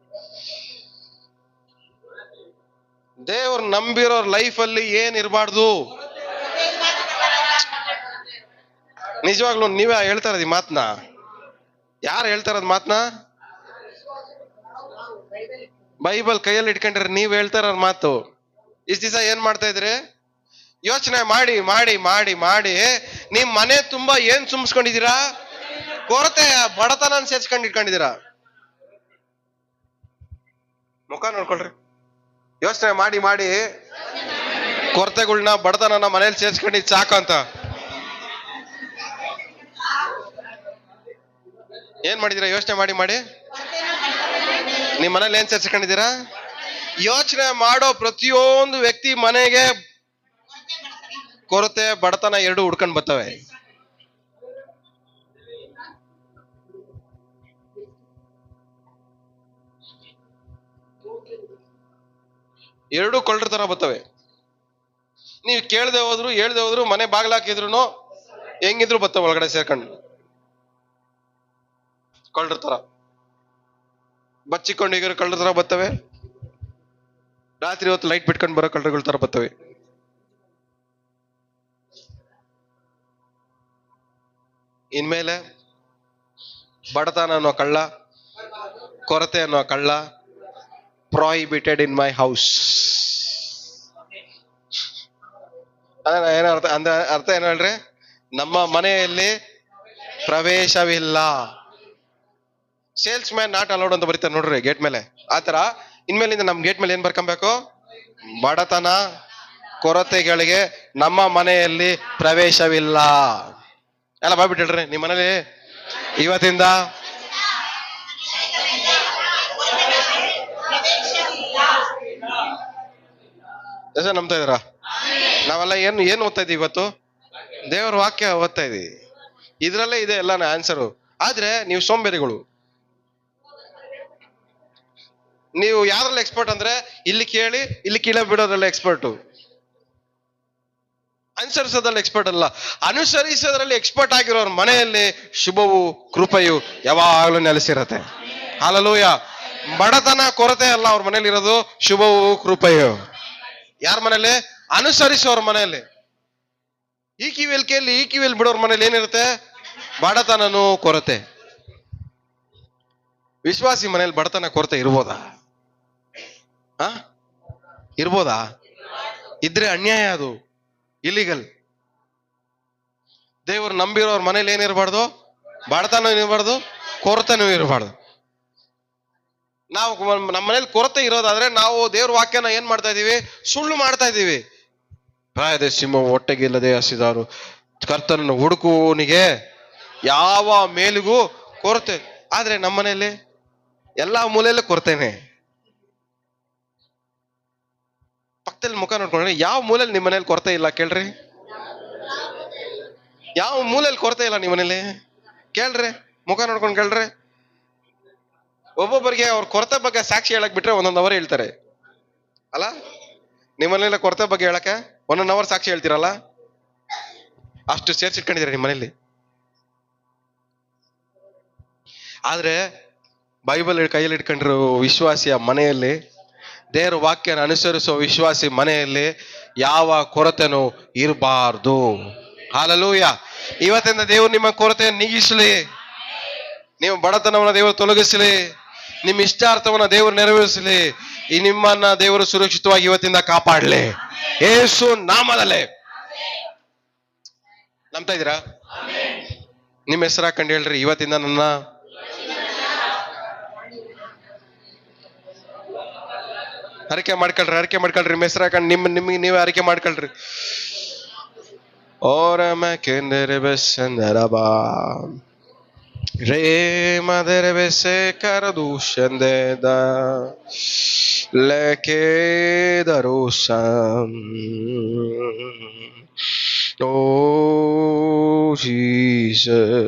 ದೇವ್ರು ನಂಬಿರೋರ್ ಲೈಫಲ್ಲಿ ಏನಿರ್ಬಾರ್ದು? ನಿಜವಾಗ್ಲೂ ನೀವೇ ಹೇಳ್ತಾ ಇರೋದು ಈ ಮಾತನ್ನ? ಯಾರು ಹೇಳ್ತಾ ಇರೋದು ಮಾತನ್ನ? ಬೈಬಲ್ ಕೈಯಲ್ಲಿ ಇಟ್ಕೊಂಡ್ರೆ ನೀವ್ ಹೇಳ್ತಾ ಇರೋ ಮಾತು. ಇಷ್ಟ ದಿವಸ ಏನ್ ಮಾಡ್ತಾ ಇದ್ರಿ? ಯೋಚನೆ ಮಾಡಿ ಮಾಡಿ ಮಾಡಿ ಮಾಡಿ ನಿಮ್ ಮನೆ ತುಂಬಾ ಏನ್ ತುಂಬಿಸ್ಕೊಂಡಿದೀರಾ? ಕೊರತೆ, ಬಡತನ ಸೇರ್ಸ್ಕೊಂಡು ಇಟ್ಕೊಂಡಿದೀರಾ. ಮುಖ ನೋಡ್ಕೊಳ್ರಿ. ಯೋಚನೆ ಮಾಡಿ ಮಾಡಿ ಕೊರತೆಗಳನ್ನ, ಬಡತನ ಮನೇಲಿ ಸೇರ್ಸ್ಕೊಂಡಿದ್ ಸಾಕಂತ ಏನ್ ಮಾಡಿದೀರಾ? ಯೋಚನೆ ಮಾಡಿ ಮಾಡಿ ನಿಮ್ ಮನೇಲಿ ಏನ್ ಸೇರ್ಸ್ಕೊಂಡಿದ್ದೀರಾ? ಯೋಚನೆ ಮಾಡೋ ಪ್ರತಿಯೊಂದು ವ್ಯಕ್ತಿ ಮನೆಗೆ ಕೊರತೆ, ಬಡತನ ಎರಡು ಹುಡ್ಕೊಂಡ್ ಬರ್ತವೆ. ಎರಡು ಕೊಳ್ಳರ ತರ ಬರ್ತವೆ. ನೀವು ಕೇಳದೆ ಹೋದ್ರು ಹೇಳ್ದೆ ಹೋದ್ರು ಮನೆ ಬಾಗ್ಲಾಕಿದ್ರು ಹೆಂಗಿದ್ರು ಬರ್ತವೆ ಒಳಗಡೆ ಸೇರ್ಕೊಂಡು. ಕೊಳ್ಳರ ತರ ಬಚ್ಚಿಕೊಂಡಿರೋ ಕಳ್ಳರ ತರ ಬರ್ತವೆ. ರಾತ್ರಿ ಹೊತ್ತು ಲೈಟ್ ಬಿಟ್ಕೊಂಡು ಬರೋ ಕಳ್ಳರುಗಳ ತರ ಬರ್ತವೆ. ಇನ್ಮೇಲೆ ಬಡತನ ಅನ್ನೋ ಕಳ್ಳ, ಕೊರತೆ ಅನ್ನೋ ಕಳ್ಳ ಪ್ರಾಹಿಬಿಟೆಡ್ ಇನ್ ಮೈ ಹೌಸ್. ಏನರ್ಥ ಅಂದ್ರೆ? ಅರ್ಥ ಏನು ಹೇಳ್ರಿ? ನಮ್ಮ ಮನೆಯಲ್ಲಿ ಪ್ರವೇಶವಿಲ್ಲ. ಸೇಲ್ಸ್ ಮ್ಯಾನ್ ನಾಟ್ ಅಲೌಡ್ ಅಂತ ಬರೀತಾರೆ ನೋಡ್ರಿ ಗೇಟ್ ಮೇಲೆ. ಆತರ ಇನ್ಮೇಲಿಂದ ನಮ್ ಗೇಟ್ ಮೇಲೆ ಏನ್ ಬರ್ಕೊಬೇಕು? ಬಡತನ, ಕೊರತೆಗಳಿಗೆ ನಮ್ಮ ಮನೆಯಲ್ಲಿ ಪ್ರವೇಶವಿಲ್ಲ. ಎಲ್ಲ ಬಾಯ್ಬಿಟ್ಟು ಹೇಳ್ರಿ ನಿಮ್ ಮನೇಲಿ ಇವತ್ತಿಂದ ನಂಬ್ತಾ ಇದ್ದೀರಾ? ನಾವೆಲ್ಲ ಏನ್ ಓದ್ತಾ ಇದೀವಿ ಇವತ್ತು? ದೇವರ ವಾಕ್ಯ ಓದ್ತಾ ಇದೀವಿ. ಇದ್ರಲ್ಲೇ ಇದೆ ಎಲ್ಲ ಆನ್ಸರು. ಆದ್ರೆ ನೀವು ಸೋಂಬೇರಿಗಳು. ನೀವು ಯಾವ್ದ್ರಲ್ಲಿ ಎಕ್ಸ್ಪರ್ಟ್ ಅಂದ್ರೆ ಇಲ್ಲಿ ಕೇಳಿ ಇಲ್ಲಿ ಕೀಳ ಬಿಡೋದ್ರಲ್ಲಿ ಎಕ್ಸ್ಪರ್ಟು. ಅನುಸರಿಸೋದ್ರಲ್ಲಿ ಎಕ್ಸ್ಪರ್ಟ್ ಅಲ್ಲ, ಅನುಸರಿಸೋದ್ರಲ್ಲಿ ಎಕ್ಸ್ಪರ್ಟ್ ಆಗಿರೋರ್ ಮನೆಯಲ್ಲಿ ಶುಭವು ಕೃಪೆಯು ಯಾವಾಗ್ಲೂ ನೆಲೆಸಿರತ್ತೆ. ಹಾಲೆಲೂಯ. ಬಡತನ, ಕೊರತೆ ಅಲ್ಲ ಅವ್ರ ಮನೇಲಿ ಇರೋದು, ಶುಭವು ಕೃಪೆಯು. ಯಾರ ಮನೇಲಿ? ಅನುಸರಿಸೋರ್ ಮನೆಯಲ್ಲಿ. ಈ ಕಿವಿಯಲ್ಲಿ ಕೇಳಿ ಈ ಕಿವಿಯಲ್ಲಿ ಬಿಡೋರ್ ಮನೇಲಿ ಏನಿರುತ್ತೆ? ಬಡತನನು, ಕೊರತೆ. ವಿಶ್ವಾಸಿ ಮನೇಲಿ ಬಡತನ, ಕೊರತೆ ಇರ್ಬೋದಾ? ಇರ್ಬೋದಾ? ಇದ್ರೆ ಅನ್ಯಾಯ, ಅದು ಇಲ್ಲಿಗಲ್. ದೇವರು ನಂಬಿರೋರ್ ಮನೇಲಿ ಏನಿರಬಾರ್ದು? ಬಡತನ ಇರಬಾರ್ದು, ಕೊರತೆನೂ ಇರಬಾರ್ದು. ನಾವು ನಮ್ಮ ಮನೇಲಿ ಕೊರತೆ ಇರೋದಾದ್ರೆ ನಾವು ದೇವ್ರ ವಾಕ್ಯನ ಏನ್ ಮಾಡ್ತಾ ಇದೀವಿ? ಸುಳ್ಳು ಮಾಡ್ತಾ ಇದೀವಿ. ಪ್ರಾಯದ ಸಿಂಹ ಹೊಟ್ಟೆಗಿಲ್ಲದೆ ಹಸಿದಾರು, ಕರ್ತನನ್ನು ಹುಡುಕುವವನಿಗೆ ಯಾವ ಮೇಲಿಗೂ ಕೊರತೆ. ಆದ್ರೆ ನಮ್ಮ ಮನೆಯಲ್ಲಿ ಎಲ್ಲಾ ಮೂಲೆಯಲ್ಲೂ ಕೊರತೆನೆ. ಪಕ್ಕದಲ್ಲಿ ಮುಖ ನೋಡ್ಕೊಂಡ್ರೆ ಯಾವ ಮೂಲೆಯಲ್ಲಿ ನಿಮ್ಮ ಮನೇಲಿ ಕೊರತೆ ಇಲ್ಲ ಕೇಳ್ರಿ? ಯಾವ ಮೂಲೆಯಲ್ಲಿ ಕೊರತೆ ಇಲ್ಲ ನಿಮ್ಮ ಮನೇಲಿ ಕೇಳ್ರಿ? ಮುಖ ನೋಡ್ಕೊಂಡು ಕೇಳ್ರಿ. ಒಬ್ಬೊಬ್ಬರಿಗೆ ಅವ್ರ ಕೊರತೆ ಬಗ್ಗೆ ಸಾಕ್ಷಿ ಹೇಳಕ್ ಬಿಟ್ರೆ 1 ಅವರ್ ಹೇಳ್ತಾರೆ ಅಲ್ಲ? ನಿಮ್ಮನೆಲ್ಲ ಕೊರತೆ ಬಗ್ಗೆ ಹೇಳಕ್ಕೆ 1 ಅವರ್ ಸಾಕ್ಷಿ ಹೇಳ್ತೀರಲ್ಲ? ಅಷ್ಟು ಸೇರ್ಸಿಟ್ಕೊಂಡಿದ್ದೀರಾ ನಿಮ್ಮ ಮನೇಲಿ. ಆದ್ರೆ ಬೈಬಲ್ ಕೈಯಲ್ಲಿ ಇಟ್ಕೊಂಡಿರೋ ವಿಶ್ವಾಸಿಯ ಮನೆಯಲ್ಲಿ, ದೇವರ ವಾಕ್ಯನ ಅನುಸರಿಸುವ ವಿಶ್ವಾಸಿ ಮನೆಯಲ್ಲಿ ಯಾವ ಕೊರತೆನೂ ಇರಬಾರ್ದು. ಹಲ್ಲೆಲೂಯ. ಇವತ್ತಿಂದ ದೇವರು ನಿಮ್ಮ ಕೊರತೆಯನ್ನು ನೀಗಿಸಲಿ, ನಿಮ್ಮ ಬಡತನವನ್ನ ದೇವರು ತೊಲಗಿಸಲಿ, ನಿಮ್ಮ ಇಷ್ಟಾರ್ಥವನ್ನ ದೇವರು ನೆರವೇರಿಸಲಿ, ಈ ನಿಮ್ಮನ್ನ ದೇವರು ಸುರಕ್ಷಿತವಾಗಿ ಇವತ್ತಿಂದ ಕಾಪಾಡಲಿ ಯೇಸು ನಾಮದಲ್ಲೇ. ನಂಬ್ತಾ ಇದ್ದೀರಾ? ನಿಮ್ಮ ಹೆಸರು ಹಾಕೊಂಡು ಹೇಳ್ರಿ, ಇವತ್ತಿಂದ ನನ್ನ ಅರಿಕೆ ಮಾಡ್ಕೊಳ್ರಿ. ನಿಮ್ಮ ಹೆಸರು ಹಾಕೊಂಡು ನಿಮಗೆ ನೀವೇ ಅರಿಕೆ ಮಾಡ್ಕೊಳ್ರಿ. ಓರಮ ಕೆಂದರೆ ಬೆಸ್ಸಂದರಬಾ ರೇ ಮದರೆ ಬೆಸೆ ಕರದೂಷಂದೆದ ಲೆಕೆದರೋಸಂ ಓ ಜೀಸಸ್.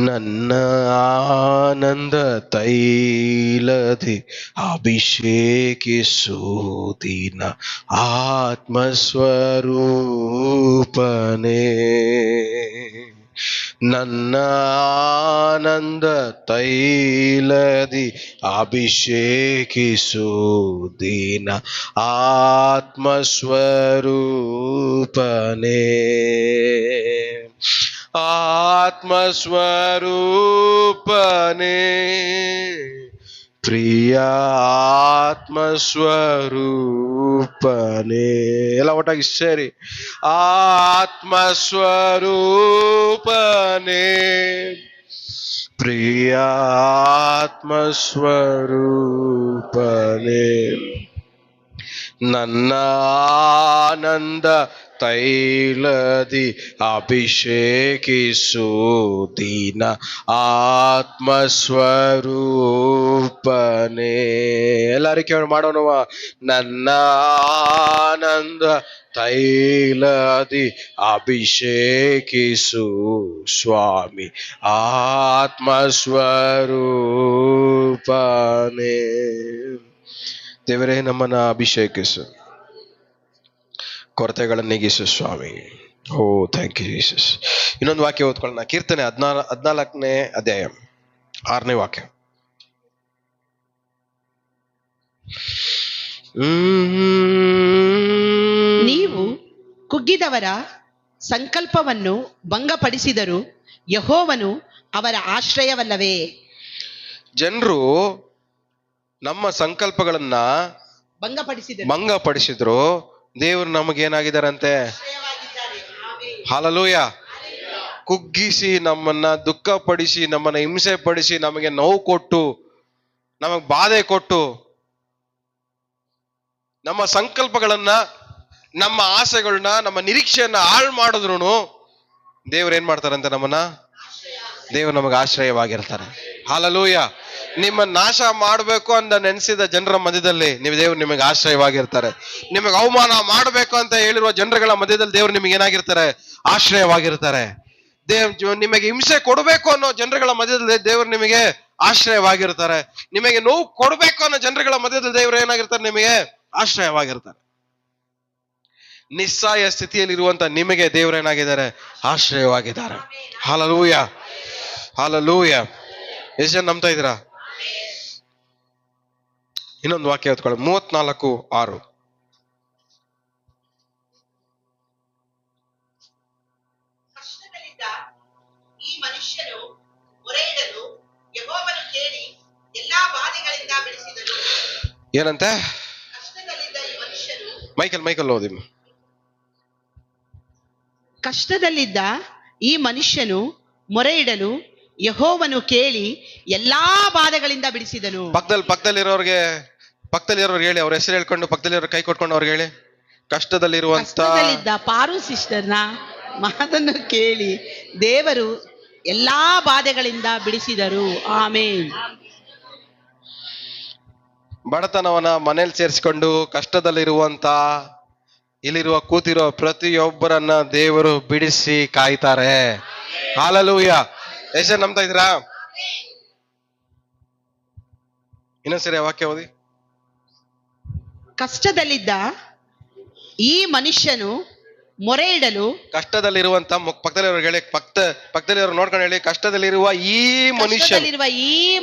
ನನ್ನ ಆನಂದ ತೈಲದಿ ಅಭಿಷೇಕಿಸುವುದಿನ ಆತ್ಮಸ್ವರೂಪನೇ. ನನ್ನ ಆನಂದ ತೈಲದಿ ಅಭಿಷೇಕಿಸುವುದಿನ ಆತ್ಮಸ್ವರೂಪನೇ. ಆತ್ಮಸ್ವರೂಪನೇ, ಪ್ರಿಯ ಆತ್ಮಸ್ವರೂಪನೇ. ಎಲ್ಲ ಒಟ್ಟಾಗಿ ಸೇರಿ, ಆತ್ಮಸ್ವರೂಪನೇ, ಪ್ರಿಯ ಆತ್ಮಸ್ವರೂಪನೇ. ನನ್ನ ಆನಂದ ತೈಲದಿ ಅಭಿಷೇಕಿಸುವುದಿನ ಆತ್ಮಸ್ವರೂಪನೇ. ಎಲ್ಲರೂ ಕೇಳಿ ಮಾಡೋಣ. ನನ್ನ ಆನಂದ ತೈಲದಿ ಅಭಿಷೇಕಿಸು ಸ್ವಾಮಿ ಆತ್ಮಸ್ವರೂಪನೇ. ದೇವರೇ, ನಮ್ಮನ್ನ ಅಭಿಷೇಕಿಸು, ಕೊರತೆಗಳನ್ನು ನೀಗಿಸು ಸ್ವಾಮಿ. ಓ ಥ್ಯಾಂಕ್ ಯು ಜೀಸಸ್. ಇನ್ನೊಂದು ವಾಕ್ಯ ಓದ್ಕೊಳ್ಳೋಣ. ಕೀರ್ತನೆ 14ನೇ ಅಧ್ಯಾಯ 6ನೇ ವಾಕ್ಯ. ನೀವು ಕುಗ್ಗಿದವರ ಸಂಕಲ್ಪವನ್ನು ಭಂಗಪಡಿಸಿದರು, ಯೆಹೋವನು ಅವರ ಆಶ್ರಯವಲ್ಲವೇ. ಜನರು ನಮ್ಮ ಸಂಕಲ್ಪಗಳನ್ನ ಭಂಗಪಡಿಸಿದ್ರು, ದೇವರು ನಮಗೇನಾಗಿದ್ದಾರಂತೆ? ಹಲ್ಲೆಲೂಯ. ಕುಗ್ಗಿಸಿ, ನಮ್ಮನ್ನ ದುಃಖಪಡಿಸಿ, ನಮ್ಮನ್ನ ಹಿಂಸೆ ಪಡಿಸಿ, ನಮಗೆ ನೋವು ಕೊಟ್ಟು, ನಮಗ್ ಬಾಧೆ ಕೊಟ್ಟು, ನಮ್ಮ ಸಂಕಲ್ಪಗಳನ್ನ, ನಮ್ಮ ಆಸೆಗಳನ್ನ, ನಮ್ಮ ನಿರೀಕ್ಷೆಯನ್ನ ಹಾಳು ಮಾಡಿದ್ರು ದೇವ್ರು ಏನ್ ಮಾಡ್ತಾರಂತೆ? ದೇವ್ರು ನಮಗೆ ಆಶ್ರಯವಾಗಿರ್ತಾರೆ. ಹಲ್ಲೆಲೂಯ. ನಿಮ್ಮ ನಾಶ ಮಾಡಬೇಕು ಅಂತ ನೆನೆಸಿದ ಜನರ ಮಧ್ಯದಲ್ಲಿ ದೇವ್ರು ನಿಮಗೆ ಆಶ್ರಯವಾಗಿರ್ತಾರೆ. ನಿಮಗೆ ಅವಮಾನ ಮಾಡಬೇಕು ಅಂತ ಹೇಳಿರುವ ಜನರುಗಳ ಮಧ್ಯದಲ್ಲಿ ದೇವ್ರು ನಿಮಗೆ ಏನಾಗಿರ್ತಾರೆ? ಆಶ್ರಯವಾಗಿರ್ತಾರೆ. ನಿಮಗೆ ಹಿಂಸೆ ಕೊಡಬೇಕು ಅನ್ನೋ ಜನರುಗಳ ಮಧ್ಯದಲ್ಲಿ ದೇವ್ರು ನಿಮಗೆ ಆಶ್ರಯವಾಗಿರ್ತಾರೆ. ನಿಮಗೆ ನೋವು ಕೊಡಬೇಕು ಅನ್ನೋ ಜನರುಗಳ ಮಧ್ಯದಲ್ಲಿ ದೇವ್ರು ಏನಾಗಿರ್ತಾರೆ? ನಿಮಗೆ ಆಶ್ರಯವಾಗಿರ್ತಾರೆ. ನಿಸ್ಸಹಾಯ ಸ್ಥಿತಿಯಲ್ಲಿ ಇರುವಂತ ನಿಮಗೆ ದೇವರೇನಾಗಿದ್ದಾರೆ? ಆಶ್ರಯವಾಗಿದ್ದಾರೆ. Hallelujah, hallelujah. ಎಷ್ಟು ಜನ ನಂಬ್ತಾ ಇದ್ದೀರಾ? ಇನ್ನೊಂದು ವಾಕ್ಯ ಓದ್ಕೊಳ್ಳಿ. 34:6. ಏನಂತೆ? ಮೈಕಲ್ ಓದಿ. ಕಷ್ಟದಲ್ಲಿದ್ದ ಈ ಮನುಷ್ಯನು ಮೊರೆ ಇಡಲು ಯೆಹೋವನು ಕೇಳಿ ಎಲ್ಲಾ ಬಾಧೆಗಳಿಂದ ಬಿಡಿಸಿದನು. ಪಕ್ಕದಲ್ಲಿರೋರ್ಗೆ ಹೇಳಿ, ಅವ್ರ ಹೆಸರು ಹೇಳ್ಕೊಂಡು ಪಕ್ಕದಲ್ಲಿರೋ ಕೈ ಕೊಟ್ಕೊಂಡು ಅವ್ರಿಗೆ ಹೇಳಿ. ಕಷ್ಟದಲ್ಲಿದ್ದ ಪಾರು ಸಿಸ್ಟರ್ನ ಮಾತನ್ನು ಕೇಳಿ ದೇವರು ಎಲ್ಲಾ ಬಾಧೆಗಳಿಂದ ಬಿಡಿಸಿದರು. ಆಮೇನ್. ಬಡತನವನ್ನ ಮನೇಲಿ ಸೇರಿಸಿಕೊಂಡು ಕಷ್ಟದಲ್ಲಿರುವಂತ ಇಲ್ಲಿರುವ ಕೂತಿರೋ ಪ್ರತಿಯೊಬ್ಬರನ್ನ ದೇವರು ಬಿಡಿಸಿ ಕಾಯ್ತಾರೆ. ಹಾಲೆಲೂಯ. ಎಷ್ಟು ನಂಬ್ತಾ ಇದ್ದೀರಾ? ಇನ್ನೊಂದ್ಸರಿ ವಾಕ್ಯ ಓದಿ. ಕಷ್ಟದಲ್ಲಿದ್ದ ಈ ಮನುಷ್ಯನು ಮೊರೆ ಇಡಲು, ಕಷ್ಟದಲ್ಲಿರುವಂತ ಪಕ್ಕದಲ್ಲಿರೋ ಹೇಳಿ, ಪಕ್ಕದಲ್ಲಿರೋ ನೋಡ್ಕೊಂಡು ಹೇಳಿ, ಕಷ್ಟದಲ್ಲಿರುವ ಈ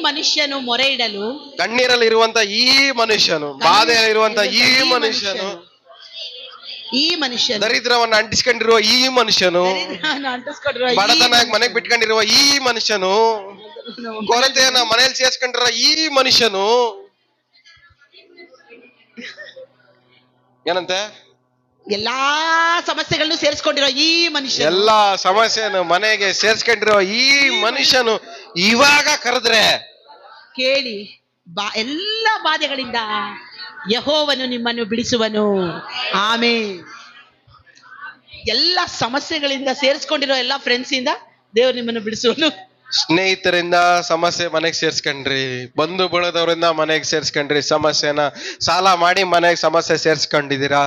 ಮನುಷ್ಯನು ಮೊರೆ ಇಡಲು, ಕಣ್ಣೀರಲ್ಲಿರುವಂತ ಈ ಮನುಷ್ಯನು, ಬಾಧೆಯಲ್ಲಿರುವಂತ ಈ ಮನುಷ್ಯನು, ದರಿದ್ರವನ್ನ ಅಂಟಿಸ್ಕೊಂಡಿರುವ ಈ ಮನುಷ್ಯನು, ಬಡತನ ಮನೆಗೆ ಬಿಟ್ಕೊಂಡಿರುವ ಈ ಮನುಷ್ಯನು, ಕೊರತೆಯನ್ನ ಮನೇಲಿ ಸೇರ್ಸ್ಕೊಂಡಿರೋ ಈ ಮನುಷ್ಯನು, ಏನಂತೆ? ಎಲ್ಲಾ ಸಮಸ್ಯೆಗಳನ್ನು ಸೇರಿಸ್ಕೊಂಡಿರೋ ಈ ಮನುಷ್ಯ, ಎಲ್ಲಾ ಸಮಸ್ಯೆಯನ್ನು ಮನೆಗೆ ಸೇರ್ಸ್ಕೊಂಡಿರೋ ಈ ಮನುಷ್ಯನು ಇವಾಗ ಕರೆದ್ರೆ ಕೇಳಿ ಎಲ್ಲ ಬಾಧೆಗಳಿಂದ ಯೆಹೋವನು ನಿಮ್ಮನ್ನು ಬಿಡಿಸುವನು. ಆಮೇನ್. ಎಲ್ಲ ಸಮಸ್ಯೆಗಳಿಂದ ಸೇರಿಸ್ಕೊಂಡಿರೋ ಎಲ್ಲ ಫ್ರೆಂಡ್ಸ್ ಇಂದ ದೇವರು ನಿಮ್ಮನ್ನು ಬಿಡಿಸುವನು. ಸ್ನೇಹಿತರಿಂದ ಸಮಸ್ಯೆ ಮನೆಗೆ ಸೇರ್ಸ್ಕೊಂಡ್ರಿ, ಬಂಧು ಬಳದವರಿಂದ ಮನೆಗೆ ಸೇರ್ಸ್ಕೊಂಡ್ರಿ ಸಮಸ್ಯೆನ, ಸಾಲ ಮಾಡಿ ಮನೆಗೆ ಸಮಸ್ಯೆ ಸೇರ್ಸ್ಕೊಂಡಿದ್ದೀರಾ,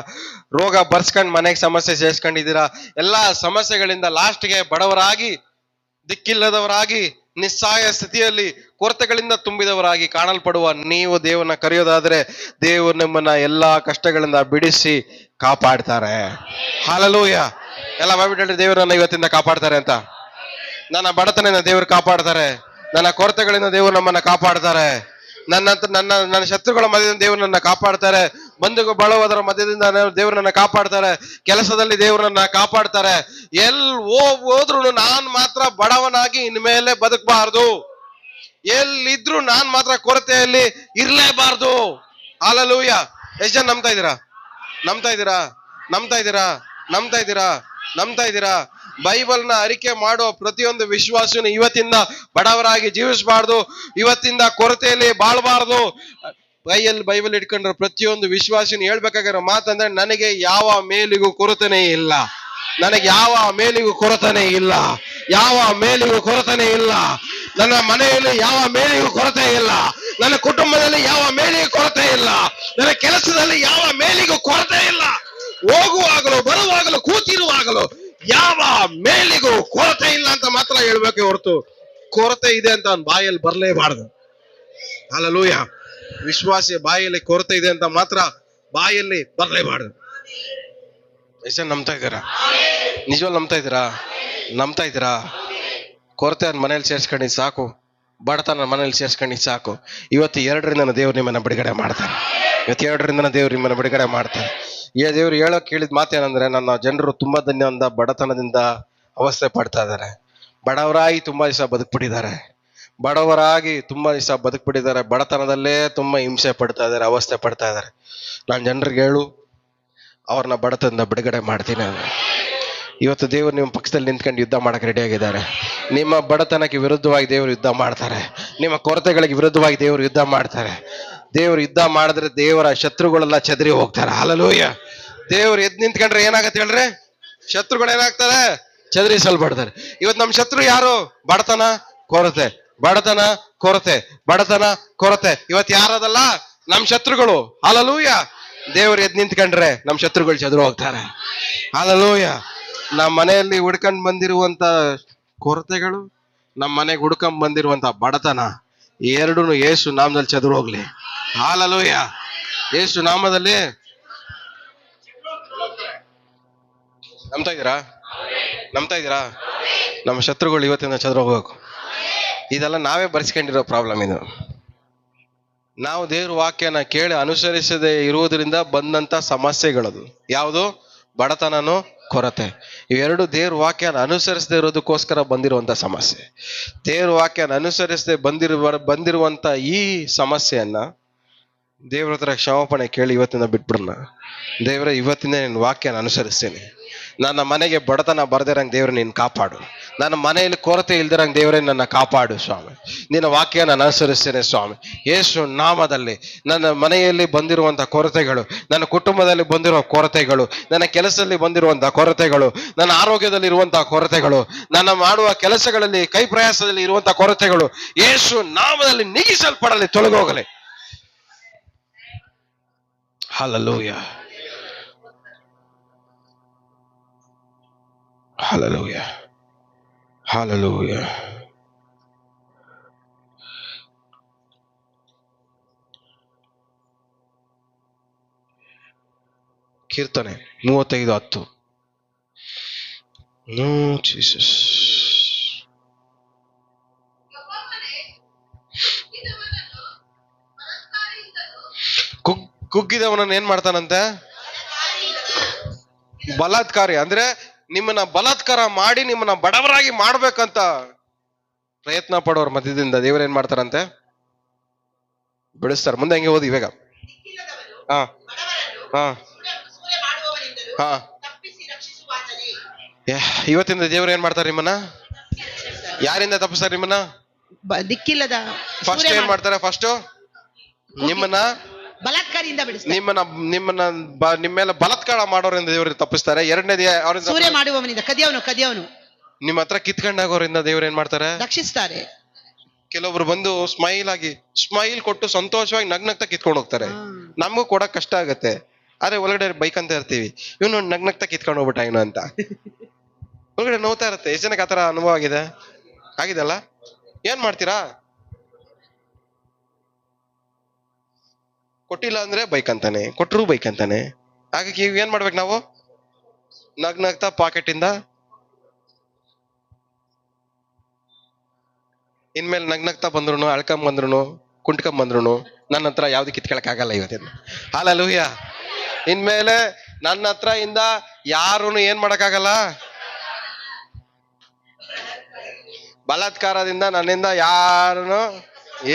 ರೋಗ ಬರ್ಸ್ಕೊಂಡ್ ಮನೆಗೆ ಸಮಸ್ಯೆ ಸೇರ್ಸ್ಕೊಂಡಿದ್ದೀರಾ. ಎಲ್ಲಾ ಸಮಸ್ಯೆಗಳಿಂದ ಲಾಸ್ಟ್ಗೆ ಬಡವರಾಗಿ, ದಿಕ್ಕಿಲ್ಲದವರಾಗಿ, ನಿಸ್ಸಹಾಯ ಸ್ಥಿತಿಯಲ್ಲಿ, ಕೊರತೆಗಳಿಂದ ತುಂಬಿದವರಾಗಿ ಕಾಣಲ್ಪಡುವ ನೀವು ದೇವರನ್ನ ಕರೆಯೋದಾದ್ರೆ ದೇವರು ನಿಮ್ಮನ್ನ ಎಲ್ಲಾ ಕಷ್ಟಗಳಿಂದ ಬಿಡಿಸಿ ಕಾಪಾಡ್ತಾರೆ. ಹಾಲೆಲೂಯ. ಎಲ್ಲ ಬಾಬಿಟ್ಟು ದೇವರನ್ನ ಇವತ್ತಿಂದ ಕಾಪಾಡ್ತಾರೆ ಅಂತ. ನನ್ನ ಬಡತನದಿಂದ ದೇವರು ಕಾಪಾಡ್ತಾರೆ, ನನ್ನ ಕೊರತೆಗಳಿಂದ ದೇವರು ನಮ್ಮನ್ನ ಕಾಪಾಡ್ತಾರೆ, ನನ್ನ ಶತ್ರುಗಳ ಮಧ್ಯದಿಂದ ದೇವರು ನನ್ನ ಕಾಪಾಡ್ತಾರೆ, ಬಂಧು ಬಳೋದರ ಮಧ್ಯದಿಂದ ದೇವರು ನನ್ನ ಕಾಪಾಡ್ತಾರೆ, ಕೆಲಸದಲ್ಲಿ ದೇವರು ನನ್ನ ಕಾಪಾಡ್ತಾರೆ. ಹೋದ್ರು ನಾನ್ ಮಾತ್ರ ಬಡವನಾಗಿ ಇನ್ಮೇಲೆ ಬದುಕಬಾರ್ದು, ಎಲ್ಲಿದ್ರು ನಾನ್ ಮಾತ್ರ ಕೊರತೆಯಲ್ಲಿ ಇರ್ಲೇಬಾರ್ದು. ಹಾಲೆಲೂಯ. ಎಷ್ಟು ಜನ ನಂಬ್ತಾ ಇದ್ದೀರಾ? ಬೈಬಲ್ನ ಅರಿಕೆ ಮಾಡೋ ಪ್ರತಿಯೊಂದು ವಿಶ್ವಾಸನು ಇವತ್ತಿಂದ ಬಡವರಾಗಿ ಜೀವಿಸಬಾರ್ದು, ಇವತ್ತಿಂದ ಕೊರತೆಯಲ್ಲಿ ಬಾಳ್ಬಾರ್ದು. ಬೈಬಲ್ ಇಟ್ಕೊಂಡ್ರೆ ಪ್ರತಿಯೊಂದು ವಿಶ್ವಾಸನು ಹೇಳ್ಬೇಕಾಗಿರೋ ಮಾತಂದ್ರೆ, ನನಗೆ ಯಾವ ಮೇಲಿಗೂ ಕೊರತೆನೇ ಇಲ್ಲ, ನನ್ನ ಮನೆಯಲ್ಲಿ ಯಾವ ಮೇಲಿಗೂ ಕೊರತೆ ಇಲ್ಲ, ನನ್ನ ಕುಟುಂಬದಲ್ಲಿ ಯಾವ ಮೇಲಿಗೂ ಕೊರತೆ ಇಲ್ಲ, ನನ್ನ ಕೆಲಸದಲ್ಲಿ ಯಾವ ಮೇಲಿಗೂ ಕೊರತೆ ಇಲ್ಲ, ಹೋಗುವಾಗಲೂ ಬರುವಾಗಲೂ ಕೂತಿರುವಾಗಲೂ ಯಾವ ಮೇಲಿಗೂ ಕೊರತೆ ಇಲ್ಲ ಅಂತ ಮಾತ್ರ ಹೇಳ್ಬೇಕೆ ಹೊರತು ಕೊರತೆ ಇದೆ ಅಂತ ಅವ್ನ ಬಾಯಲ್ಲಿ ಬರಲೇಬಾರ್ದು. ಹಲ್ಲೆಲೂಯ. ವಿಶ್ವಾಸಿಯ ಬಾಯಲ್ಲಿ ಕೊರತೆ ಇದೆ ಅಂತ ಮಾತ್ರ ಬಾಯಲ್ಲಿ ಬರಲೇಬಾರ್ದು. ಎಷ್ಟು ನಂಬ್ತಾ ಇದ್ದೀರಾ? ನಿಜವಾಗ್ ನಂಬ್ತಾ ಇದ್ದೀರಾ? ಕೊರತೆ ಮನೇಲಿ ಸೇರ್ಸ್ಕೊಂಡಿದ್ ಸಾಕು, ಬಡತನ ಮನೇಲಿ ಸೇರ್ಸ್ಕೊಂಡಿದ್ ಸಾಕು. ಇವತ್ತು 2ರಿಂದ ದೇವ್ರು ನಿಮ್ಮನ್ನ ಬಿಡುಗಡೆ ಮಾಡ್ತಾರೆ. ದೇವ್ರು ಹೇಳೋ ಕೇಳಿದ ಮಾತೇನಂದ್ರೆ, ನನ್ನ ಜನರು ತುಂಬಾ ಧನ್ಯದಿಂದ ಬಡತನದಿಂದ ಅವಸ್ಥೆ ಪಡ್ತಾ ಇದ್ದಾರೆ, ಬಡವರಾಗಿ ತುಂಬಾ ದಿವಸ ಬದುಕ್ಬಿಟ್ಟಿದ್ದಾರೆ, ಬಡತನದಲ್ಲೇ ತುಂಬಾ ಹಿಂಸೆ ಪಡ್ತಾ ಇದ್ದಾರೆ, ಅವಸ್ಥೆ ಪಡ್ತಾ ಇದ್ದಾರೆ. ನಾನು ಜನರಿಗೆ ಹೇಳು, ಅವ್ರನ್ನ ಬಡತನದಿಂದ ಬಿಡುಗಡೆ ಮಾಡ್ತೀನಿ ಅಂದ್ರೆ. ಇವತ್ತು ದೇವರು ನಿಮ್ಮ ಪಕ್ಷದಲ್ಲಿ ನಿಂತ್ಕೊಂಡು ಯುದ್ಧ ಮಾಡಕ್ಕೆ ರೆಡಿ ಆಗಿದ್ದಾರೆ. ನಿಮ್ಮ ಬಡತನಕ್ಕೆ ವಿರುದ್ಧವಾಗಿ ದೇವರು ಯುದ್ಧ ಮಾಡ್ತಾರೆ, ನಿಮ್ಮ ಕೊರತೆಗಳಿಗೆ ವಿರುದ್ಧವಾಗಿ ದೇವರು ಯುದ್ಧ ಮಾಡ್ತಾರೆ. ದೇವರು ಯುದ್ಧ ಮಾಡಿದ್ರೆ ದೇವರ ಶತ್ರುಗಳೆಲ್ಲ ಚದರಿ ಹೋಗ್ತಾರೆ. ಹಲ್ಲೆಲೂಯ. ದೇವ್ರು ಎದ್ದು ನಿಂತ್ಕೊಂಡ್ರೆ ಏನಾಗತ್ತೆ ಹೇಳ್ರಿ? ಶತ್ರುಗಳು ಏನಾಗ್ತಾರೆ? ಚದರಿಸಲ್ಪಡ್ತಾರೆ. ಇವತ್ತು ನಮ್ಮ ಶತ್ರು ಯಾರು? ಬಡತನ, ಕೊರತೆ. ಇವತ್ತು ಯಾರದಲ್ಲ? ನಮ್ಮ ಶತ್ರುಗಳು. ಹಲ್ಲೆಲೂಯ. ದೇವ್ರು ಎದ್ದು ನಿಂತ್ಕೊಂಡ್ರೆ ನಮ್ಮ ಶತ್ರುಗಳು ಚದುರು ಹೋಗ್ತಾರೆ. ಹಲ್ಲೆಲೂಯ. ನಮ್ಮ ಮನೆಯಲ್ಲಿ ಹುಡ್ಕೊಂಡ್ ಬಂದಿರುವಂತ ಕೊರತೆಗಳು, ನಮ್ಮ ಮನೆಗೆ ಹುಡ್ಕೊಂಡ್ ಬಂದಿರುವಂತ ಬಡತನ, ಎರಡೂ ಯೇಸು ನಾಮದಲ್ಲಿ ಚದುರು ಹೋಗ್ಲಿ. ಹಲ್ಲೆಲೂಯ. ಯೇಸು ನಾಮದಲ್ಲಿ. ನಂಬ್ತಾ ಇದ್ದೀರಾ? ನಮ್ಮ ಶತ್ರುಗಳು ಇವತ್ತಿಂದ ಚದುರು ಹೋಗ್ಬೇಕು. ಇದೆಲ್ಲ ನಾವೇ ಬರ್ಸ್ಕೊಂಡಿರೋ ಪ್ರಾಬ್ಲಮ್ ಇದು. ನಾವು ದೇವ್ರ ವಾಕ್ಯನ ಕೇಳಿ ಅನುಸರಿಸದೆ ಇರುವುದರಿಂದ ಬಂದಂತ ಸಮಸ್ಯೆಗಳದು. ಯಾವುದು? ಬಡತನನು, ಕೊರತೆ. ಇವೆರಡು ದೇವ್ರ ವಾಕ್ಯನ ಅನುಸರಿಸದೆ ಇರೋದಕ್ಕೋಸ್ಕರ ಬಂದಿರುವಂತ ಸಮಸ್ಯೆ. ದೇವ್ರ ವಾಕ್ಯನ ಅನುಸರಿಸದೆ ಬಂದಿರುವಂತ ಈ ಸಮಸ್ಯೆಯನ್ನ ದೇವ್ರ ಹತ್ರ ಕ್ಷಮಾಪಣೆ ಕೇಳಿ ಇವತ್ತಿಂದ ಬಿಟ್ಬಿಡೋಣ. ದೇವ್ರೆ, ಇವತ್ತಿಂದ ನಿನ್ನ ವಾಕ್ಯನ ಅನುಸರಿಸ್ತೇನೆ. ನನ್ನ ಮನೆಗೆ ಬಡತನ ಬರ್ದಿರಂಗೆ ದೇವ್ರೆ ನೀನು ಕಾಪಾಡು. ನನ್ನ ಮನೆಯಲ್ಲಿ ಕೊರತೆ ಇಲ್ದಿರಂಗೆ ದೇವ್ರೆ ನನ್ನ ಕಾಪಾಡು ಸ್ವಾಮಿ. ನಿನ್ನ ವಾಕ್ಯ ನಾನು ಅನುಸರಿಸ್ತೇನೆ ಸ್ವಾಮಿ. ಯೇಸು ನಾಮದಲ್ಲಿ ನನ್ನ ಮನೆಯಲ್ಲಿ ಬಂದಿರುವಂಥ ಕೊರತೆಗಳು, ನನ್ನ ಕುಟುಂಬದಲ್ಲಿ ಬಂದಿರುವ ಕೊರತೆಗಳು, ನನ್ನ ಕೆಲಸದಲ್ಲಿ ಬಂದಿರುವಂಥ ಕೊರತೆಗಳು, ನನ್ನ ಆರೋಗ್ಯದಲ್ಲಿ ಇರುವಂತಹ ಕೊರತೆಗಳು, ನನ್ನ ಮಾಡುವ ಕೆಲಸಗಳಲ್ಲಿ ಕೈ ಪ್ರಯಾಸದಲ್ಲಿ ಇರುವಂತಹ ಕೊರತೆಗಳು ಯೇಸು ನಾಮದಲ್ಲಿ ನೀಗಿಸಲ್ಪಡಲಿ, ತೊಲಗೋಗಲಿ. Hallelujah. Hallelujah. Hallelujah. ಕೀರ್ತನೆ 35:10. No Jesus. ಕುಗ್ಗಿದವನನ್ನ ಏನ್ ಮಾಡ್ತಾನಂತೆ? ಬಲಾತ್ಕಾರಿ. ಅಂದ್ರೆ ನಿಮ್ಮನ್ನ ಬಲಾತ್ಕಾರ ಮಾಡಿ ನಿಮ್ಮನ್ನ ಬಡವರಾಗಿ ಮಾಡ್ಬೇಕಂತ ಪ್ರಯತ್ನ ಪಡೋರ ಮಧ್ಯದಿಂದ ದೇವರು ಏನ್ ಮಾಡ್ತಾರಂತೆ? ಬಿಡಿಸ್ತಾರೆ. ಮುಂದೆ ಹಂಗೆ ಓದಿ ಇವಾಗ. ಹಾ ಹಾ ಹಾ ಇವತ್ತಿಂದ ದೇವ್ರು ಏನ್ ಮಾಡ್ತಾರೆ? ನಿಮ್ಮನ್ನ ಯಾರಿಂದ ತಪ್ಪಿಸ್ತಾರೆ? ನಿಮ್ಮನ್ನ ದಿಕ್ಕಿಲ್ಲದ ಫಸ್ಟ್ ಏನ್ ಮಾಡ್ತಾರೆ? ಫಸ್ಟ್ ನಿಮ್ಮನ್ನ ಬಲಾತ್ಕಾರಿಯಿಂದ ಬಿಡಿಸ್ತಾರೆ. ನಿಮ್ಮನ್ನ ನಿಮ್ಮ ಮೇಲೆ ಬಲಾತ್ಕಾರ ಮಾಡೋರಿಂದ ದೇವ್ರಿಗೆ ತಪ್ಪಿಸ್ತಾರೆ. ಎರಡನೇದು ಅವರಿಂದ ಸೂರೆ ಮಾಡುವವನಿಂದ, ಕದಿಯವನು ನಿಮ್ಮ ಹತ್ರ ಕಿತ್ಕೊಂಡಾಗೋರಿಂದ ದೇವ್ರು ಏನ್ ಮಾಡ್ತಾರೆ? ರಕ್ಷಿಸ್ತಾರೆ. ಕೆಲವೊಬ್ರು ಬಂದು ಸ್ಮೈಲ್ ಕೊಟ್ಟು ಸಂತೋಷವಾಗಿ ನಗ್ನಗ್ತಾ ಕಿತ್ಕೊಂಡು ಹೋಗ್ತಾರೆ. ನಮಗೂ ಕೊಡಕ್ ಕಷ್ಟ ಆಗತ್ತೆ, ಆದ್ರೆ ಒಳಗಡೆ ಬೈಕ್ ಅಂತ ಇರ್ತೀವಿ, ಇವನು ನಗ್ನಗ್ತಾ ಕಿತ್ಕೊಂಡು ಹೋಗ್ಬಿಟ್ಟ ಇವನು ಅಂತ. ಒಳಗಡೆ ನೋವ್ತಾ ಇರುತ್ತೆ. ಎಷ್ಟು ಜನಕ್ಕೆ ಆತರ ಅನುಭವ ಆಗಿದೆಲ್ಲ? ಏನ್ ಮಾಡ್ತೀರಾ? ಕೊಟ್ಟಿಲ್ಲ ಅಂದ್ರೆ ಬೈಕ್ ಅಂತಾನೆ, ಕೊಟ್ಟರು ಬೈಕ್ ಅಂತಾನೆ. ಹಾಗಾಗಿ ಏನ್ ಮಾಡ್ಬೇಕು ನಾವು? ನಗ್ನಗ್ತಾ ಪಾಕೆಟ್ ಇಂದ ಇನ್ಮೇಲೆ ನಗ್ನಗ್ತಾ ಬಂದ್ರು, ಅಳ್ಕೊಂಡ್ ಬಂದ್ರು, ಕುಂಟ್ಕೊಂಡ್ ಬಂದ್ರು ನನ್ನ ಹತ್ರ ಯಾವ್ದು ಕಿತ್ಕೊಳಕ್ ಆಗಲ್ಲ ಇವತ್ತಿನ. ಹಲ್ಲೆಲೂಯಾ. ಇನ್ಮೇಲೆ ನನ್ನ ಹತ್ರ ಇಂದ ಯಾರು ಏನ್ ಮಾಡಕ್ಕಾಗಲ್ಲ. ಬಲಾತ್ಕಾರದಿಂದ ನನ್ನಿಂದ ಯಾರನ್ನು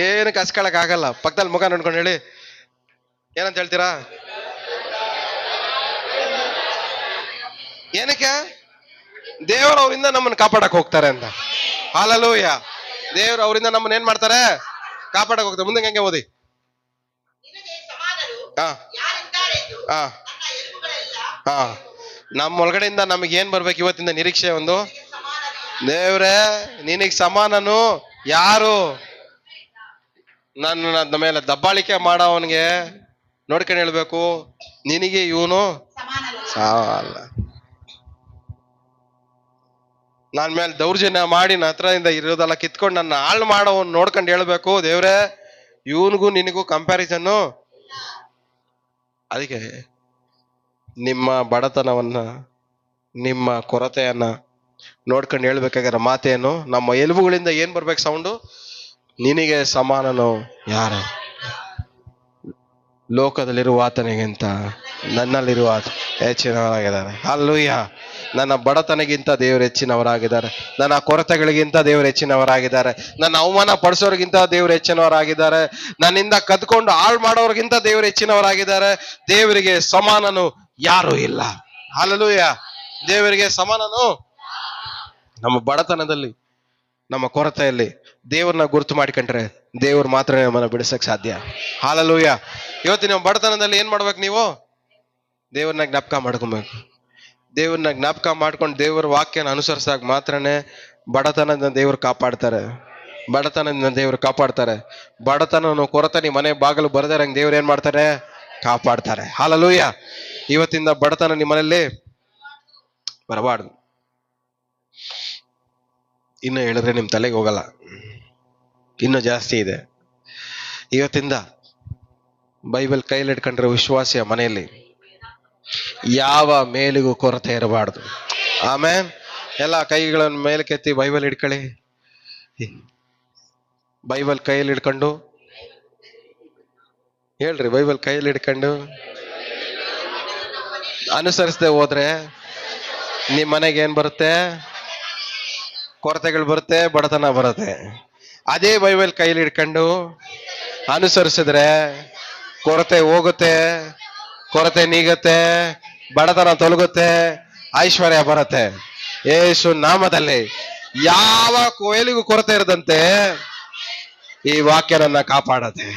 ಏನು ಕಸ್ಕೊಳಕ್ ಆಗಲ್ಲ. ಪಕ್ಕದಲ್ಲಿ ಮುಖ ನೋಡ್ಕೊಂಡು ಹೇಳಿ, ಏನಂತ ಹೇಳ್ತೀರಾ? ಏನಕ್ಕೆ? ದೇವರು ಅವರಿಂದ ನಮ್ಮನ್ನು ಕಾಪಾಡಕ್ ಹೋಗ್ತಾರೆ ಅಂತ. ಹಲ್ಲೆಲೂಯಾ. ದೇವರು ಅವರಿಂದ ನಮ್ಮನ್ನ ಏನ್ ಮಾಡ್ತಾರೆ? ಕಾಪಾಡಕ್ ಹೋಗ್ತಾರೆ. ಮುಂದೆ ಹಂಗೆ ಓದಿ. ಹಾ ಹಾ ಹಾ ನಮ್ಮ ಒಳಗಡೆಯಿಂದ ನಮಗೆ ಏನ್ ಬರ್ಬೇಕು ಇವತ್ತಿಂದ? ನಿರೀಕ್ಷೆ ಒಂದು. ದೇವ್ರೆ, ನಿನಗ್ ಸಮಾನನು ಯಾರು? ನನ್ನ ಮೇಲೆ ದಬ್ಬಾಳಿಕೆ ಮಾಡೋವನ್ಗೆ ನೋಡ್ಕೊಂಡು ಹೇಳ್ಬೇಕು, ನಿನಗೆ ಇವನು ಸಾಲ. ನನ್ ಮೇಲೆ ದೌರ್ಜನ್ಯ ಮಾಡಿ ನನ್ನ ಹತ್ರದಿಂದ ಇರೋದೆಲ್ಲ ಕಿತ್ಕೊಂಡು ನನ್ನ ಹಾಳು ಮಾಡೋವನ್ ನೋಡ್ಕೊಂಡು ಹೇಳ್ಬೇಕು, ದೇವ್ರೆ ಇವನಿಗೂ ನಿನಗೂ ಕಂಪ್ಯಾರಿಸನ್ನು. ಅದಕ್ಕೆ ನಿಮ್ಮ ಬಡತನವನ್ನ, ನಿಮ್ಮ ಕೊರತೆಯನ್ನ ನೋಡ್ಕೊಂಡು ಹೇಳ್ಬೇಕಾಗಿರೋ ಮಾತೇನು? ನಮ್ಮ ಎಲುಬುಗಳಿಂದ ಏನ್ ಬರ್ಬೇಕು ಸೌಂಡು? ನಿನಗೆ ಸಮಾನನು ಯಾರು? ಲೋಕದಲ್ಲಿರುವ ಆತನಿಗಿಂತ ನನ್ನಲ್ಲಿರುವ ಹೆಚ್ಚಿನವರಾಗಿದ್ದಾರೆ. ಹಲ್ಲೆಲೂಯಾ. ನನ್ನ ಬಡತನಗಿಂತ ದೇವರು ಹೆಚ್ಚಿನವರಾಗಿದ್ದಾರೆ. ನನ್ನ ಕೊರತೆಗಳಿಗಿಂತ ದೇವರು ಹೆಚ್ಚಿನವರಾಗಿದ್ದಾರೆ. ನನ್ನ ಅವಮಾನ ಪಡಿಸೋರಿಗಿಂತ ದೇವರು ಹೆಚ್ಚಿನವರಾಗಿದ್ದಾರೆ. ನನ್ನಿಂದ ಕದ್ಕೊಂಡು ಹಾಳು ಮಾಡೋರಿಗಿಂತ ದೇವರು ಹೆಚ್ಚಿನವರಾಗಿದ್ದಾರೆ. ದೇವರಿಗೆ ಸಮಾನನು ಯಾರು ಇಲ್ಲ. ಹಲ್ಲೆಲೂಯಾ. ದೇವರಿಗೆ ಸಮಾನನು. ನಮ್ಮ ಬಡತನದಲ್ಲಿ, ನಮ್ಮ ಕೊರತೆಯಲ್ಲಿ ದೇವ್ರನ್ನ ಗುರುತು ಮಾಡಿಕೊಂಡ್ರೆ ದೇವ್ರು ಮಾತ್ರ ನಮ್ಮನ್ನ ಬಿಡಿಸಕ್ ಸಾಧ್ಯ. ಹಲ್ಲೆಲೂಯಾ. ಇವತ್ತು ನಿಮ್ಮ ಬಡತನದಲ್ಲಿ ಏನ್ ಮಾಡ್ಬೇಕು? ನೀವು ದೇವ್ರನ್ನ ಜ್ಞಾಪಕ ಮಾಡ್ಕೊಬೇಕು. ದೇವ್ರನ್ನ ಜ್ಞಾಪಕ ಮಾಡ್ಕೊಂಡು ದೇವ್ರ ವಾಕ್ಯನ ಅನುಸರಿಸಾಗ ಮಾತ್ರನೇ ಬಡತನದಿಂದ ದೇವ್ರು ಕಾಪಾಡ್ತಾರೆ. ಬಡತನದಿಂದ ದೇವ್ರು ಕಾಪಾಡ್ತಾರೆ. ಬಡತನ ಕೊರತೆ ನಿಮ್ಮ ಮನೆ ಬಾಗಿಲು ಬರದಿರಂಗೆ ದೇವ್ರು ಏನ್ ಮಾಡ್ತಾರೆ? ಕಾಪಾಡ್ತಾರೆ. ಹಲ್ಲೆಲೂಯಾ. ಇವತ್ತಿಂದ ಬಡತನ ನಿಮ್ಮ ಮನೆಯಲ್ಲಿ ಬರಬಾರ್ದು. ಇನ್ನು ಹೇಳಿದ್ರೆ ನಿಮ್ ತಲೆಗೆ ಹೋಗಲ್ಲ, ಇನ್ನು ಜಾಸ್ತಿ ಇದೆ. ಇವತ್ತಿಂದ ಬೈಬಲ್ ಕೈಲಿ ಇಟ್ಕೊಂಡ್ರೆ ವಿಶ್ವಾಸಿಯ ಮನೆಯಲ್ಲಿ ಯಾವ ಮೇಲಿಗೂ ಕೊರತೆ ಇರಬಾರ್ದು. ಆಮೇಲೆ ಎಲ್ಲ ಕೈಗಳನ್ನು ಮೇಲಕ್ಕೆತ್ತಿ ಬೈಬಲ್ ಇಟ್ಕೊಳ್ಳಿ. ಬೈಬಲ್ ಕೈಯಲ್ಲಿ ಹಿಡ್ಕೊಂಡು ಹೇಳ್ರಿ, ಬೈಬಲ್ ಕೈಯಲ್ಲಿ ಹಿಡ್ಕೊಂಡು ಅನುಸರಿಸದೆ ಹೋದ್ರೆ ನಿಮ್ ಮನೆಗೆ ಏನ್ ಬರುತ್ತೆ? ಕೊರತೆಗಳು ಬರುತ್ತೆ, ಬಡತನ ಬರುತ್ತೆ. ಅದೇ ಬೈಬಲ್ ಕೈಲಿ ಹಿಡ್ಕೊಂಡು ಅನುಸರಿಸಿದ್ರೆ ಕೊರತೆ ಹೋಗುತ್ತೆ, ಕೊರತೆ ನೀಗುತ್ತೆ, ಬಡತನ ತೊಲಗುತ್ತೆ, ಐಶ್ವರ್ಯ ಬರುತ್ತೆ. ಯೇಸು ನಾಮದಲ್ಲಿ ಯಾವ ಕೊಯ್ಲಿಗೂ ಕೊರತೆ ಇರದಂತೆ ಈ ವಾಕ್ಯ ನನ್ನ ಕಾಪಾಡತ್ತೆ.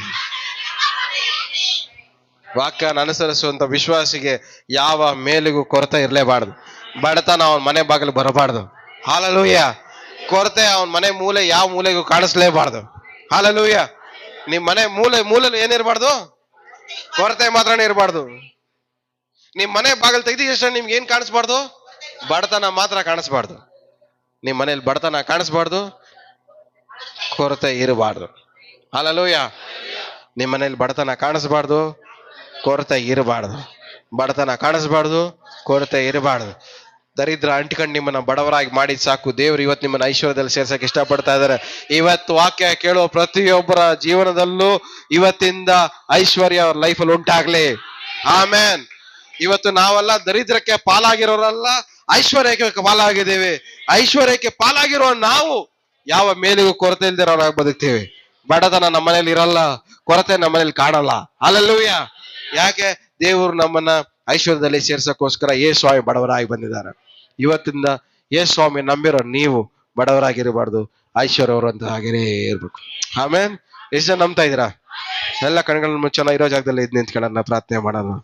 ವಾಕ್ಯನ ಅನುಸರಿಸುವಂತ ವಿಶ್ವಾಸಿಗೆ ಯಾವ ಮೇಲಿಗೂ ಕೊರತೆ ಇರಲೇಬಾರ್ದು. ಬಡತನ ಅವನ ಮನೆ ಬಾಗಿಲು ಬರಬಾರ್ದು. ಹಾಲೆಲೂಯ. ಕೊರತೆ ಅವನ ಮನೆ ಮೂಲೆ ಯಾವ ಮೂಲೆಗೂ ಕಾಣಿಸ್ಲೇಬಾರ್ದು. ಹಾಲೆಲೂಯ. ನಿಮ್ ಮನೆ ಮೂಲೆಯಲ್ಲಿ ಏನಿರಬಾರ್ದು? ಕೊರತೆ ಮಾತ್ರನೇ ಇರಬಾರ್ದು. ನಿಮ್ ಮನೆ ಬಾಗಿಲು ತೆಗೆದ ನಿಮ್ಗೆ ಏನ್ ಕಾಣಿಸ್ಬಾರ್ದು? ಬಡತನ ಮಾತ್ರ ಕಾಣಿಸ್ಬಾರ್ದು. ನಿಮ್ ಮನೇಲಿ ಬಡತನ ಕಾಣಿಸ್ಬಾರ್ದು, ಕೊರತೆ ಇರಬಾರ್ದು. ಹಾಲೆಲೂಯ. ನಿಮ್ ಮನೇಲಿ ಬಡತನ ಕಾಣಿಸ್ಬಾರ್ದು, ಕೊರತೆ ಇರಬಾರ್ದು. ಬಡತನ ಕಾಣಿಸ್ಬಾರ್ದು, ಕೊರತೆ ಇರಬಾರ್ದು. ದರಿದ್ರ ಅಂಟಿಕೊಂಡು ನಿಮ್ಮನ್ನ ಬಡವರಾಗಿ ಮಾಡಿ ಸಾಕು. ದೇವ್ರು ಇವತ್ತು ನಿಮ್ಮನ್ನ ಐಶ್ವರ್ಯದಲ್ಲಿ ಸೇರ್ಸಕ್ಕೆ ಇಷ್ಟಪಡ್ತಾ ಇದ್ದಾರೆ. ಇವತ್ತು ವಾಕ್ಯ ಕೇಳುವ ಪ್ರತಿಯೊಬ್ಬರ ಜೀವನದಲ್ಲೂ ಇವತ್ತಿಂದ ಐಶ್ವರ್ಯ ಅವ್ರ ಲೈಫಲ್ಲಿ ಉಂಟಾಗ್ಲಿ. ಆಮೇನ್. ಇವತ್ತು ನಾವೆಲ್ಲ ದರಿದ್ರಕ್ಕೆ ಪಾಲಾಗಿರೋರಲ್ಲ, ಐಶ್ವರ್ಯಕ್ಕೆ ಪಾಲಾಗಿದ್ದೇವೆ. ಐಶ್ವರ್ಯಕ್ಕೆ ಪಾಲಾಗಿರೋ ನಾವು ಯಾವ ಮೇಲಿಗೂ ಕೊರತೆ ಇಲ್ದಿರೋರಾಗಿ ಬದುಕ್ತೇವೆ. ಬಡತನ ನಮ್ಮ ಮನೇಲಿ ಇರಲ್ಲ, ಕೊರತೆ ನಮ್ಮ ಮನೇಲಿ ಕಾಣಲ್ಲ. ಹಲ್ಲೆಲೂಯ. ಯಾಕೆ? ದೇವರು ನಮ್ಮನ್ನ ಐಶ್ವರ್ಯದಲ್ಲಿ ಸೇರ್ಸಕ್ಕೋಸ್ಕರ ಯೇಸು ಸ್ವಾಮಿ ಬಡವರಾಗಿ ಬಂದಿದ್ದಾರೆ. ಇವತ್ತಿಂದ ಯೇಸು ಸ್ವಾಮಿ ನಂಬಿರೋ ನೀವು ಬಡವರಾಗಿರಬಾರ್ದು, ಐಶ್ವರ್ಯವರು ಅಂತ ಹಾಗೇನೇ ಇರ್ಬೇಕು. ಆಮೇನ್. ಎಷ್ಟು ಜನ ನಂಬ್ತಾ ಇದ್ದೀರಾ? ಎಲ್ಲ ಕಣ್ಗಳನ್ನ ಮುಚ್ಚೋಣ, ಇರೋ ಜಾಗದಲ್ಲಿ ನಿಂತ್ಕೊಳ್ಳೋಣ, ಪ್ರಾರ್ಥನೆ ಮಾಡೋಣ.